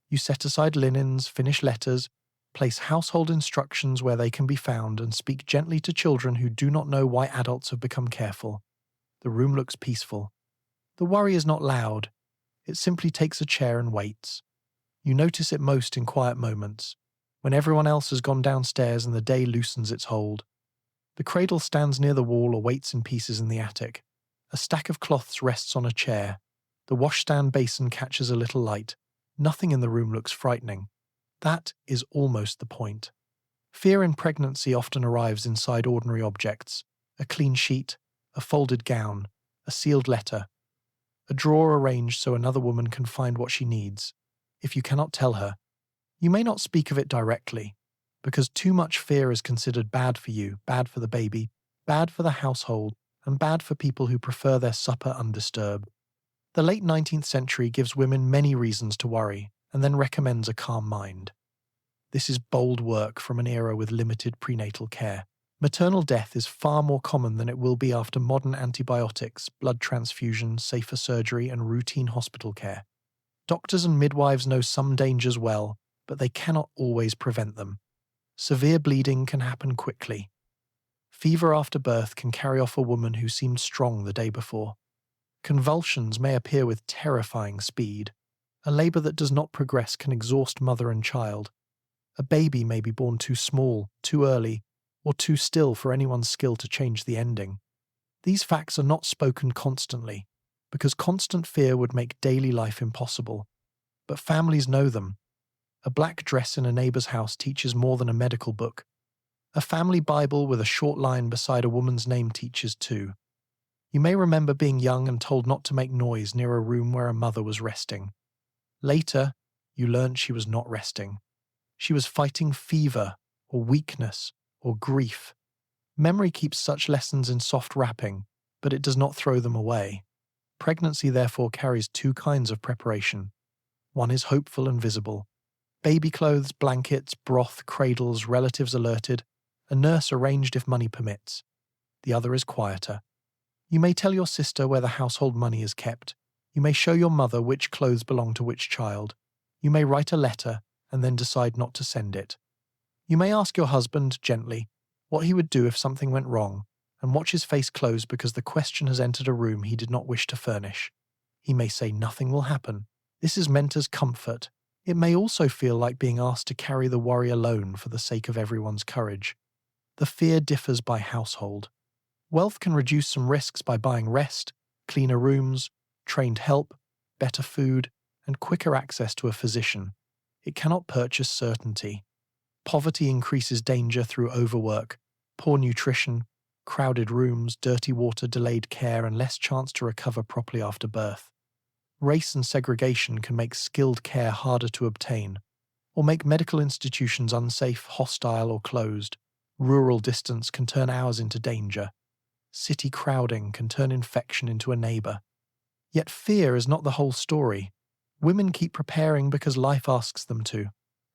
You set aside linens, finish letters, place household instructions where they can be found, and speak gently to children who do not know why adults have become careful. The room looks peaceful. The worry is not loud. It simply takes a chair and waits. You notice it most in quiet moments, when everyone else has gone downstairs and the day loosens its hold. The cradle stands near the wall or waits in pieces in the attic. A stack of cloths rests on a chair. The washstand basin catches a little light. Nothing in the room looks frightening. That is almost the point. Fear in pregnancy often arrives inside ordinary objects: a clean sheet, a folded gown, a sealed letter, a drawer arranged so another woman can find what she needs. If you cannot tell her, you may not speak of it directly, because too much fear is considered bad for you, bad for the baby, bad for the household, and bad for people who prefer their supper undisturbed. The late 19th century gives women many reasons to worry, and then recommends a calm mind. This is bold work from an era with limited prenatal care. Maternal death is far more common than it will be after modern antibiotics, blood transfusion, safer surgery, and routine hospital care. Doctors and midwives know some dangers well, but they cannot always prevent them. Severe bleeding can happen quickly. Fever after birth can carry off a woman who seemed strong the day before. Convulsions may appear with terrifying speed. A labor that does not progress can exhaust mother and child. A baby may be born too small, too early, or too still for anyone's skill to change the ending. These facts are not spoken constantly, because constant fear would make daily life impossible. But families know them. A black dress in a neighbor's house teaches more than a medical book. A family Bible with a short line beside a woman's name teaches too. You may remember being young and told not to make noise near a room where a mother was resting. Later, you learned she was not resting. She was fighting fever, or weakness, or grief. Memory keeps such lessons in soft wrapping, but it does not throw them away. Pregnancy therefore carries two kinds of preparation. One is hopeful and visible. Baby clothes, blankets, broth, cradles, relatives alerted, a nurse arranged if money permits. The other is quieter. You may tell your sister where the household money is kept. You may show your mother which clothes belong to which child. You may write a letter and then decide not to send it. You may ask your husband, gently, what he would do if something went wrong, and watch his face close because the question has entered a room he did not wish to furnish. He may say nothing will happen. This is meant as comfort. It may also feel like being asked to carry the worry alone for the sake of everyone's courage. The fear differs by household. Wealth can reduce some risks by buying rest, cleaner rooms, trained help, better food, and quicker access to a physician. It cannot purchase certainty. Poverty increases danger through overwork, poor nutrition, crowded rooms, dirty water, delayed care, and less chance to recover properly after birth. Race and segregation can make skilled care harder to obtain, or make medical institutions unsafe, hostile, or closed. Rural distance can turn hours into danger. City crowding can turn infection into a neighbor. Yet fear is not the whole story. Women keep preparing because life asks them to.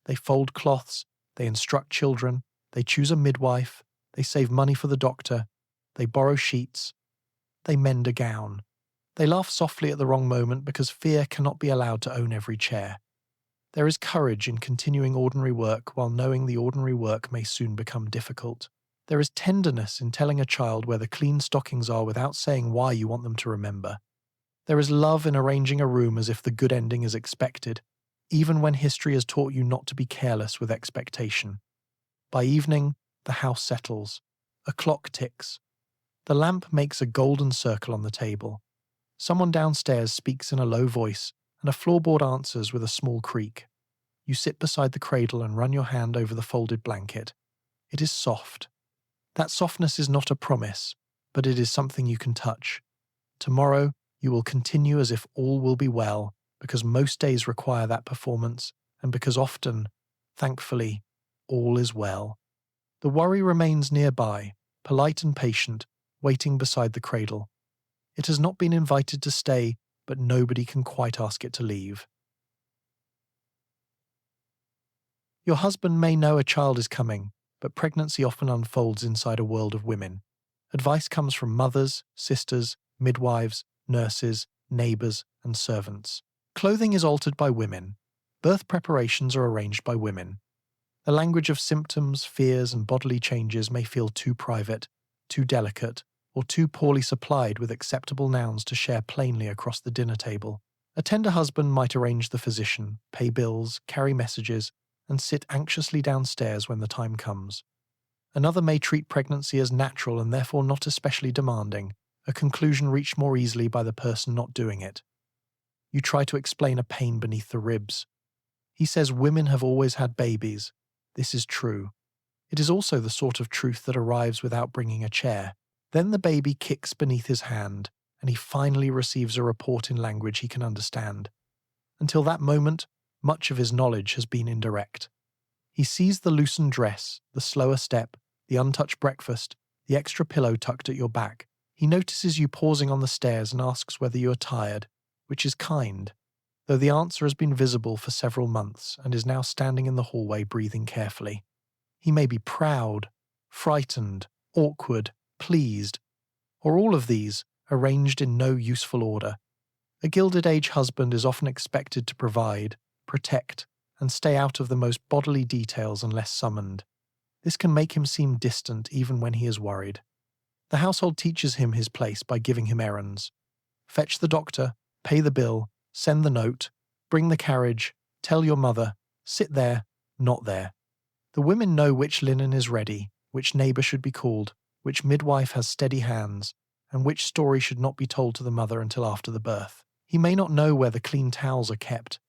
They fold cloths, they instruct children, they choose a midwife, they save money for the doctor, they borrow sheets, they mend a gown. They laugh softly at the wrong moment because fear cannot be allowed to own every chair. There is courage in continuing ordinary work while knowing the ordinary work may soon become difficult. There is tenderness in telling a child where the clean stockings are without saying why you want them to remember. There is love in arranging a room as if the good ending is expected, even when history has taught you not to be careless with expectation. By evening, the house settles. A clock ticks. The lamp makes a golden circle on the table. Someone downstairs speaks in a low voice, and a floorboard answers with a small creak. You sit beside the cradle and run your hand over the folded blanket. It is soft. That softness is not a promise, but it is something you can touch. Tomorrow, you will continue as if all will be well, because most days require that performance, and because often, thankfully, all is well. The worry remains nearby, polite and patient, waiting beside the cradle. It has not been invited to stay, but nobody can quite ask it to leave. Your husband may know a child is coming, but pregnancy often unfolds inside a world of women. Advice comes from mothers, sisters, midwives, nurses, neighbors, and servants. Clothing is altered by women. Birth preparations are arranged by women. The language of symptoms, fears, and bodily changes may feel too private, too delicate, or too poorly supplied with acceptable nouns to share plainly across the dinner table. A tender husband might arrange the physician, pay bills, carry messages, and sit anxiously downstairs when the time comes. Another may treat pregnancy as natural and therefore not especially demanding, a conclusion reached more easily by the person not doing it. You try to explain a pain beneath the ribs. He says women have always had babies. This is true. It is also the sort of truth that arrives without bringing a chair. Then the baby kicks beneath his hand, and he finally receives a report in language he can understand. Until that moment, much of his knowledge has been indirect. He sees the loosened dress, the slower step, the untouched breakfast, the extra pillow tucked at your back. He notices you pausing on the stairs and asks whether you are tired, which is kind, though the answer has been visible for several months and is now standing in the hallway breathing carefully. He may be proud, frightened, awkward, pleased, or all of these, arranged in no useful order. A Gilded Age husband is often expected to provide, protect, and stay out of the most bodily details unless summoned. This can make him seem distant even when he is worried. The household teaches him his place by giving him errands. Fetch the doctor, pay the bill, send the note, bring the carriage, tell your mother, sit there, not there. The women know which linen is ready, which neighbor should be called, which midwife has steady hands, and which story should not be told to the mother until after the birth. He may not know where the clean towels are kept.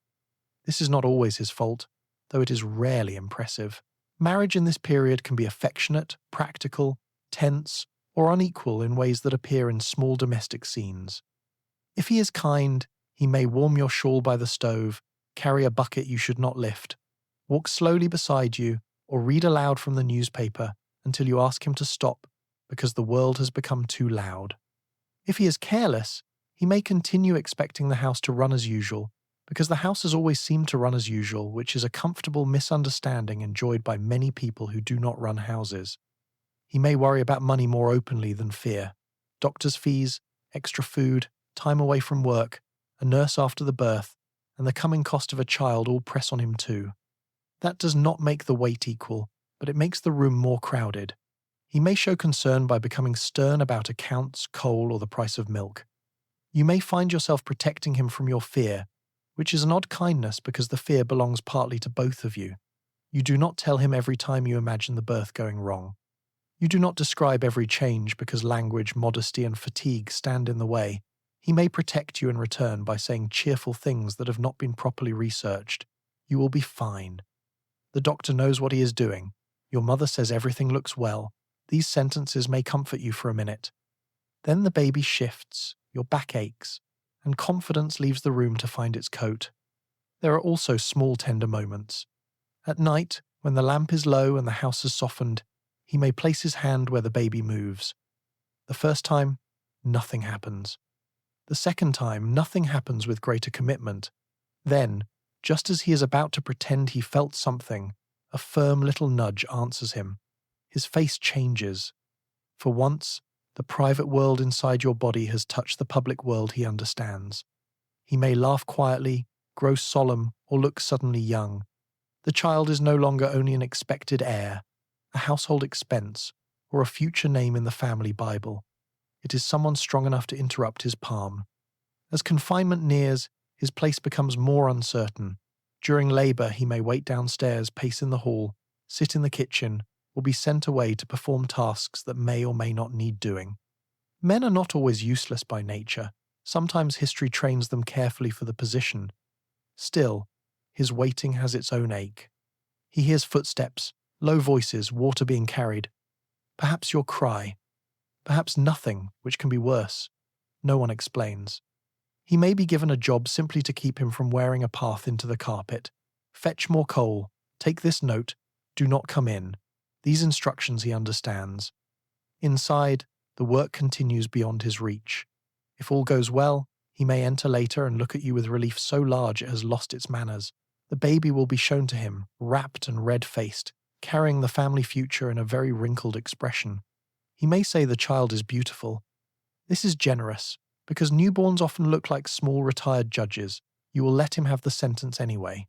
This is not always his fault, though it is rarely impressive. Marriage in this period can be affectionate, practical, tense, or unequal in ways that appear in small domestic scenes. If he is kind, he may warm your shawl by the stove, carry a bucket you should not lift, walk slowly beside you, or read aloud from the newspaper until you ask him to stop because the world has become too loud. If he is careless, he may continue expecting the house to run as usual, because the house has always seemed to run as usual, which is a comfortable misunderstanding enjoyed by many people who do not run houses. He may worry about money more openly than fear. Doctor's fees, extra food, time away from work, a nurse after the birth, and the coming cost of a child all press on him too. That does not make the weight equal, but it makes the room more crowded. He may show concern by becoming stern about accounts, coal, or the price of milk. You may find yourself protecting him from your fear, which is an odd kindness because the fear belongs partly to both of you. You do not tell him every time you imagine the birth going wrong. You do not describe every change because language, modesty, and fatigue stand in the way. He may protect you in return by saying cheerful things that have not been properly researched. You will be fine. The doctor knows what he is doing. Your mother says everything looks well. These sentences may comfort you for a minute. Then the baby shifts, your back aches, and confidence leaves the room to find its coat. There are also small tender moments. At night, when the lamp is low and the house has softened, he may place his hand where the baby moves. The first time, nothing happens. The second time, nothing happens with greater commitment. Then, just as he is about to pretend he felt something, a firm little nudge answers him. His face changes. For once, the private world inside your body has touched the public world he understands. He may laugh quietly, grow solemn, or look suddenly young. The child is no longer only an expected heir, a household expense, or a future name in the family Bible. It is someone strong enough to interrupt his palm. As confinement nears, his place becomes more uncertain. During labor, he may wait downstairs, pace in the hall, sit in the kitchen, or be sent away to perform tasks that may or may not need doing. Men are not always useless by nature. Sometimes history trains them carefully for the position. Still, his waiting has its own ache. He hears footsteps, low voices, water being carried. Perhaps your cry. Perhaps nothing, which can be worse. No one explains. He may be given a job simply to keep him from wearing a path into the carpet. Fetch more coal. Take this note. Do not come in. These instructions he understands. Inside, the work continues beyond his reach. If all goes well, he may enter later and look at you with relief so large it has lost its manners. The baby will be shown to him, rapt and red-faced, carrying the family future in a very wrinkled expression. He may say the child is beautiful. This is generous, because newborns often look like small retired judges. You will let him have the sentence anyway.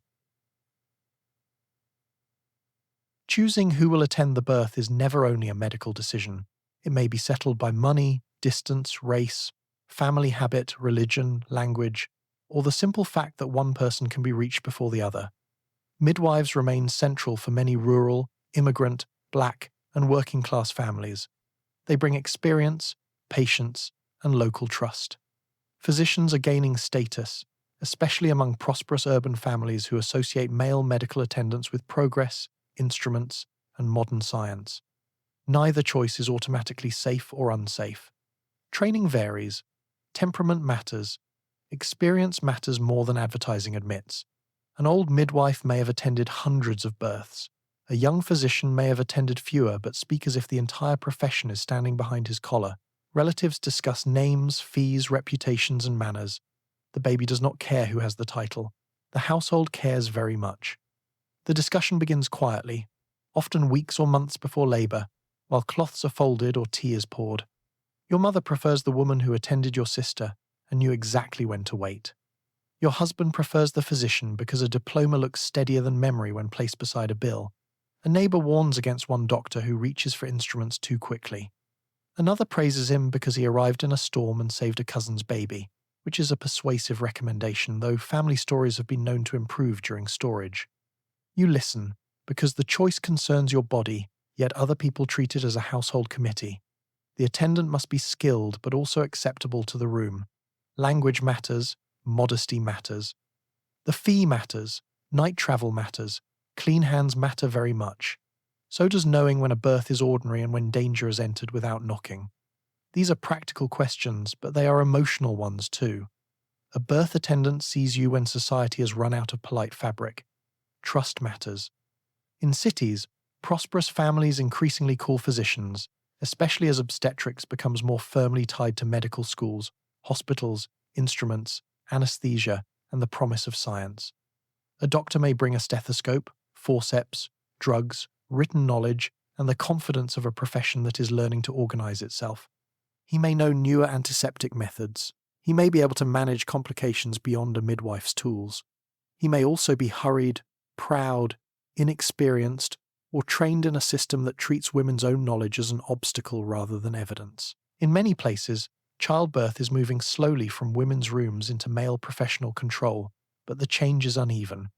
Choosing who will attend the birth is never only a medical decision. It may be settled by money, distance, race, family habit, religion, language, or the simple fact that one person can be reached before the other. Midwives remain central for many rural, immigrant, black, and working-class families. They bring experience, patience, and local trust. Physicians are gaining status, especially among prosperous urban families who associate male medical attendants with progress, instruments, and modern science. Neither choice is automatically safe or unsafe. Training varies. Temperament matters. Experience matters more than advertising admits. An old midwife may have attended hundreds of births. A young physician may have attended fewer but speak as if the entire profession is standing behind his collar. Relatives discuss names, fees, reputations, and manners. The baby does not care who has the title. The household cares very much. The discussion begins quietly, often weeks or months before labor, while cloths are folded or tea is poured. Your mother prefers the woman who attended your sister and knew exactly when to wait. Your husband prefers the physician because a diploma looks steadier than memory when placed beside a bill. A neighbor warns against one doctor who reaches for instruments too quickly. Another praises him because he arrived in a storm and saved a cousin's baby, which is a persuasive recommendation, though family stories have been known to improve during storage. You listen, because the choice concerns your body, yet other people treat it as a household committee. The attendant must be skilled but also acceptable to the room. Language matters, modesty matters. The fee matters, night travel matters, clean hands matter very much. So does knowing when a birth is ordinary and when danger is entered without knocking. These are practical questions, but they are emotional ones too. A birth attendant sees you when society has run out of polite fabric. Trust matters. In cities, prosperous families increasingly call physicians, especially as obstetrics becomes more firmly tied to medical schools, hospitals, instruments, anesthesia, and the promise of science. A doctor may bring a stethoscope, forceps, drugs, written knowledge, and the confidence of a profession that is learning to organize itself. He may know newer antiseptic methods. He may be able to manage complications beyond a midwife's tools. He may also be hurried, proud, inexperienced, or trained in a system that treats women's own knowledge as an obstacle rather than evidence. In many places, childbirth is moving slowly from women's rooms into male professional control, but the change is uneven.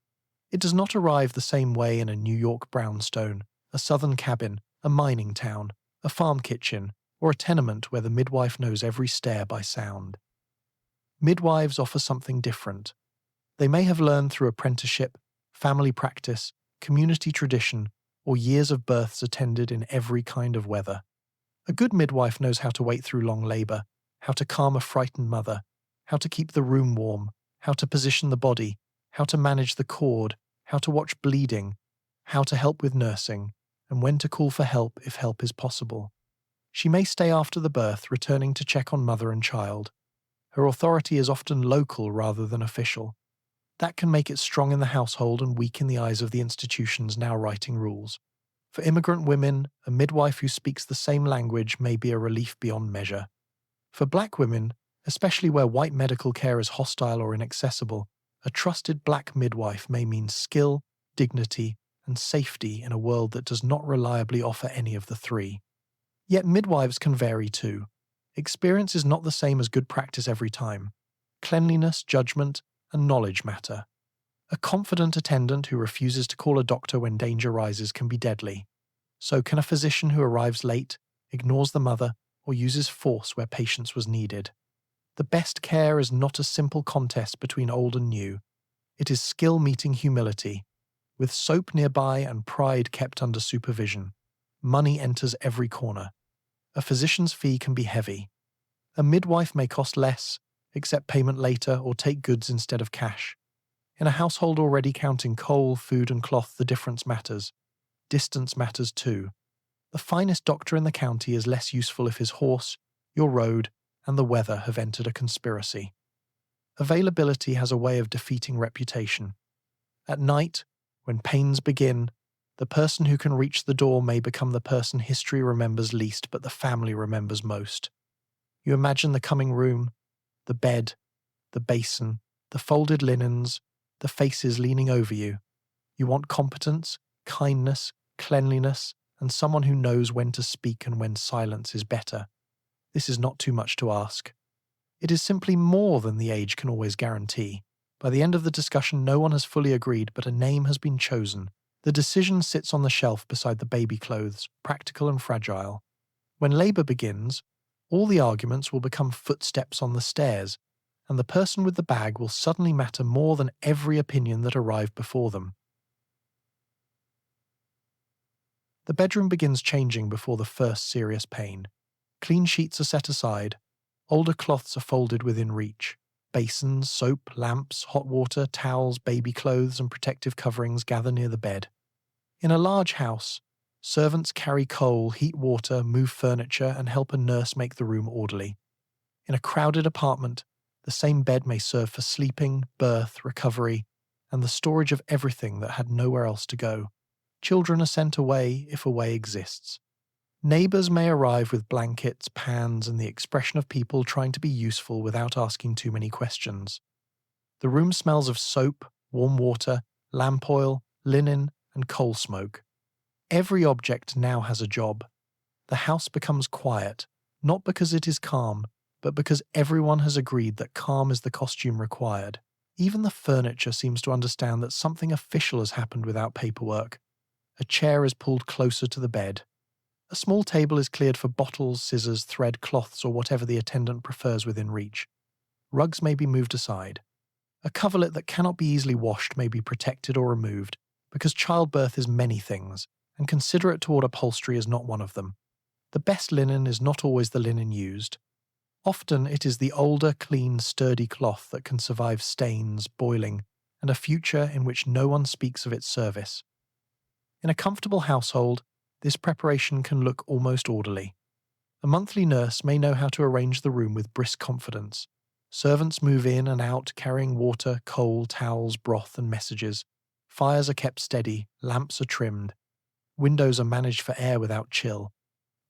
It does not arrive the same way in a New York brownstone, a southern cabin, a mining town, a farm kitchen, or a tenement where the midwife knows every stair by sound. Midwives offer something different. They may have learned through apprenticeship, family practice, community tradition, or years of births attended in every kind of weather. A good midwife knows how to wait through long labor, how to calm a frightened mother, how to keep the room warm, how to position the body, how to manage the cord, how to watch bleeding, how to help with nursing, and when to call for help if help is possible. She may stay after the birth, returning to check on mother and child. Her authority is often local rather than official. That can make it strong in the household and weak in the eyes of the institutions now writing rules. For immigrant women, a midwife who speaks the same language may be a relief beyond measure. For black women, especially where white medical care is hostile or inaccessible, a trusted black midwife may mean skill, dignity, and safety in a world that does not reliably offer any of the three. Yet midwives can vary too. Experience is not the same as good practice every time. Cleanliness, judgment, and knowledge matter. A confident attendant who refuses to call a doctor when danger rises can be deadly. So can a physician who arrives late, ignores the mother, or uses force where patience was needed. The best care is not a simple contest between old and new. It is skill meeting humility. With soap nearby and pride kept under supervision, money enters every corner. A physician's fee can be heavy. A midwife may cost less, accept payment later, or take goods instead of cash. In a household already counting coal, food, and cloth, the difference matters. Distance matters too. The finest doctor in the county is less useful if his horse, your road, and the weather have entered a conspiracy. Availability has a way of defeating reputation. At night, when pains begin, the person who can reach the door may become the person history remembers least but the family remembers most. You imagine the coming room, the bed, the basin, the folded linens, the faces leaning over you. You want competence, kindness, cleanliness, and someone who knows when to speak and when silence is better. This is not too much to ask. It is simply more than the age can always guarantee. By the end of the discussion, no one has fully agreed, but a name has been chosen. The decision sits on the shelf beside the baby clothes, practical and fragile. When labor begins, all the arguments will become footsteps on the stairs, and the person with the bag will suddenly matter more than every opinion that arrived before them. The bedroom begins changing before the first serious pain. Clean sheets are set aside. Older cloths are folded within reach. Basins, soap, lamps, hot water, towels, baby clothes, and protective coverings gather near the bed. In a large house, servants carry coal, heat water, move furniture, and help a nurse make the room orderly. In a crowded apartment, the same bed may serve for sleeping, birth, recovery, and the storage of everything that had nowhere else to go. Children are sent away if a way exists. Neighbors may arrive with blankets, pans, and the expression of people trying to be useful without asking too many questions. The room smells of soap, warm water, lamp oil, linen, and coal smoke. Every object now has a job. The house becomes quiet, not because it is calm, but because everyone has agreed that calm is the costume required. Even the furniture seems to understand that something official has happened without paperwork. A chair is pulled closer to the bed. A small table is cleared for bottles, scissors, thread, cloths, or whatever the attendant prefers within reach. Rugs may be moved aside. A coverlet that cannot be easily washed may be protected or removed, because childbirth is many things, and considerate toward upholstery is not one of them. The best linen is not always the linen used. Often it is the older, clean, sturdy cloth that can survive stains, boiling, and a future in which no one speaks of its service. In a comfortable household, this preparation can look almost orderly. A monthly nurse may know how to arrange the room with brisk confidence. Servants move in and out carrying water, coal, towels, broth, and messages. Fires are kept steady, lamps are trimmed. Windows are managed for air without chill.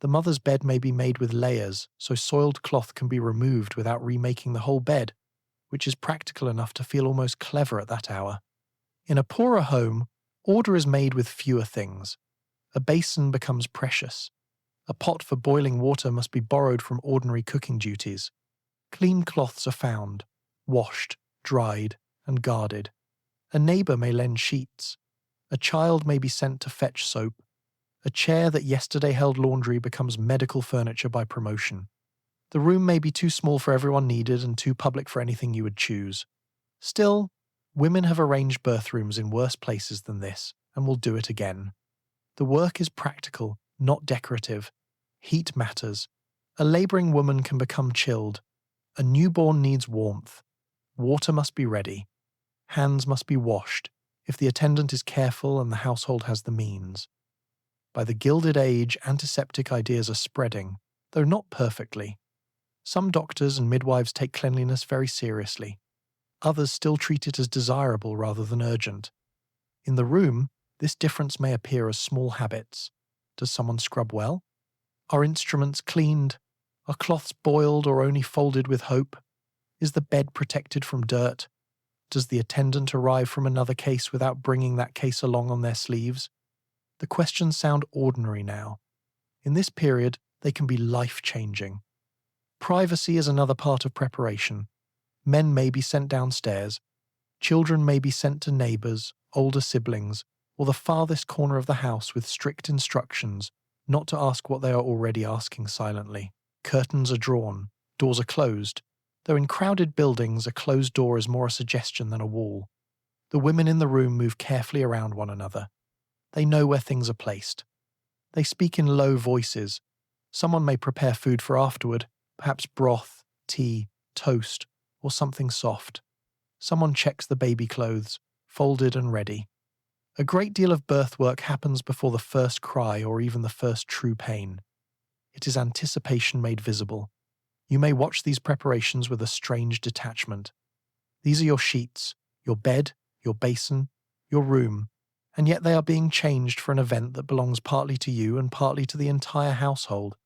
The mother's bed may be made with layers, so soiled cloth can be removed without remaking the whole bed, which is practical enough to feel almost clever at that hour. In a poorer home, order is made with fewer things. A basin becomes precious. A pot for boiling water must be borrowed from ordinary cooking duties. Clean cloths are found, washed, dried, and guarded. A neighbour may lend sheets. A child may be sent to fetch soap. A chair that yesterday held laundry becomes medical furniture by promotion. The room may be too small for everyone needed and too public for anything you would choose. Still, women have arranged birth rooms in worse places than this, and will do it again. The work is practical, not decorative. Heat matters. A labouring woman can become chilled. A newborn needs warmth. Water must be ready. Hands must be washed, if the attendant is careful and the household has the means. By the Gilded Age, antiseptic ideas are spreading, though not perfectly. Some doctors and midwives take cleanliness very seriously. Others still treat it as desirable rather than urgent. In the room, this difference may appear as small habits. Does someone scrub well? Are instruments cleaned? Are cloths boiled or only folded with hope? Is the bed protected from dirt? Does the attendant arrive from another case without bringing that case along on their sleeves? The questions sound ordinary now. In this period, they can be life-changing. Privacy is another part of preparation. Men may be sent downstairs. Children may be sent to neighbours, older siblings, or the farthest corner of the house with strict instructions not to ask what they are already asking silently. Curtains are drawn, doors are closed, though in crowded buildings a closed door is more a suggestion than a wall. The women in the room move carefully around one another. They know where things are placed. They speak in low voices. Someone may prepare food for afterward, perhaps broth, tea, toast, or something soft. Someone checks the baby clothes, folded and ready. A great deal of birth work happens before the first cry or even the first true pain. It is anticipation made visible. You may watch these preparations with a strange detachment. These are your sheets, your bed, your basin, your room, and yet they are being changed for an event that belongs partly to you and partly to the entire household.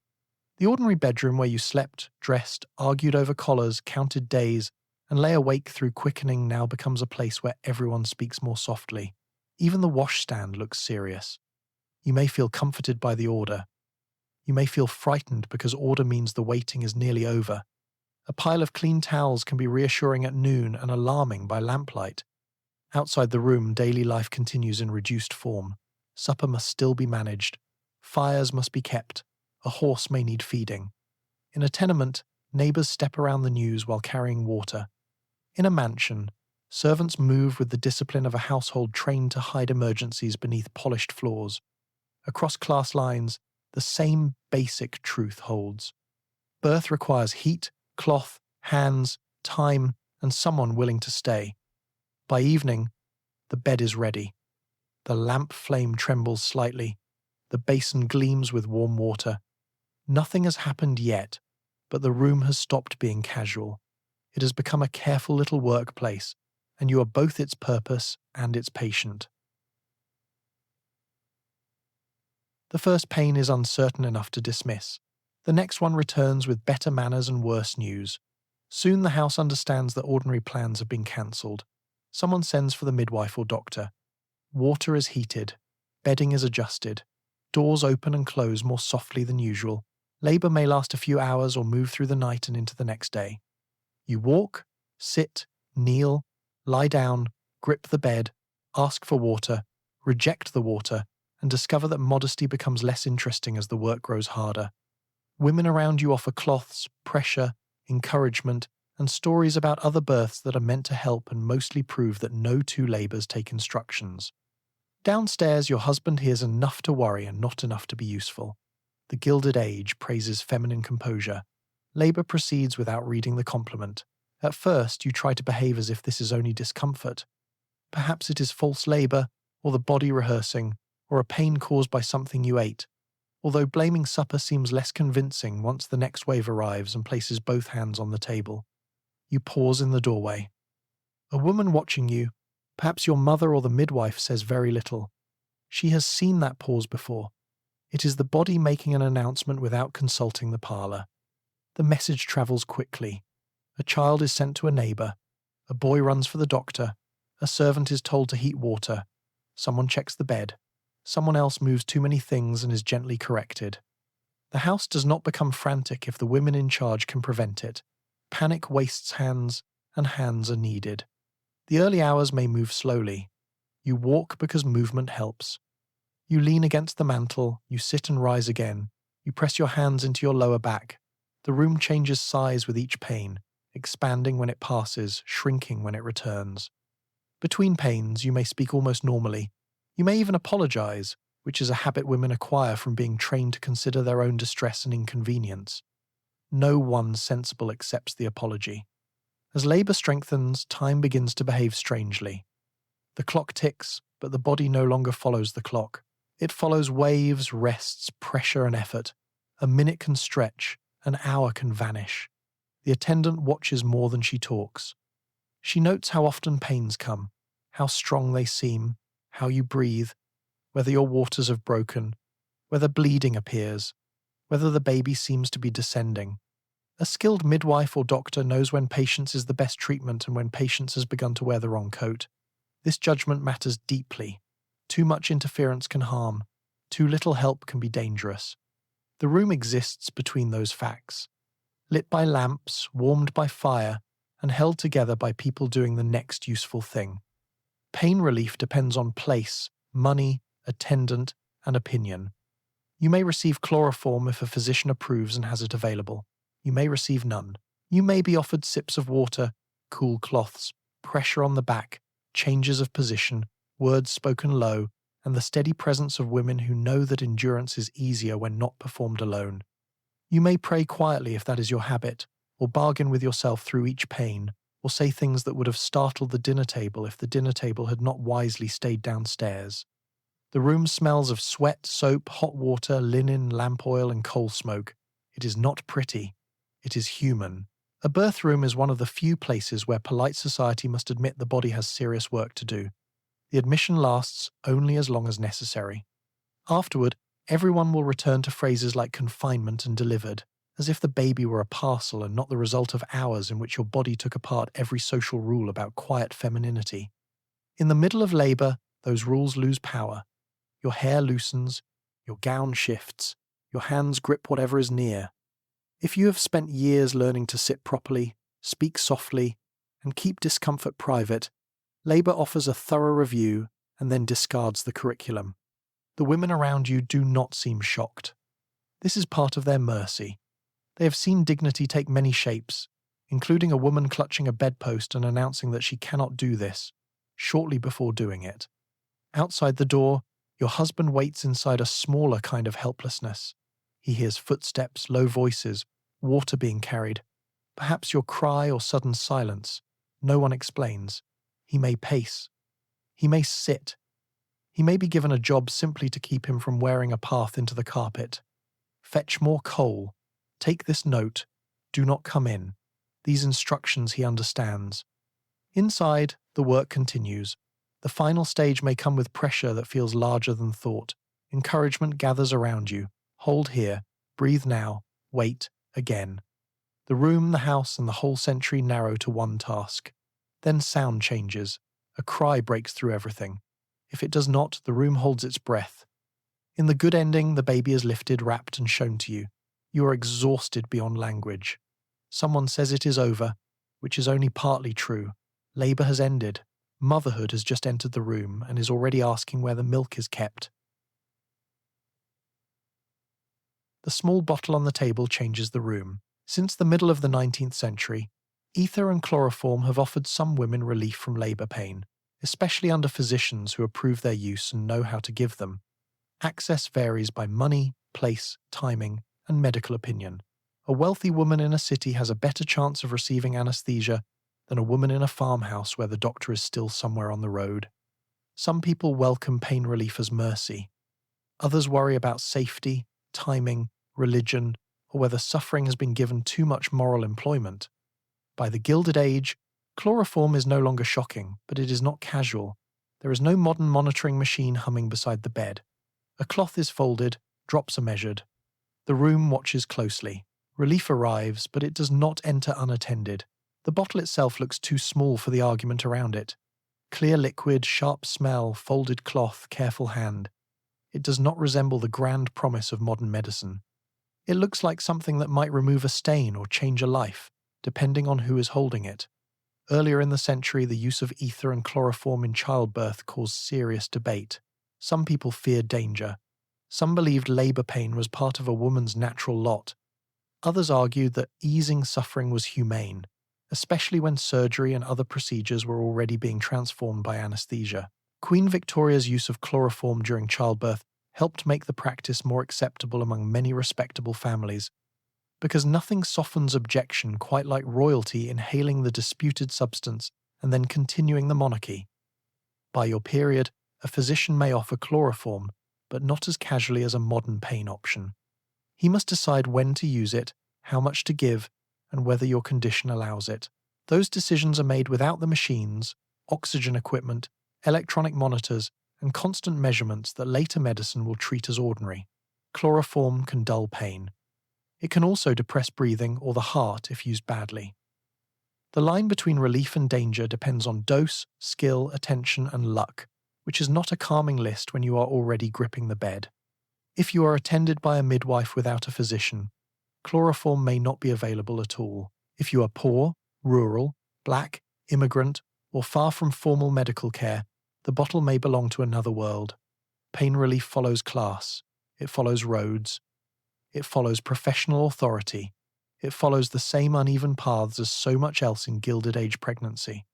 The ordinary bedroom where you slept, dressed, argued over collars, counted days, and lay awake through quickening now becomes a place where everyone speaks more softly. Even the washstand looks serious. You may feel comforted by the order. You may feel frightened because order means the waiting is nearly over. A pile of clean towels can be reassuring at noon and alarming by lamplight. Outside the room, daily life continues in reduced form. Supper must still be managed. Fires must be kept. A horse may need feeding. In a tenement, neighbours step around the news while carrying water. In a mansion, servants move with the discipline of a household trained to hide emergencies beneath polished floors. Across class lines, the same basic truth holds. Birth requires heat, cloth, hands, time, and someone willing to stay. By evening, the bed is ready. The lamp flame trembles slightly. The basin gleams with warm water. Nothing has happened yet, but the room has stopped being casual. It has become a careful little workplace, and you are both its purpose and its patient. The first pain is uncertain enough to dismiss. The next one returns with better manners and worse news. Soon the house understands that ordinary plans have been cancelled. Someone sends for the midwife or doctor. Water is heated. Bedding is adjusted. Doors open and close more softly than usual. Labour may last a few hours or move through the night and into the next day. You walk, sit, kneel, lie down, grip the bed, ask for water, reject the water, and discover that modesty becomes less interesting as the work grows harder. Women around you offer cloths, pressure, encouragement, and stories about other births that are meant to help and mostly prove that no two labours take instructions. Downstairs, your husband hears enough to worry and not enough to be useful. The Gilded Age praises feminine composure. Labour proceeds without reading the compliment. At first, you try to behave as if this is only discomfort. Perhaps it is false labour, or the body rehearsing, or a pain caused by something you ate, although blaming supper seems less convincing once the next wave arrives and places both hands on the table. You pause in the doorway. A woman watching you, perhaps your mother or the midwife, says very little. She has seen that pause before. It is the body making an announcement without consulting the parlour. The message travels quickly. A child is sent to a neighbour. A boy runs for the doctor. A servant is told to heat water. Someone checks the bed. Someone else moves too many things and is gently corrected. The house does not become frantic if the women in charge can prevent it. Panic wastes hands, and hands are needed. The early hours may move slowly. You walk because movement helps. You lean against the mantel, you sit and rise again. You press your hands into your lower back. The room changes size with each pain, expanding when it passes, shrinking when it returns. Between pains, you may speak almost normally. You may even apologize, which is a habit women acquire from being trained to consider their own distress and inconvenience. No one sensible accepts the apology. As labor strengthens, time begins to behave strangely. The clock ticks, but the body no longer follows the clock. It follows waves, rests, pressure, and effort. A minute can stretch, an hour can vanish. The attendant watches more than she talks. She notes how often pains come, how strong they seem, how you breathe, whether your waters have broken, whether bleeding appears, whether the baby seems to be descending. A skilled midwife or doctor knows when patience is the best treatment and when patience has begun to wear the wrong coat. This judgment matters deeply. Too much interference can harm. Too little help can be dangerous. The room exists between those facts. Lit by lamps, warmed by fire, and held together by people doing the next useful thing. Pain relief depends on place, money, attendant, and opinion. You may receive chloroform if a physician approves and has it available. You may receive none. You may be offered sips of water, cool cloths, pressure on the back, changes of position, words spoken low, and the steady presence of women who know that endurance is easier when not performed alone. You may pray quietly if that is your habit, or bargain with yourself through each pain, or say things that would have startled the dinner table if the dinner table had not wisely stayed downstairs. The room smells of sweat, soap, hot water, linen, lamp oil, and coal smoke. It is not pretty. It is human. A birth room is one of the few places where polite society must admit the body has serious work to do. The admission lasts only as long as necessary. Afterward, everyone will return to phrases like confinement and delivered, as if the baby were a parcel and not the result of hours in which your body took apart every social rule about quiet femininity. In the middle of labor, those rules lose power. Your hair loosens, your gown shifts, your hands grip whatever is near. If you have spent years learning to sit properly, speak softly, and keep discomfort private, labor offers a thorough review and then discards the curriculum. The women around you do not seem shocked. This is part of their mercy. They have seen dignity take many shapes, including a woman clutching a bedpost and announcing that she cannot do this, shortly before doing it. Outside the door, your husband waits inside a smaller kind of helplessness. He hears footsteps, low voices, water being carried. Perhaps your cry or sudden silence. No one explains. He may pace. He may sit. He may be given a job simply to keep him from wearing a path into the carpet. Fetch more coal. Take this note. Do not come in. These instructions he understands. Inside, the work continues. The final stage may come with pressure that feels larger than thought. Encouragement gathers around you. Hold here. Breathe now. Wait. Again. The room, the house, and the whole century narrow to one task. Then sound changes. A cry breaks through everything. If it does not, the room holds its breath. In the good ending, the baby is lifted, wrapped, and shown to you. You are exhausted beyond language. Someone says it is over, which is only partly true. Labor has ended. Motherhood has just entered the room and is already asking where the milk is kept. The small bottle on the table changes the room. Since the middle of the 19th century, ether and chloroform have offered some women relief from labor pain, especially under physicians who approve their use and know how to give them. Access varies by money, place, timing, and medical opinion. A wealthy woman in a city has a better chance of receiving anesthesia than a woman in a farmhouse where the doctor is still somewhere on the road. Some people welcome pain relief as mercy. Others worry about safety, timing, religion, or whether suffering has been given too much moral employment. By the Gilded Age, chloroform is no longer shocking, but it is not casual. There is no modern monitoring machine humming beside the bed. A cloth is folded, drops are measured. The room watches closely. Relief arrives, but it does not enter unattended. The bottle itself looks too small for the argument around it. Clear liquid, sharp smell, folded cloth, careful hand. It does not resemble the grand promise of modern medicine. It looks like something that might remove a stain or change a life, depending on who is holding it. Earlier in the century, the use of ether and chloroform in childbirth caused serious debate. Some people feared danger. Some believed labor pain was part of a woman's natural lot. Others argued that easing suffering was humane, especially when surgery and other procedures were already being transformed by anesthesia. Queen Victoria's use of chloroform during childbirth helped make the practice more acceptable among many respectable families, because nothing softens objection quite like royalty inhaling the disputed substance and then continuing the monarchy. By your period, a physician may offer chloroform, but not as casually as a modern pain option. He must decide when to use it, how much to give, and whether your condition allows it. Those decisions are made without the machines, oxygen equipment, electronic monitors, and constant measurements that later medicine will treat as ordinary. Chloroform can dull pain. It can also depress breathing or the heart if used badly. The line between relief and danger depends on dose, skill, attention, and luck, which is not a calming list when you are already gripping the bed. If you are attended by a midwife without a physician, chloroform may not be available at all. If you are poor, rural, black, immigrant, or far from formal medical care, the bottle may belong to another world. Pain relief follows class. It follows roads. It follows professional authority. It follows the same uneven paths as so much else in Gilded Age pregnancy.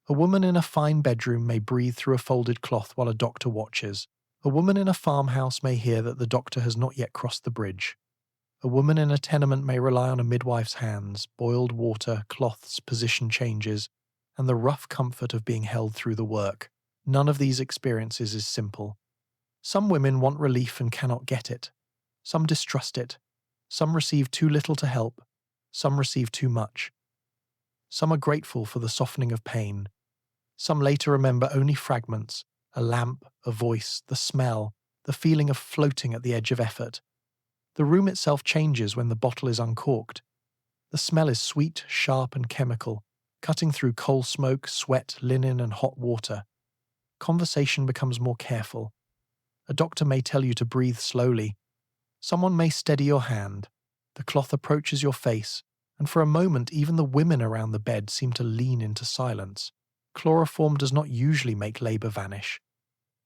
A woman in a fine bedroom may breathe through a folded cloth while a doctor watches. A woman in a farmhouse may hear that the doctor has not yet crossed the bridge. A woman in a tenement may rely on a midwife's hands, boiled water, cloths, position changes, and the rough comfort of being held through the work. None of these experiences is simple. Some women want relief and cannot get it. Some distrust it. Some receive too little to help. Some receive too much. Some are grateful for the softening of pain. Some later remember only fragments, a lamp, a voice, the smell, the feeling of floating at the edge of effort. The room itself changes when the bottle is uncorked. The smell is sweet, sharp, and chemical, cutting through coal smoke, sweat, linen, and hot water. Conversation becomes more careful. A doctor may tell you to breathe slowly. Someone may steady your hand. The cloth approaches your face, and for a moment even the women around the bed seem to lean into silence. Chloroform does not usually make labor vanish.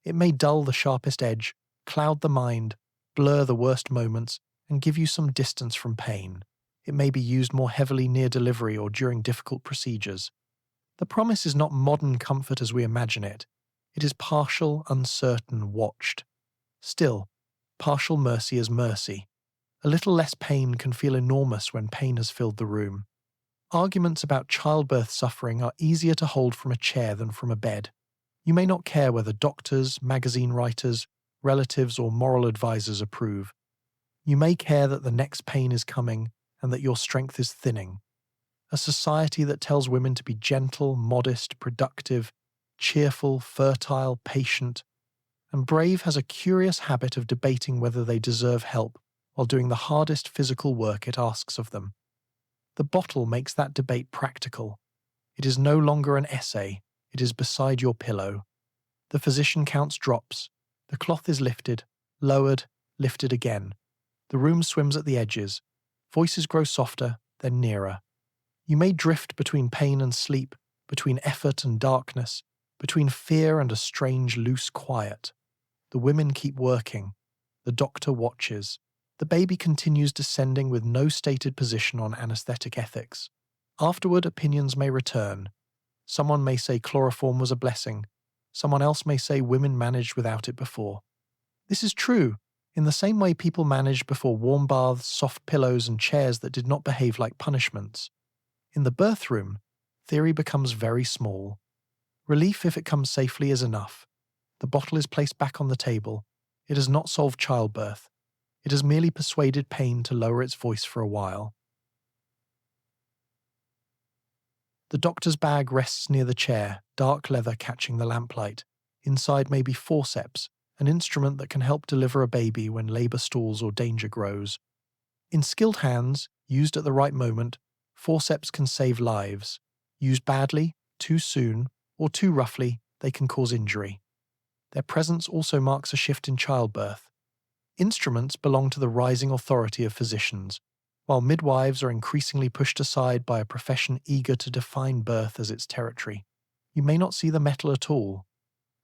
It may dull the sharpest edge, cloud the mind, blur the worst moments, and give you some distance from pain. It may be used more heavily near delivery or during difficult procedures. The promise is not modern comfort as we imagine it. It is partial, uncertain, watched. Still, partial mercy is mercy. A little less pain can feel enormous when pain has filled the room. Arguments about childbirth suffering are easier to hold from a chair than from a bed. You may not care whether doctors, magazine writers, relatives, or moral advisors approve. You may care that the next pain is coming and that your strength is thinning. A society that tells women to be gentle, modest, productive, cheerful, fertile, patient, and brave has a curious habit of debating whether they deserve help while doing the hardest physical work it asks of them. The bottle makes that debate practical. It is no longer an essay, it is beside your pillow. The physician counts drops. The cloth is lifted, lowered, lifted again. The room swims at the edges. Voices grow softer, then nearer. You may drift between pain and sleep, between effort and darkness, between fear and a strange, loose quiet. The women keep working. The doctor watches. The baby continues descending with no stated position on anesthetic ethics. Afterward, opinions may return. Someone may say chloroform was a blessing. Someone else may say women managed without it before. This is true, in the same way people managed before warm baths, soft pillows, and chairs that did not behave like punishments. In the birth room, theory becomes very small. Relief, if it comes safely, is enough. The bottle is placed back on the table. It has not solved childbirth. It has merely persuaded pain to lower its voice for a while. The doctor's bag rests near the chair, dark leather catching the lamplight. Inside may be forceps, an instrument that can help deliver a baby when labor stalls or danger grows. In skilled hands, used at the right moment, forceps can save lives. Used badly, too soon, or too roughly, they can cause injury. Their presence also marks a shift in childbirth. Instruments belong to the rising authority of physicians, while midwives are increasingly pushed aside by a profession eager to define birth as its territory. You may not see the metal at all.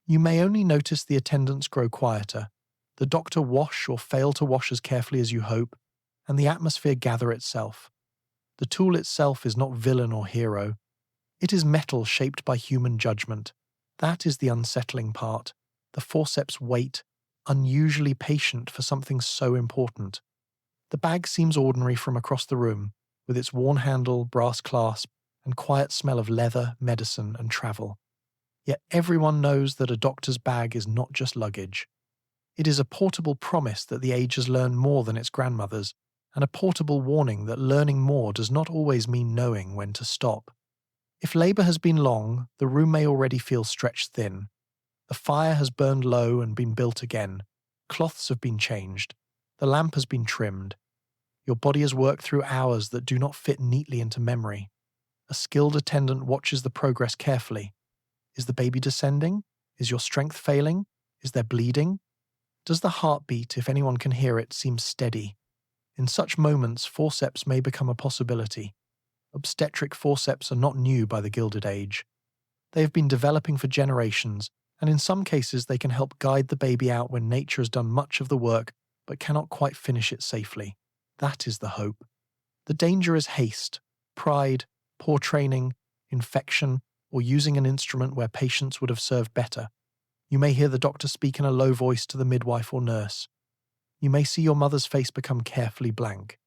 You may only notice the attendants grow quieter, the doctor wash or fail to wash as carefully as you hope, and the atmosphere gather itself. The tool itself is not villain or hero. It is metal shaped by human judgment. That is the unsettling part. The forceps wait, unusually patient for something so important. The bag seems ordinary from across the room, with its worn handle, brass clasp, and quiet smell of leather, medicine, and travel. Yet everyone knows that a doctor's bag is not just luggage. It is a portable promise that the age has learned more than its grandmothers, and a portable warning that learning more does not always mean knowing when to stop. If labour has been long, the room may already feel stretched thin. The fire has burned low and been built again. Cloths have been changed. The lamp has been trimmed. Your body has worked through hours that do not fit neatly into memory. A skilled attendant watches the progress carefully. Is the baby descending? Is your strength failing? Is there bleeding? Does the heartbeat, if anyone can hear it, seem steady? In such moments, forceps may become a possibility. Obstetric forceps are not new by the Gilded Age. They have been developing for generations, and in some cases they can help guide the baby out when nature has done much of the work but cannot quite finish it safely. That is the hope. The danger is haste, pride, poor training, infection, or using an instrument where patience would have served better. You may hear the doctor speak in a low voice to the midwife or nurse. You may see your mother's face become carefully blank.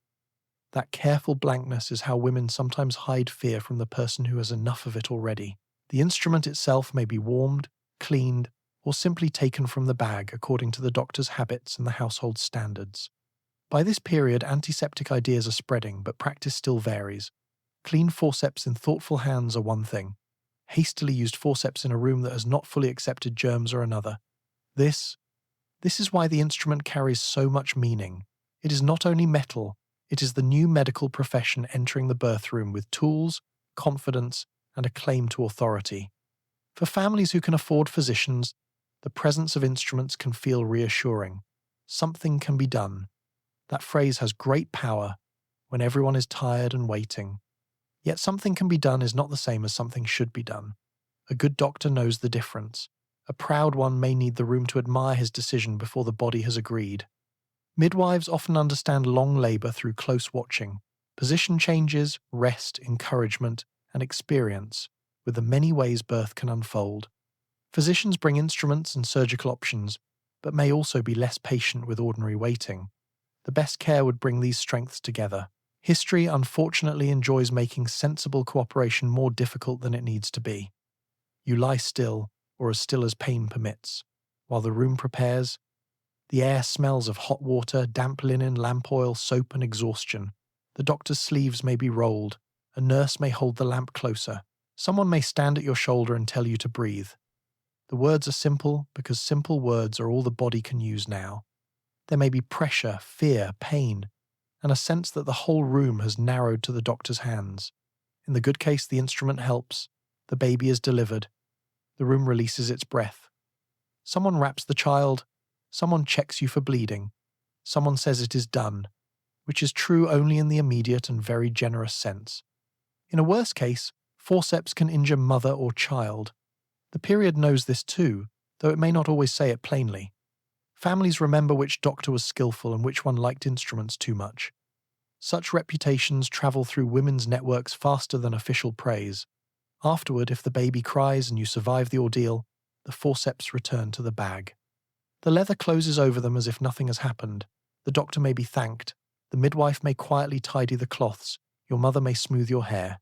That careful blankness is how women sometimes hide fear from the person who has enough of it already. The instrument itself may be warmed, cleaned, or simply taken from the bag according to the doctor's habits and the household standards. By this period, antiseptic ideas are spreading, but practice still varies. Clean forceps in thoughtful hands are one thing. Hastily used forceps in a room that has not fully accepted germs are another. This is why the instrument carries so much meaning. It is not only metal, it is the new medical profession entering the birth room with tools, confidence, and a claim to authority. For families who can afford physicians, the presence of instruments can feel reassuring. Something can be done. That phrase has great power when everyone is tired and waiting. Yet something can be done is not the same as something should be done. A good doctor knows the difference. A proud one may need the room to admire his decision before the body has agreed. Midwives often understand long labour through close watching, position changes, rest, encouragement, and experience with the many ways birth can unfold. Physicians bring instruments and surgical options, but may also be less patient with ordinary waiting. The best care would bring these strengths together. History, unfortunately, enjoys making sensible cooperation more difficult than it needs to be. You lie still, or as still as pain permits, while the room prepares. The air smells of hot water, damp linen, lamp oil, soap, and exhaustion. The doctor's sleeves may be rolled. A nurse may hold the lamp closer. Someone may stand at your shoulder and tell you to breathe. The words are simple because simple words are all the body can use now. There may be pressure, fear, pain, and a sense that the whole room has narrowed to the doctor's hands. In the good case, the instrument helps. The baby is delivered. The room releases its breath. Someone wraps the child. Someone checks you for bleeding. Someone says it is done, which is true only in the immediate and very generous sense. In a worse case, forceps can injure mother or child. The period knows this too, though it may not always say it plainly. Families remember which doctor was skillful and which one liked instruments too much. Such reputations travel through women's networks faster than official praise. Afterward, if the baby cries and you survive the ordeal, the forceps return to the bag. The leather closes over them as if nothing has happened. The doctor may be thanked. The midwife may quietly tidy the cloths. Your mother may smooth your hair.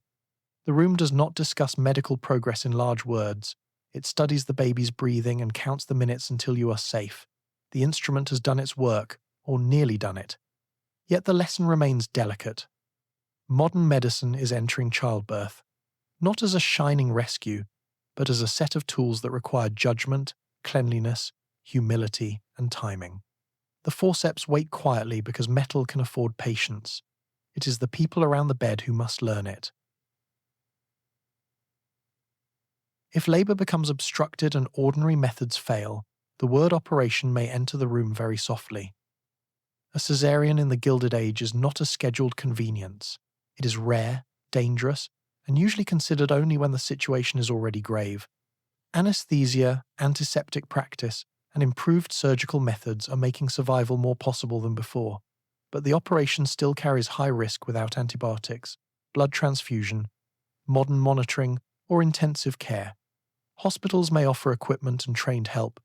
The room does not discuss medical progress in large words. It studies the baby's breathing and counts the minutes until you are safe. The instrument has done its work, or nearly done it. Yet the lesson remains delicate. Modern medicine is entering childbirth, not as a shining rescue, but as a set of tools that require judgment, cleanliness, humility, and timing. The forceps wait quietly because metal can afford patience. It is the people around the bed who must learn it. If labour becomes obstructed and ordinary methods fail, The word operation may enter the room very softly. A caesarean in the Gilded Age is not a scheduled convenience. It is rare, dangerous, and usually considered only when the situation is already grave. Anesthesia, antiseptic practice, and improved surgical methods are making survival more possible than before, but the operation still carries high risk without antibiotics, blood transfusion, modern monitoring, or intensive care. Hospitals may offer equipment and trained help,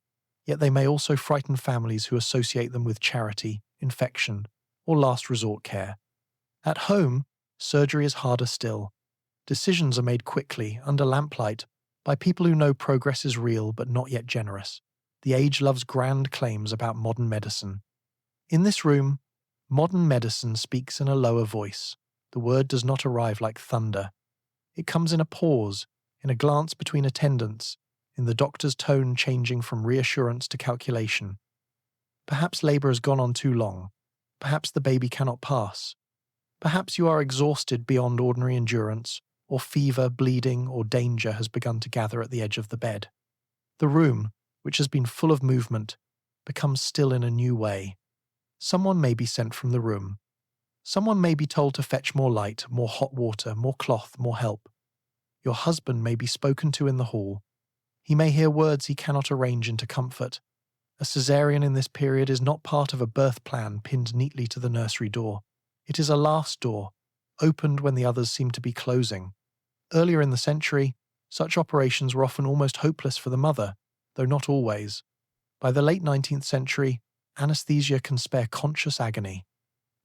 yet they may also frighten families who associate them with charity, infection, or last resort care. At home, surgery is harder still. Decisions are made quickly, under lamplight, by people who know progress is real but not yet generous. The age loves grand claims about modern medicine. In this room, modern medicine speaks in a lower voice. The word does not arrive like thunder. It comes in a pause, in a glance between attendants, in the doctor's tone changing from reassurance to calculation. Perhaps labor has gone on too long. Perhaps the baby cannot pass. Perhaps you are exhausted beyond ordinary endurance, or fever, bleeding, or danger has begun to gather at the edge of the bed. The room, which has been full of movement, becomes still in a new way. Someone may be sent from the room. Someone may be told to fetch more light, more hot water, more cloth, more help. Your husband may be spoken to in the hall. He may hear words he cannot arrange into comfort. A caesarean in this period is not part of a birth plan pinned neatly to the nursery door. It is a last door, opened when the others seem to be closing. Earlier in the century, such operations were often almost hopeless for the mother, though not always. By the late 19th century, anesthesia can spare conscious agony.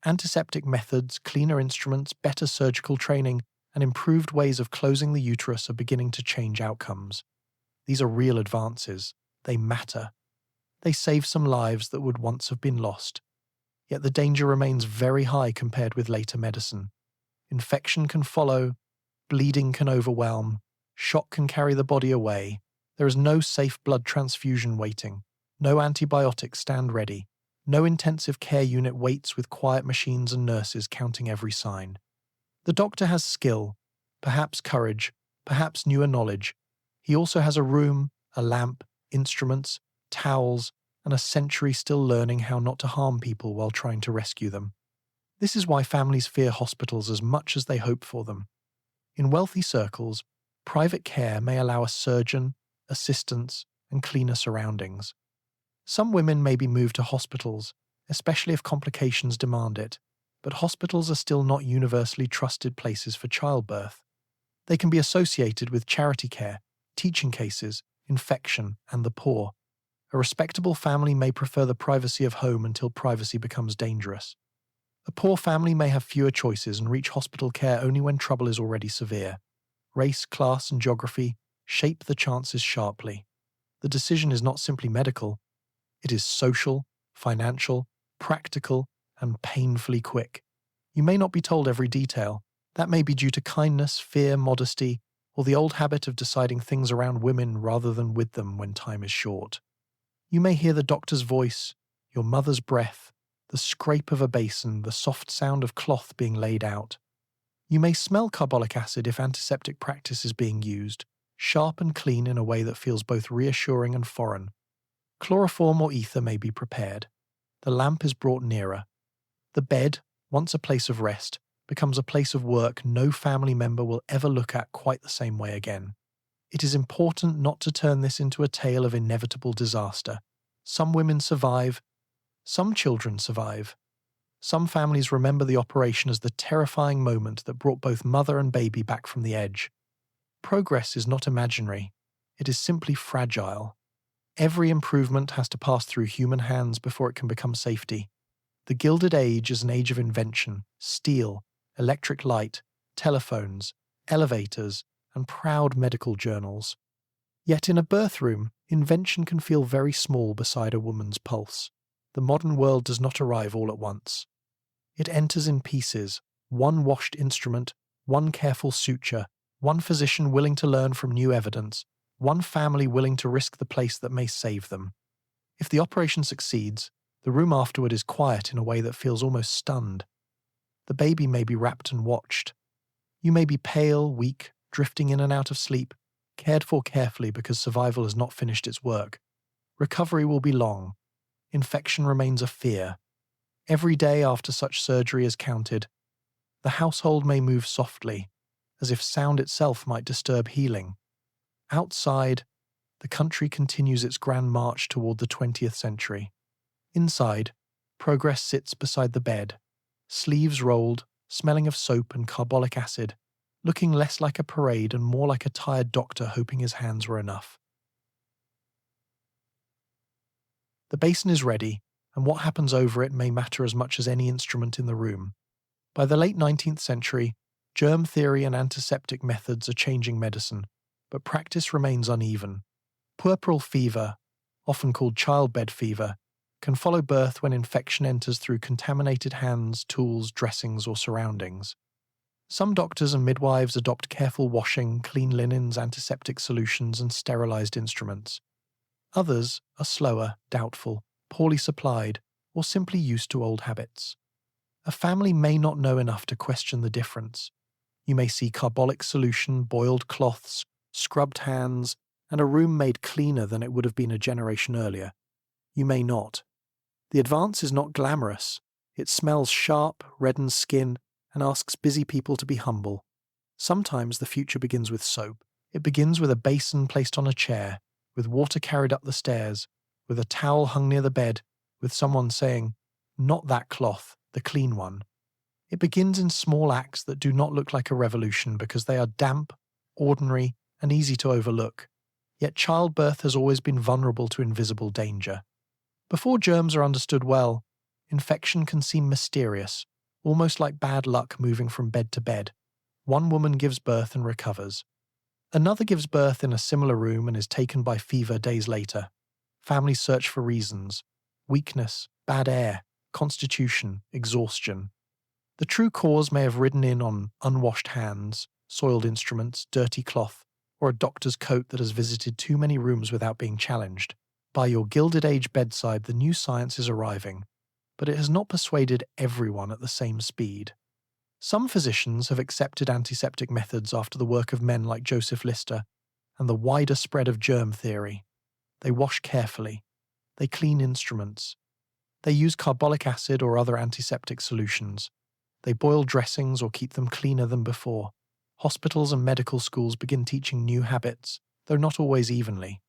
Antiseptic methods, cleaner instruments, better surgical training, and improved ways of closing the uterus are beginning to change outcomes. These are real advances. They matter. They save some lives that would once have been lost. Yet the danger remains very high compared with later medicine. Infection can follow, bleeding can overwhelm, shock can carry the body away. There is no safe blood transfusion waiting, no antibiotics stand ready, no intensive care unit waits with quiet machines and nurses counting every sign. The doctor has skill, perhaps courage, perhaps newer knowledge. He also has a room, a lamp, instruments, towels, and a century still learning how not to harm people while trying to rescue them. This is why families fear hospitals as much as they hope for them. In wealthy circles, private care may allow a surgeon, assistants, and cleaner surroundings. Some women may be moved to hospitals, especially if complications demand it, but hospitals are still not universally trusted places for childbirth. They can be associated with charity care, teaching cases, infection, and the poor. A respectable family may prefer the privacy of home until privacy becomes dangerous. A poor family may have fewer choices and reach hospital care only when trouble is already severe. Race, class, and geography shape the chances sharply. The decision is not simply medical. It is social, financial, practical, and painfully quick. You may not be told every detail. That may be due to kindness, fear, modesty, or the old habit of deciding things around women rather than with them when time is short. You may hear the doctor's voice, your mother's breath, the scrape of a basin, the soft sound of cloth being laid out. You may smell carbolic acid if antiseptic practice is being used, sharp and clean in a way that feels both reassuring and foreign. Chloroform or ether may be prepared. The lamp is brought nearer. The bed, once a place of rest, becomes a place of work no family member will ever look at quite the same way again. It is important not to turn this into a tale of inevitable disaster. Some women survive. Some children survive. Some families remember the operation as the terrifying moment that brought both mother and baby back from the edge. Progress is not imaginary. It is simply fragile. Every improvement has to pass through human hands before it can become safety. The Gilded Age is an age of invention, steel, electric light, telephones, elevators, and proud medical journals. Yet in a birth room, invention can feel very small beside a woman's pulse. The modern world does not arrive all at once. It enters in pieces, one washed instrument, one careful suture, one physician willing to learn from new evidence, one family willing to risk the place that may save them. If the operation succeeds, the room afterward is quiet in a way that feels almost stunned. The baby may be wrapped and watched. You may be pale, weak, drifting in and out of sleep, cared for carefully because survival has not finished its work. Recovery will be long. Infection remains a fear. Every day after such surgery is counted, the household may move softly, as if sound itself might disturb healing. Outside, the country continues its grand march toward the 20th century. Inside, progress sits beside the bed, sleeves rolled, smelling of soap and carbolic acid, looking less like a parade and more like a tired doctor hoping his hands were enough. The basin is ready, and what happens over it may matter as much as any instrument in the room. By the late 19th century, germ theory and antiseptic methods are changing medicine, but practice remains uneven. Puerperal fever, often called childbed fever, can follow birth when infection enters through contaminated hands, tools, dressings, or surroundings. Some doctors and midwives adopt careful washing, clean linens, antiseptic solutions, and sterilized instruments. Others are slower, doubtful, poorly supplied, or simply used to old habits. A family may not know enough to question the difference. You may see carbolic solution, boiled cloths, scrubbed hands, and a room made cleaner than it would have been a generation earlier. You may not. The advance is not glamorous. It smells sharp, reddens skin, and asks busy people to be humble. Sometimes the future begins with soap. It begins with a basin placed on a chair, with water carried up the stairs, with a towel hung near the bed, with someone saying, "Not that cloth, the clean one." It begins in small acts that do not look like a revolution because they are damp, ordinary, and easy to overlook. Yet childbirth has always been vulnerable to invisible danger. Before germs are understood well, infection can seem mysterious, almost like bad luck moving from bed to bed. One woman gives birth and recovers. Another gives birth in a similar room and is taken by fever days later. Families search for reasons: weakness, bad air, constitution, exhaustion. The true cause may have ridden in on unwashed hands, soiled instruments, dirty cloth, or a doctor's coat that has visited too many rooms without being challenged. By your Gilded Age bedside, the new science is arriving, but it has not persuaded everyone at the same speed. Some physicians have accepted antiseptic methods after the work of men like Joseph Lister and the wider spread of germ theory. They wash carefully. They clean instruments. They use carbolic acid or other antiseptic solutions. They boil dressings or keep them cleaner than before. Hospitals and medical schools begin teaching new habits, though not always evenly.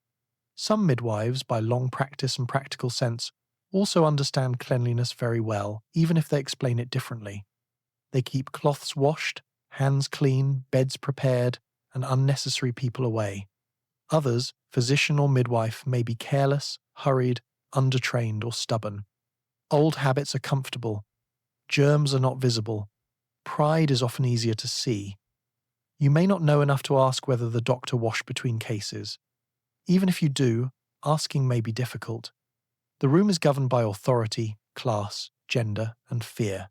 Some midwives, by long practice and practical sense, also understand cleanliness very well, even if they explain it differently. They keep cloths washed, hands clean, beds prepared, and unnecessary people away. Others, physician or midwife, may be careless, hurried, undertrained, or stubborn. Old habits are comfortable. Germs are not visible. Pride is often easier to see. You may not know enough to ask whether the doctor washed between cases. Even if you do, asking may be difficult. The room is governed by authority, class, gender, and fear.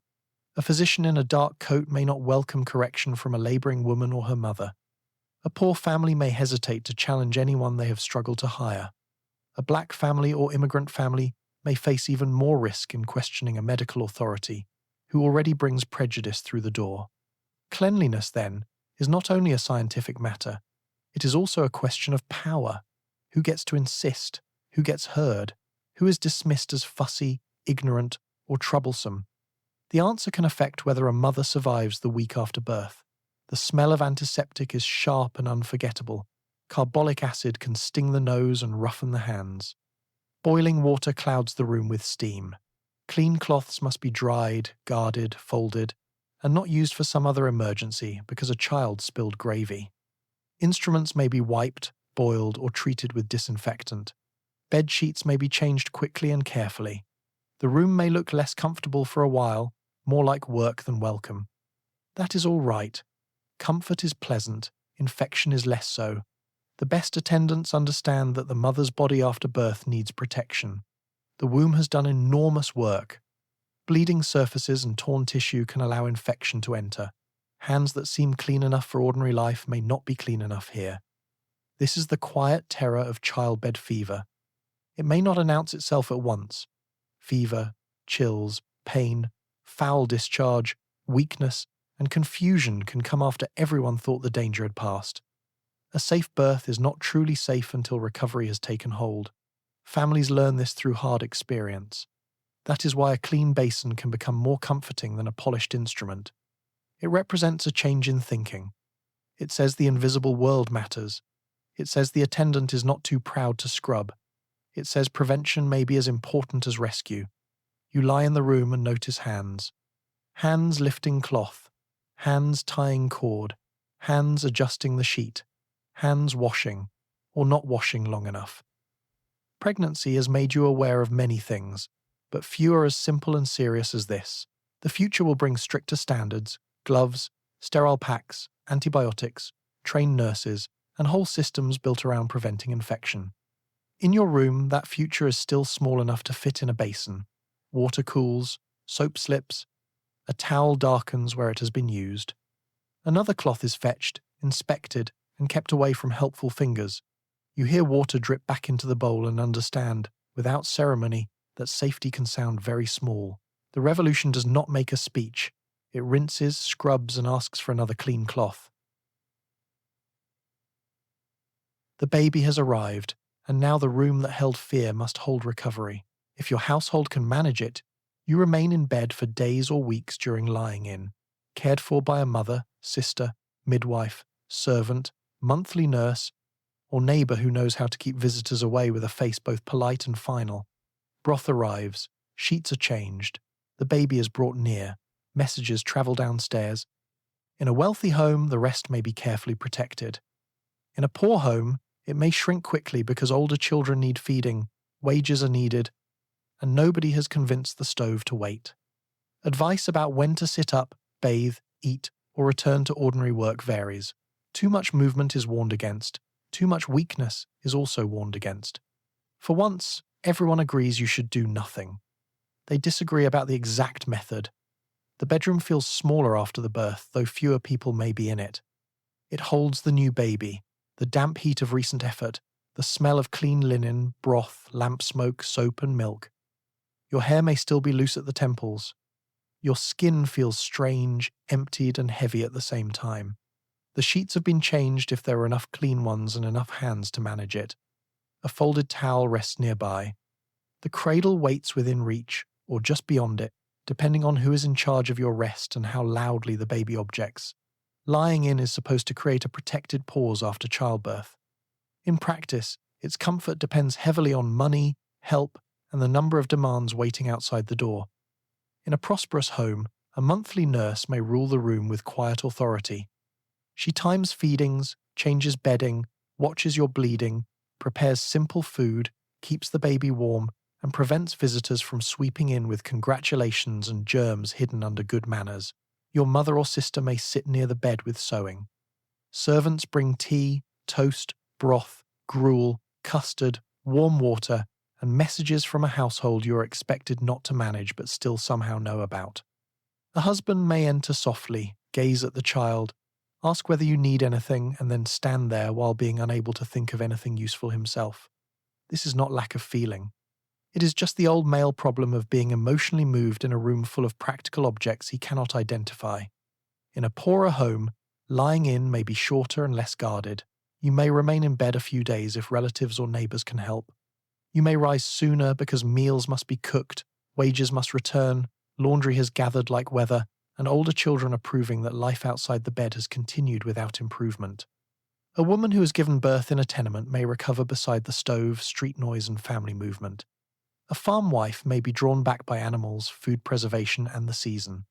A physician in a dark coat may not welcome correction from a labouring woman or her mother. A poor family may hesitate to challenge anyone they have struggled to hire. A black family or immigrant family may face even more risk in questioning a medical authority, who already brings prejudice through the door. Cleanliness, then, is not only a scientific matter, it is also a question of power. Who gets to insist? Who gets heard? Who is dismissed as fussy, ignorant, or troublesome? The answer can affect whether a mother survives the week after birth. The smell of antiseptic is sharp and unforgettable. Carbolic acid can sting the nose and roughen the hands. Boiling water clouds the room with steam. Clean cloths must be dried, guarded, folded, and not used for some other emergency because a child spilled gravy. Instruments may be wiped, boiled, or treated with disinfectant. Bed sheets may be changed quickly and carefully. The room may look less comfortable for a while, more like work than welcome. That is all right. Comfort is pleasant, infection is less so. The best attendants understand that the mother's body after birth needs protection. The womb has done enormous work. Bleeding surfaces and torn tissue can allow infection to enter. Hands that seem clean enough for ordinary life may not be clean enough here. This is the quiet terror of childbed fever. It may not announce itself at once. Fever, chills, pain, foul discharge, weakness, and confusion can come after everyone thought the danger had passed. A safe birth is not truly safe until recovery has taken hold. Families learn this through hard experience. That is why a clean basin can become more comforting than a polished instrument. It represents a change in thinking. It says the invisible world matters. It says the attendant is not too proud to scrub. It says prevention may be as important as rescue. You lie in the room and notice hands. Hands lifting cloth. Hands tying cord. Hands adjusting the sheet. Hands washing, or not washing long enough. Pregnancy has made you aware of many things, but few are as simple and serious as this. The future will bring stricter standards, gloves, sterile packs, antibiotics, trained nurses, and whole systems built around preventing infection. In your room, that future is still small enough to fit in a basin. Water cools, soap slips, a towel darkens where it has been used. Another cloth is fetched, inspected, and kept away from helpful fingers. You hear water drip back into the bowl and understand, without ceremony, that safety can sound very small. The revolution does not make a speech. It rinses, scrubs, and asks for another clean cloth. The baby has arrived, and now the room that held fear must hold recovery. If your household can manage it, you remain in bed for days or weeks during lying in, cared for by a mother, sister, midwife, servant, monthly nurse, or neighbour who knows how to keep visitors away with a face both polite and final. Broth arrives, sheets are changed, the baby is brought near, messages travel downstairs. In a wealthy home, the rest may be carefully protected. In a poor home, it may shrink quickly because older children need feeding, wages are needed, and nobody has convinced the stove to wait. Advice about when to sit up, bathe, eat, or return to ordinary work varies. Too much movement is warned against. Too much weakness is also warned against. For once, everyone agrees you should do nothing. They disagree about the exact method. The bedroom feels smaller after the birth, though fewer people may be in it. It holds the new baby, the damp heat of recent effort, the smell of clean linen, broth, lamp smoke, soap, and milk. Your hair may still be loose at the temples. Your skin feels strange, emptied, and heavy at the same time. The sheets have been changed if there are enough clean ones and enough hands to manage it. A folded towel rests nearby. The cradle waits within reach, or just beyond it, depending on who is in charge of your rest and how loudly the baby objects. Lying in is supposed to create a protected pause after childbirth. In practice, its comfort depends heavily on money, help, and the number of demands waiting outside the door. In a prosperous home, a monthly nurse may rule the room with quiet authority. She times feedings, changes bedding, watches your bleeding, prepares simple food, keeps the baby warm, and prevents visitors from sweeping in with congratulations and germs hidden under good manners. Your mother or sister may sit near the bed with sewing. Servants bring tea, toast, broth, gruel, custard, warm water, and messages from a household you are expected not to manage but still somehow know about. A husband may enter softly, gaze at the child, ask whether you need anything, and then stand there while being unable to think of anything useful himself. This is not lack of feeling. It is just the old male problem of being emotionally moved in a room full of practical objects he cannot identify. In a poorer home, lying in may be shorter and less guarded. You may remain in bed a few days if relatives or neighbours can help. You may rise sooner because meals must be cooked, wages must return, laundry has gathered like weather, and older children are proving that life outside the bed has continued without improvement. A woman who has given birth in a tenement may recover beside the stove, street noise, and family movement. A farm wife may be drawn back by animals, food preservation, and the season.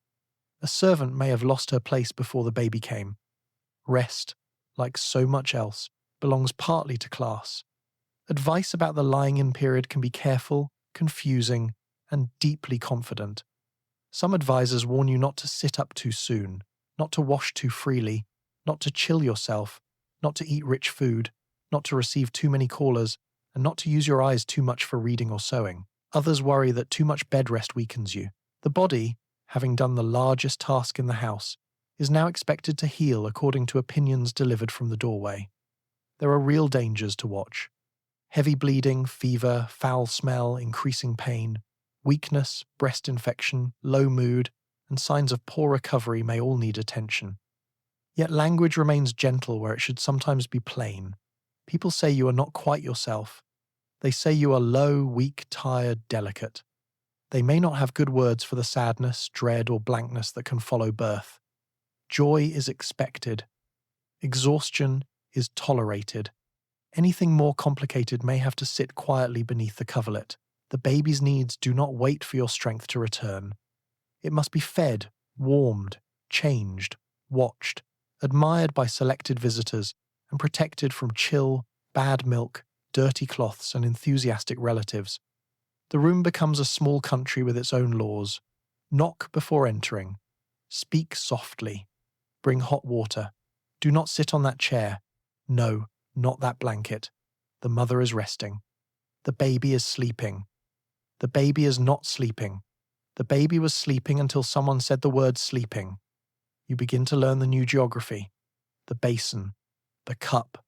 A servant may have lost her place before the baby came. Rest, like so much else, belongs partly to class. Advice about the lying-in period can be careful, confusing, and deeply confident. Some advisors warn you not to sit up too soon, not to wash too freely, not to chill yourself, not to eat rich food, not to receive too many callers, and not to use your eyes too much for reading or sewing. Others worry that too much bed rest weakens you. The body, having done the largest task in the house, is now expected to heal according to opinions delivered from the doorway. There are real dangers to watch. Heavy bleeding, fever, foul smell, increasing pain, weakness, breast infection, low mood, and signs of poor recovery may all need attention. Yet language remains gentle where it should sometimes be plain. People say you are not quite yourself. They say you are low, weak, tired, delicate. They may not have good words for the sadness, dread, or blankness that can follow birth. Joy is expected. Exhaustion is tolerated. Anything more complicated may have to sit quietly beneath the coverlet. The baby's needs do not wait for your strength to return. It must be fed, warmed, changed, watched, admired by selected visitors, and protected from chill, bad milk, dirty cloths, and enthusiastic relatives. The room becomes a small country with its own laws. Knock before entering. Speak softly. Bring hot water. Do not sit on that chair. No, not that blanket. The mother is resting. The baby is sleeping. The baby is not sleeping. The baby was sleeping until someone said the word sleeping. You begin to learn the new geography. The basin, the cup,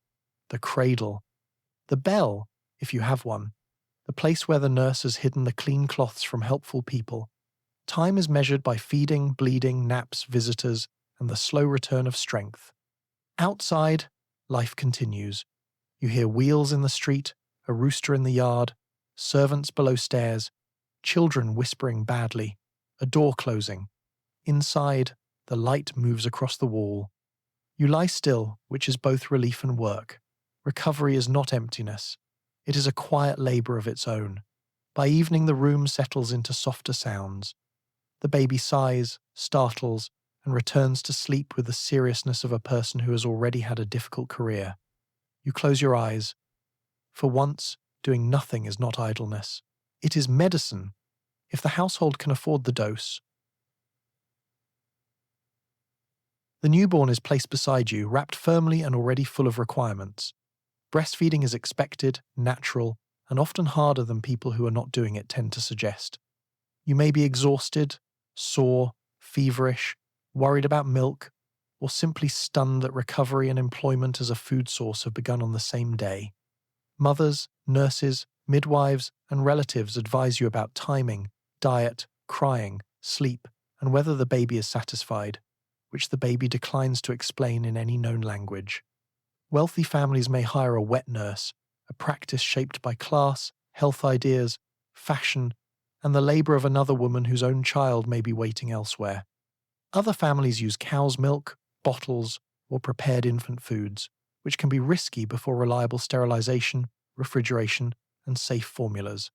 the cradle, the bell, if you have one, the place where the nurse has hidden the clean cloths from helpful people. Time is measured by feeding, bleeding, naps, visitors, and the slow return of strength. Outside, life continues. You hear wheels in the street, a rooster in the yard, servants below stairs, children whispering badly, a door closing. Inside, the light moves across the wall. You lie still, which is both relief and work. Recovery is not emptiness. It is a quiet labor of its own. By evening, the room settles into softer sounds. The baby sighs, startles, and returns to sleep with the seriousness of a person who has already had a difficult career. You close your eyes. For once, doing nothing is not idleness. It is medicine, if the household can afford the dose. The newborn is placed beside you, wrapped firmly and already full of requirements. Breastfeeding is expected, natural, and often harder than people who are not doing it tend to suggest. You may be exhausted, sore, feverish, worried about milk, or simply stunned that recovery and employment as a food source have begun on the same day. Mothers, nurses, midwives, and relatives advise you about timing, diet, crying, sleep, and whether the baby is satisfied, which the baby declines to explain in any known language. Wealthy families may hire a wet nurse, a practice shaped by class, health ideas, fashion, and the labor of another woman whose own child may be waiting elsewhere. Other families use cow's milk, bottles, or prepared infant foods, which can be risky before reliable sterilization, refrigeration, and safe formulas.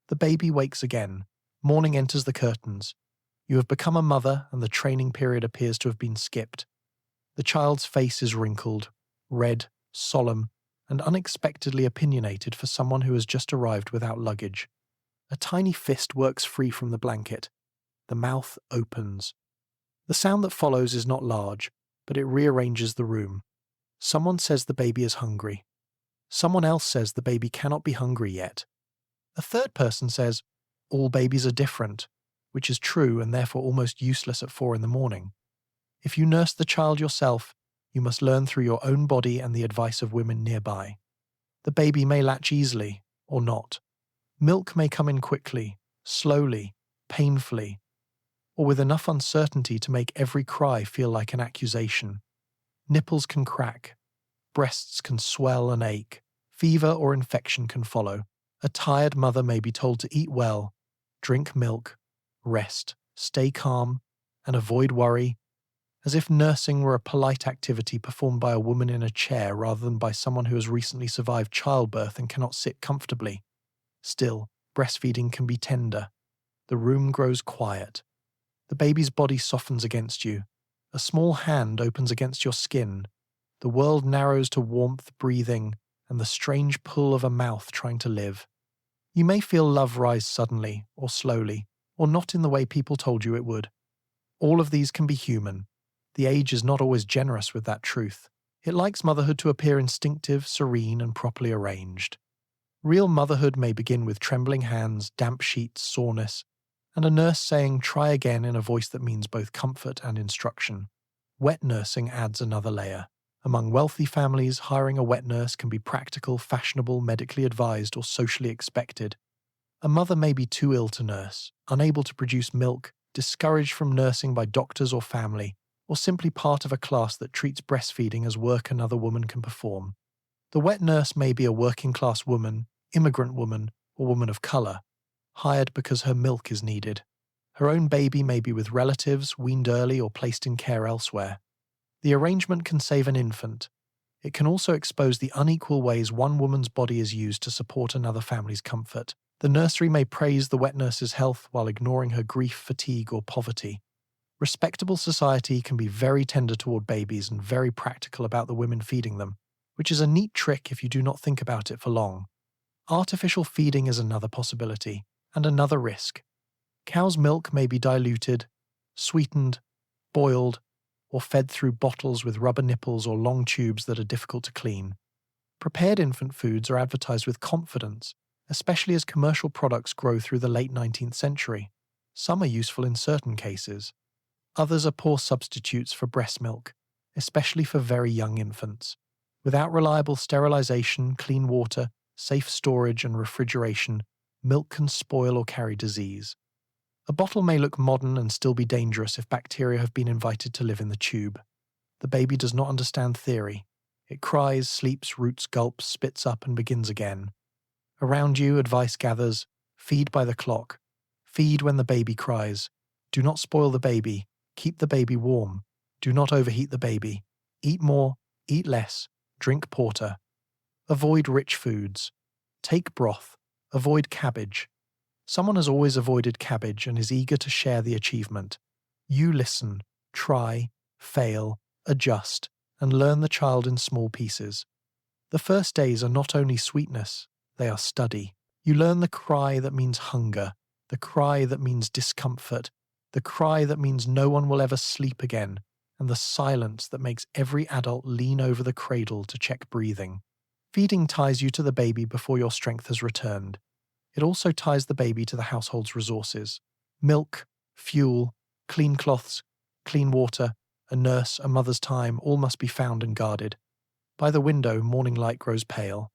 The baby wakes again. Morning enters the curtains. You have become a mother, and the training period appears to have been skipped. The child's face is wrinkled, red, solemn, and unexpectedly opinionated for someone who has just arrived without luggage. A tiny fist works free from the blanket. The mouth opens. The sound that follows is not large, but it rearranges the room. Someone says the baby is hungry. Someone else says the baby cannot be hungry yet. A third person says, all babies are different, which is true and therefore almost useless at 4 a.m. If you nurse the child yourself, you must learn through your own body and the advice of women nearby. The baby may latch easily, or not. Milk may come in quickly, slowly, painfully, or with enough uncertainty to make every cry feel like an accusation. Nipples can crack. Breasts can swell and ache. Fever or infection can follow. A tired mother may be told to eat well, drink milk, rest, stay calm, and avoid worry, as if nursing were a polite activity performed by a woman in a chair rather than by someone who has recently survived childbirth and cannot sit comfortably. Still, breastfeeding can be tender. The room grows quiet. The baby's body softens against you. A small hand opens against your skin. The world narrows to warmth, breathing, and the strange pull of a mouth trying to live. You may feel love rise suddenly, or slowly, or not in the way people told you it would. All of these can be human. The age is not always generous with that truth. It likes motherhood to appear instinctive, serene, and properly arranged. Real motherhood may begin with trembling hands, damp sheets, soreness, and a nurse saying, "Try again," in a voice that means both comfort and instruction. Wet nursing adds another layer. Among wealthy families, hiring a wet nurse can be practical, fashionable, medically advised, or socially expected. A mother may be too ill to nurse, unable to produce milk, discouraged from nursing by doctors or family, or simply part of a class that treats breastfeeding as work another woman can perform. The wet nurse may be a working-class woman, immigrant woman, or woman of color, hired because her milk is needed. Her own baby may be with relatives, weaned early, or placed in care elsewhere. The arrangement can save an infant. It can also expose the unequal ways one woman's body is used to support another family's comfort. The nursery may praise the wet nurse's health while ignoring her grief, fatigue, or poverty. Respectable society can be very tender toward babies and very practical about the women feeding them, which is a neat trick if you do not think about it for long. Artificial feeding is another possibility, and another risk. Cow's milk may be diluted, sweetened, boiled, or fed through bottles with rubber nipples or long tubes that are difficult to clean. Prepared infant foods are advertised with confidence, especially as commercial products grow through the late 19th century. Some are useful in certain cases. Others are poor substitutes for breast milk, especially for very young infants. Without reliable sterilization, clean water, safe storage, and refrigeration, milk can spoil or carry disease. A bottle may look modern and still be dangerous if bacteria have been invited to live in the tube. The baby does not understand theory. It cries, sleeps, roots, gulps, spits up, and begins again. Around you, advice gathers: feed by the clock. Feed when the baby cries. Do not spoil the baby. Keep the baby warm. Do not overheat the baby. Eat more, eat less, drink porter. Avoid rich foods. Take broth. Avoid cabbage. Someone has always avoided cabbage and is eager to share the achievement. You listen, try, fail, adjust, and learn the child in small pieces. The first days are not only sweetness, they are study. You learn the cry that means hunger, the cry that means discomfort, the cry that means no one will ever sleep again, and the silence that makes every adult lean over the cradle to check breathing. Feeding ties you to the baby before your strength has returned. It also ties the baby to the household's resources. Milk, fuel, clean cloths, clean water, a nurse, a mother's time, all must be found and guarded. By the window, morning light grows pale.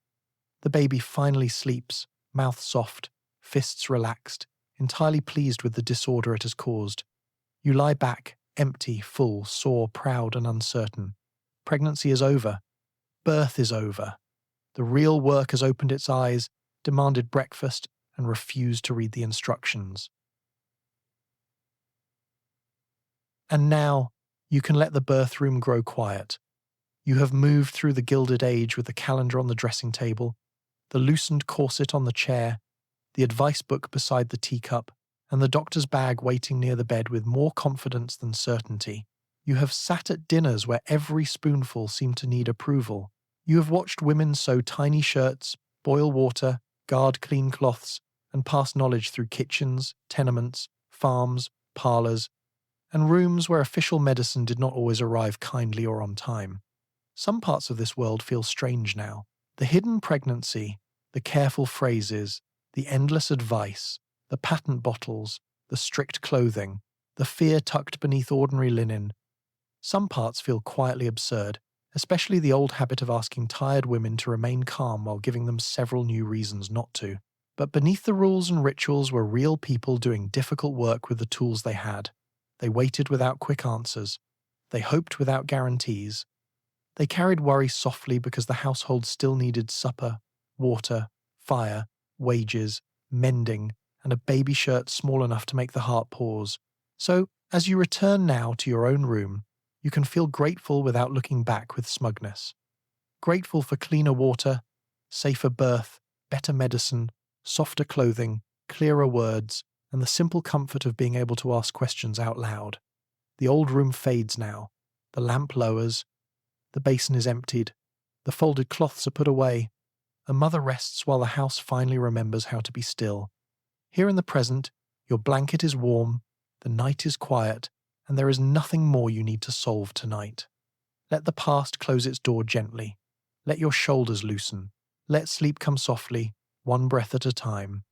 The baby finally sleeps, mouth soft, fists relaxed, entirely pleased with the disorder it has caused. You lie back, empty, full, sore, proud, and uncertain. Pregnancy is over. Birth is over. The real work has opened its eyes, demanded breakfast, and refused to read the instructions. And now, you can let the birth room grow quiet. You have moved through the Gilded Age with the calendar on the dressing table, the loosened corset on the chair, the advice book beside the teacup, and the doctor's bag waiting near the bed with more confidence than certainty. You have sat at dinners where every spoonful seemed to need approval. You have watched women sew tiny shirts, boil water, guard clean cloths, and pass knowledge through kitchens, tenements, farms, parlors, and rooms where official medicine did not always arrive kindly or on time. Some parts of this world feel strange now. The hidden pregnancy, the careful phrases, the endless advice, the patent bottles, the strict clothing, the fear tucked beneath ordinary linen. Some parts feel quietly absurd, especially the old habit of asking tired women to remain calm while giving them several new reasons not to. But beneath the rules and rituals were real people doing difficult work with the tools they had. They waited without quick answers. They hoped without guarantees. They carried worry softly because the household still needed supper, water, fire, wages, mending, and a baby shirt small enough to make the heart pause. So, as you return now to your own room, you can feel grateful without looking back with smugness. Grateful for cleaner water, safer birth, better medicine, softer clothing, clearer words, and the simple comfort of being able to ask questions out loud. The old room fades now. The lamp lowers. The basin is emptied. The folded cloths are put away. A mother rests while the house finally remembers how to be still. Here in the present, your blanket is warm, the night is quiet, and there is nothing more you need to solve tonight. Let the past close its door gently. Let your shoulders loosen. Let sleep come softly, one breath at a time.